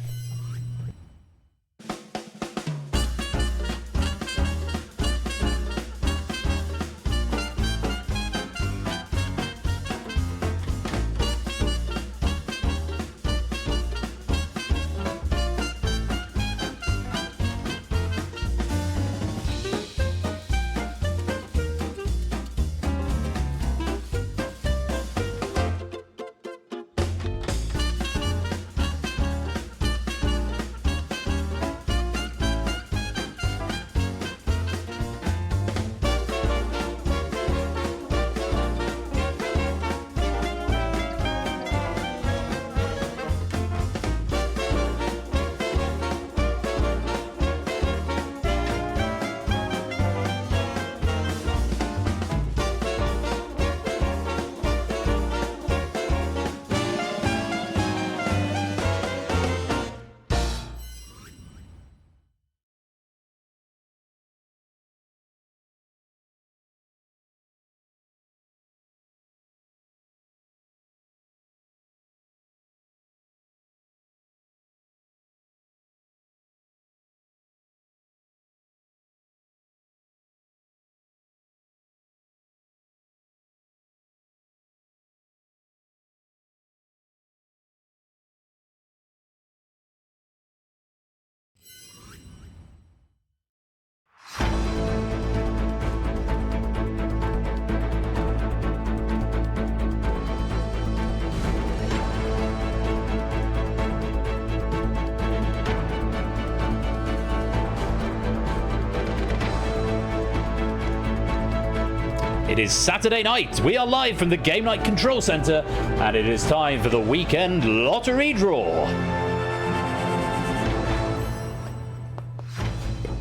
It is Saturday night. We are live from the Game Night Control Center, and it is time for the weekend lottery draw.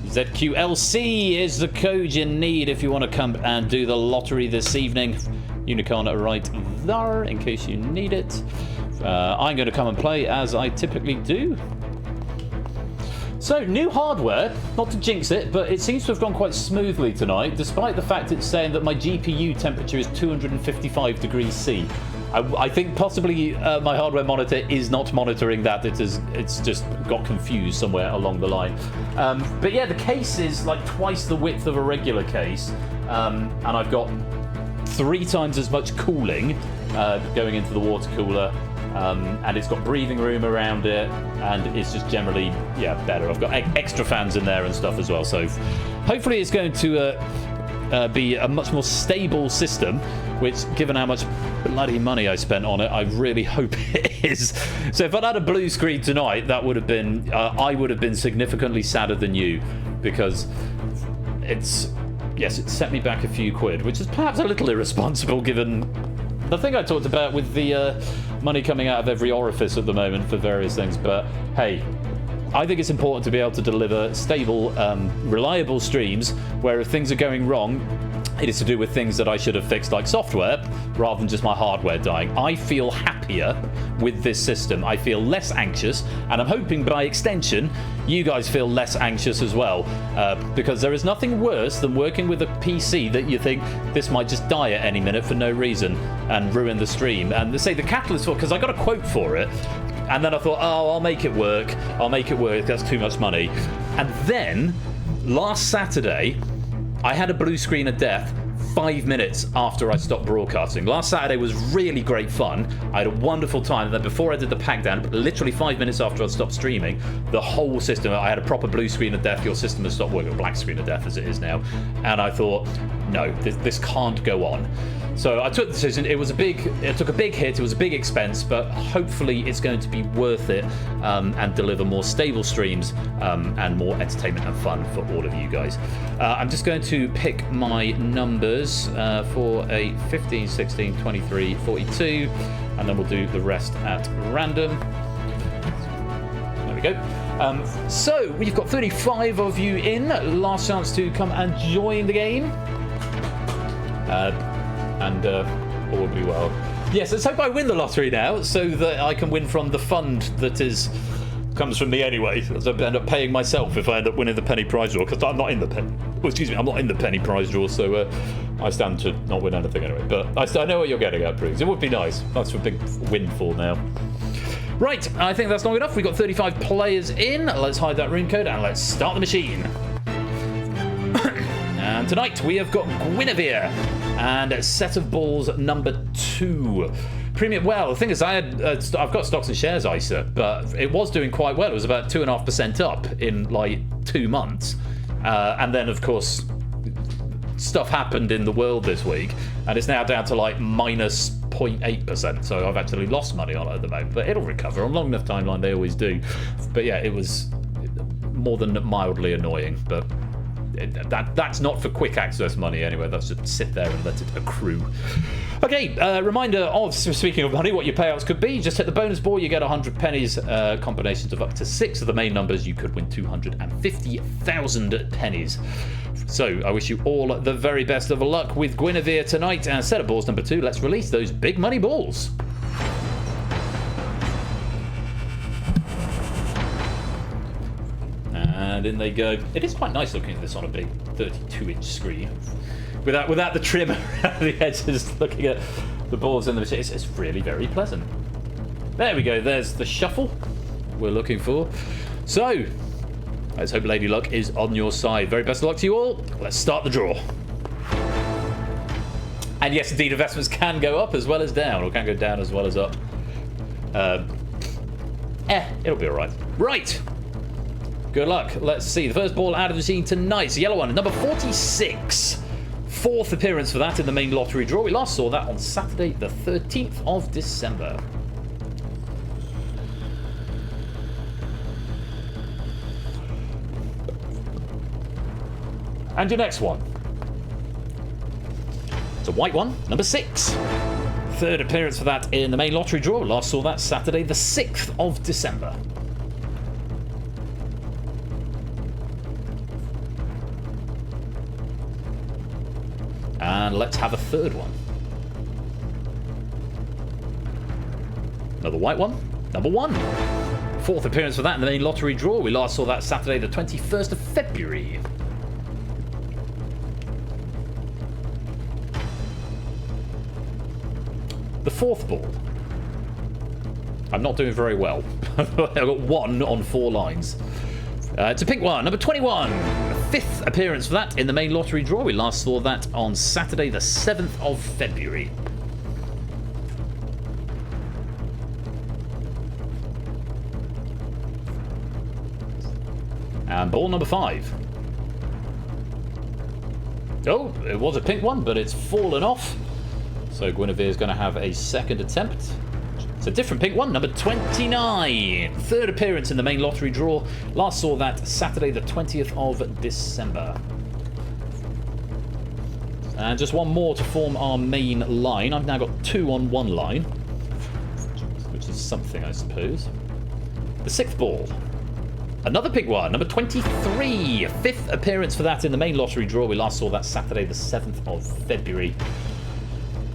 ZQLC is the code you need if you want to come and do the lottery this evening. Unicorn right there in case you need it. I'm going to come and play as I typically do. So, new hardware, not to jinx it, but it seems to have gone quite smoothly tonight, despite the fact it's saying that my GPU temperature is 255 degrees C. I think possibly my hardware monitor is not monitoring that. It's just got confused somewhere along the line. But yeah, the case is like twice the width of a regular case, and I've got 3 times as much cooling going into the water cooler. And it's got breathing room around it, and it's just generally, better. I've got extra fans in there and stuff as well, so hopefully it's going to be a much more stable system, which, given how much bloody money I spent on it, I really hope it is. So if I'd had a blue screen tonight, that would have been, I would have been significantly sadder than you, because it set me back a few quid, which is perhaps a little irresponsible given the thing I talked about with the money coming out of every orifice at the moment for various things. But hey, I think it's important to be able to deliver stable, reliable streams where if things are going wrong, it is to do with things that I should have fixed, like software, rather than just my hardware dying. I feel happier with this system. I feel less anxious, and I'm hoping by extension you guys feel less anxious as well, because there is nothing worse than working with a PC that you think this might just die at any minute for no reason and ruin the stream. And they say the catalyst for, because I got a quote for it, and then I thought, oh, I'll make it work, that's too much money. And then last Saturday I had a blue screen of death 5 minutes after I stopped broadcasting. Last Saturday was really great fun. I had a wonderful time. And then before I did the pack down, literally 5 minutes after I stopped streaming, the whole system, I had a proper blue screen of death. Your system has stopped working, a black screen of death as it is now. And I thought, no, this can't go on. So I took the decision. It took a big hit. It was a big expense, but hopefully it's going to be worth it and deliver more stable streams and more entertainment and fun for all of you guys. I'm just going to pick my numbers for a 15, 16, 23, 42, and then we'll do the rest at random. There we go. So we've got 35 of you in. Last chance to come and join the game. And all will be well. Yes, let's hope I win the lottery now, so that I can win from the fund that comes from me anyway. So I end up paying myself if I end up winning the penny prize draw, because I'm not in the I'm not in the penny prize draw, so I stand to not win anything anyway. But I know what you're getting at, Briggs. It would be nice. That's a big windfall now. Right, I think that's long enough. We've got 35 players in. Let's hide that room code and let's start the machine. And tonight we have got Guinevere and Set of Balls number 2. Premium. Well, the thing is, I've got stocks and shares ISA, but it was doing quite well. It was about 2.5% up in like 2 months, and then of course stuff happened in the world this week, and it's now down to like minus 0.8%. So I've actually lost money on it at the moment, but it'll recover on long enough timeline. They always do. But yeah, it was more than mildly annoying, but. That's not for quick access money anyway. That's just sit there and let it accrue. Okay, reminder of, speaking of money, what your payouts could be. Just hit the bonus ball, you get 100 pennies, combinations of up to 6 of the main numbers. You could win 250,000 pennies. So I wish you all the very best of luck with Guinevere tonight. And Set of Balls number 2, let's release those big money balls. And in they go. It is quite nice looking at this on a big 32-inch screen, without the trim around the edges. Looking at the balls in the machine, it's really very pleasant. There we go. There's the shuffle we're looking for. So let's hope Lady Luck is on your side. Very best of luck to you all. Let's start the draw. And yes, indeed, investments can go up as well as down, or can go down as well as up. It'll be all right. Right. Good luck. Let's see. The first ball out of the machine tonight. It's a yellow one. Number 46. 4th appearance for that in the main lottery draw. We last saw that on Saturday, the 13th of December. And your next one. It's a white one, number 6. Third appearance for that in the main lottery draw. Last saw that Saturday, the 6th of December. And let's have a third one. Another white one, number 1. Fourth appearance for that in the main lottery draw. We last saw that Saturday, the 21st of February. The fourth ball. I'm not doing very well. I've got 1 on 4 lines. It's a pink one, number 21. Fifth appearance for that in the main lottery draw. We last saw that on Saturday, the 7th of February. And ball number 5. Oh, it was a pink one, but it's fallen off. So Guinevere's going to have a second attempt. It's a different pink one, number 29. Third appearance in the main lottery draw. Last saw that Saturday, the 20th of December. And just one more to form our main line. I've now got 2 on 1 line, which is something, I suppose. The 6th ball. Another pink one, number 23. Fifth appearance for that in the main lottery draw. We last saw that Saturday, the 7th of February.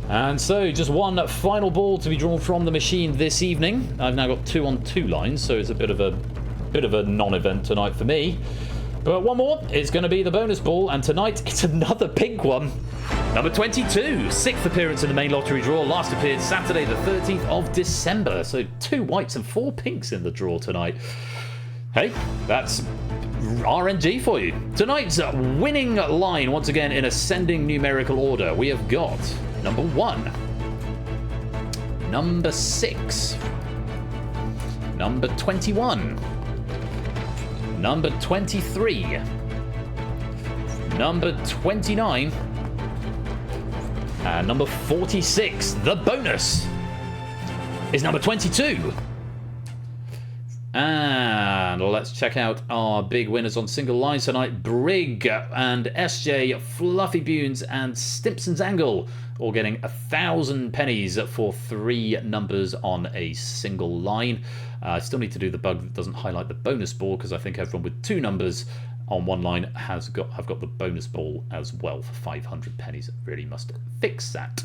And so, just one final ball to be drawn from the machine this evening. I've now got 2 on 2 lines, so it's a bit of a non-event tonight for me. But one more, it's going to be the bonus ball, and tonight it's another pink one. Number 22, 6th appearance in the main lottery draw. Last appeared Saturday, the 13th of December. So 2 whites and 4 pinks in the draw tonight. Hey, that's RNG for you. Tonight's winning line, once again in ascending numerical order. We have got number 1, number 6, number 21, number 23, number 29, and number 46. The bonus is number 22. And let's check out our big winners on single lines tonight. Brig and SJ, Fluffy Bunes and Stimpson's Angle all getting 1,000 pennies for 3 numbers on a single line. I still need to do the bug that doesn't highlight the bonus ball, because I think everyone with 2 numbers on 1 line have got the bonus ball as well for 500 pennies. Really must fix that.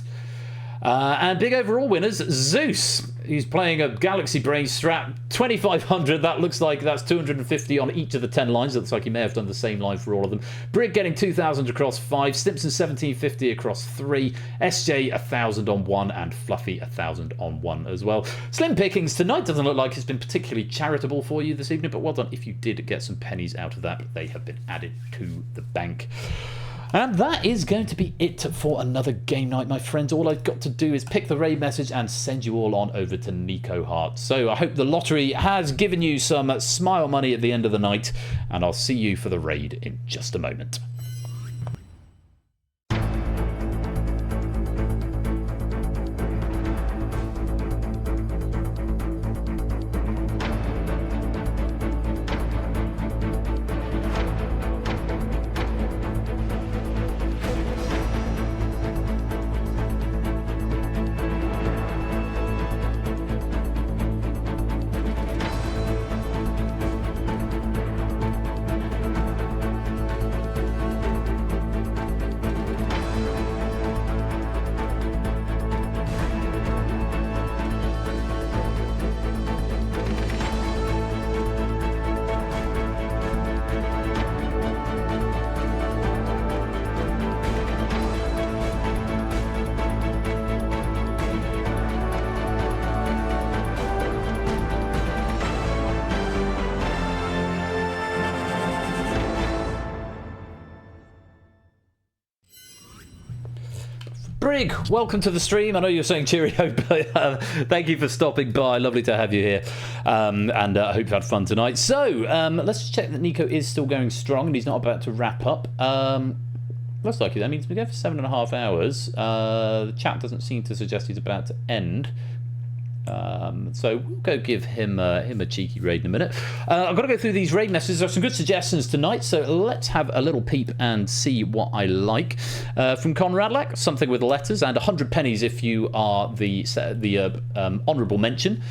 And big overall winners, Zeus. He's playing a Galaxy Brain Strat, 2,500. That looks like that's 250 on each of the 10 lines. It looks like he may have done the same line for all of them. Brig getting 2,000 across 5. Stimpson 1,750 across 3. SJ 1,000 on 1, and Fluffy 1,000 on 1 as well. Slim pickings tonight. Doesn't look like it's been particularly charitable for you this evening, but well done if you did get some pennies out of that. They have been added to the bank. And that is going to be it for another game night, my friends. All I've got to do is pick the raid message and send you all on over to Nico Hart. So I hope the lottery has given you some smile money at the end of the night, and I'll see you for the raid in just a moment. Brig, welcome to the stream. I know you're saying cheerio, but thank you for stopping by. Lovely to have you here. And I hope you had fun tonight. So, let's just check that Nico is still going strong and he's not about to wrap up. Looks like it. I mean, it's been going for 7.5 hours. The chat doesn't seem to suggest he's about to end. So we'll go give him a cheeky raid in a minute. I've got to go through these raid messages. There are some good suggestions tonight, so let's have a little peep and see what I like. From Conradlack, something with letters, and 100 pennies if you are the honourable mention,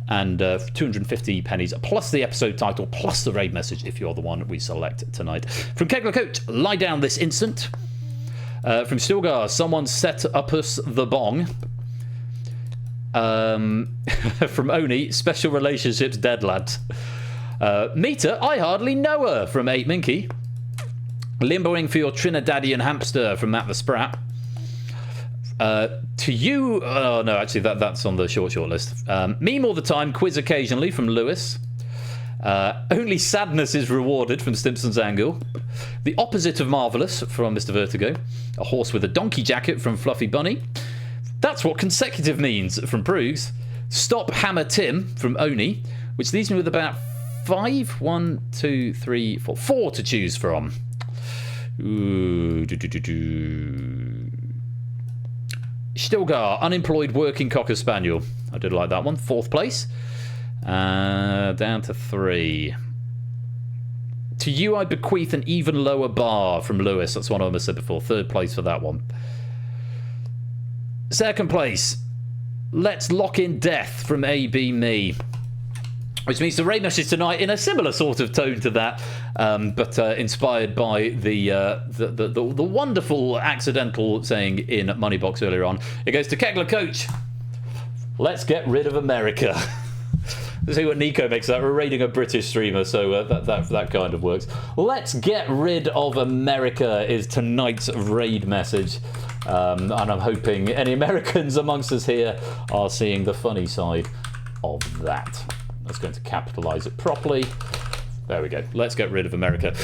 and 250 pennies plus the episode title plus the raid message if you're the one we select tonight. From Kegler Coach, lie down this instant. From Stilgar, someone set up us the bong. From Oni, special relationships dead, lads. Meter, I hardly know her. From 8 Minky. Limboing for your Trinidadian hamster. From Matt the Sprat. To you, oh no, actually that's on the short list. Meme all the time, quiz occasionally. From Lewis. Only sadness is rewarded. From Stimpson's Angle. The opposite of marvellous. From Mr. Vertigo. A horse with a donkey jacket. From Fluffy Bunny. That's what consecutive means. From Proogs. Stop Hammer Tim. From Oni. Which leaves me with about 4 to choose from. Ooh, Stilgar, unemployed working Cocker Spaniel. I did like that one. 4th place. Down to 3. To you I bequeath an even lower bar. From Lewis. That's one I almost said before. 3rd place for that one. 2nd place. Let's lock in death. From AB Me. Which means the raid message tonight in a similar sort of tone to that, but inspired by the wonderful accidental saying in Moneybox earlier on. It goes to Kegler Coach. Let's get rid of America. Let's see what Nico makes of that. We're raiding a British streamer, so that kind of works. Let's get rid of America is tonight's raid message. And I'm hoping any Americans amongst us here are seeing the funny side of that. That's going to capitalise it properly. There we go. Let's get rid of America.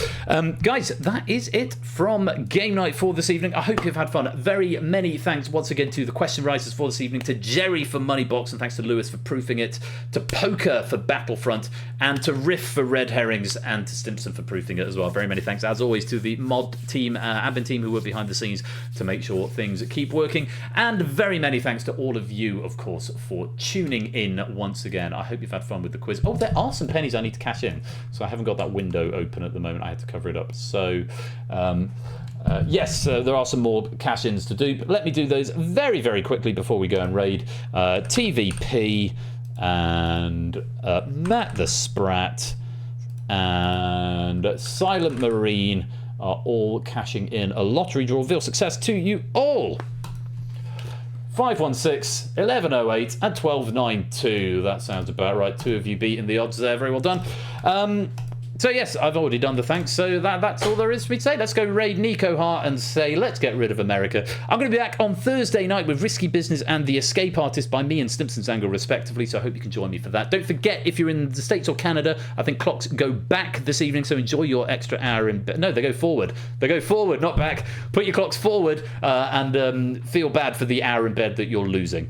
Guys, that is it from Game Night for this evening. I hope you've had fun. Very many thanks once again to the question writers for this evening, to Jerry for Moneybox, and thanks to Lewis for proofing it, to Poker for Battlefront, and to Riff for Red Herrings, and to Stimpson for proofing it as well. Very many thanks, as always, to the mod team, admin team who were behind the scenes to make sure things keep working. And very many thanks to all of you, of course, for tuning in once again. I hope you've had fun with the quiz. Oh, there are some pennies I need to cash in, so I haven't got that window open at the moment. I had to cover it up. So yes, there are some more cash-ins to do, but let me do those very, very quickly before we go and raid. TVP and Matt the Sprat and Silent Marine are all cashing in a lottery draw. Real success to you all. 516, 1108, and 1292. That sounds about right. 2 of you beating the odds there. Very well done. So yes, I've already done the thanks, so that's all there is for me to say. Let's go raid Nico Hart and say, let's get rid of America. I'm going to be back on Thursday night with Risky Business and The Escape Artist by me and Stimpson's Angle, respectively, so I hope you can join me for that. Don't forget, if you're in the States or Canada, I think clocks go back this evening, so enjoy your extra hour in bed. No, they go forward. They go forward, not back. Put your clocks forward and feel bad for the hour in bed that you're losing.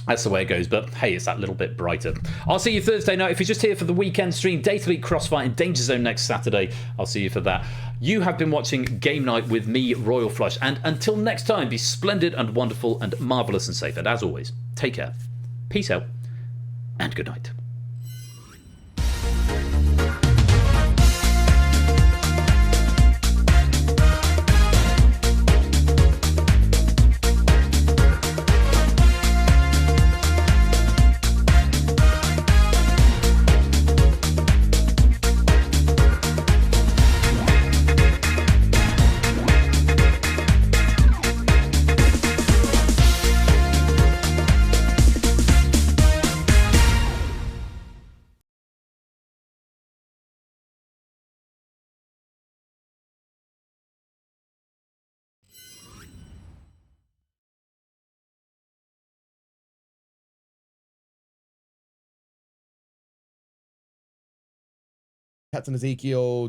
That's the way it goes, but hey, it's that little bit brighter. I'll see you Thursday night. If you're just here for the weekend stream, Data League Crossfight and Danger Zone next Saturday, I'll see you for that. You have been watching Game Night with me, Royal Flush, and until next time, be splendid and wonderful and marvellous and safe. And as always, take care, peace out, and good night. Captain Ezekiel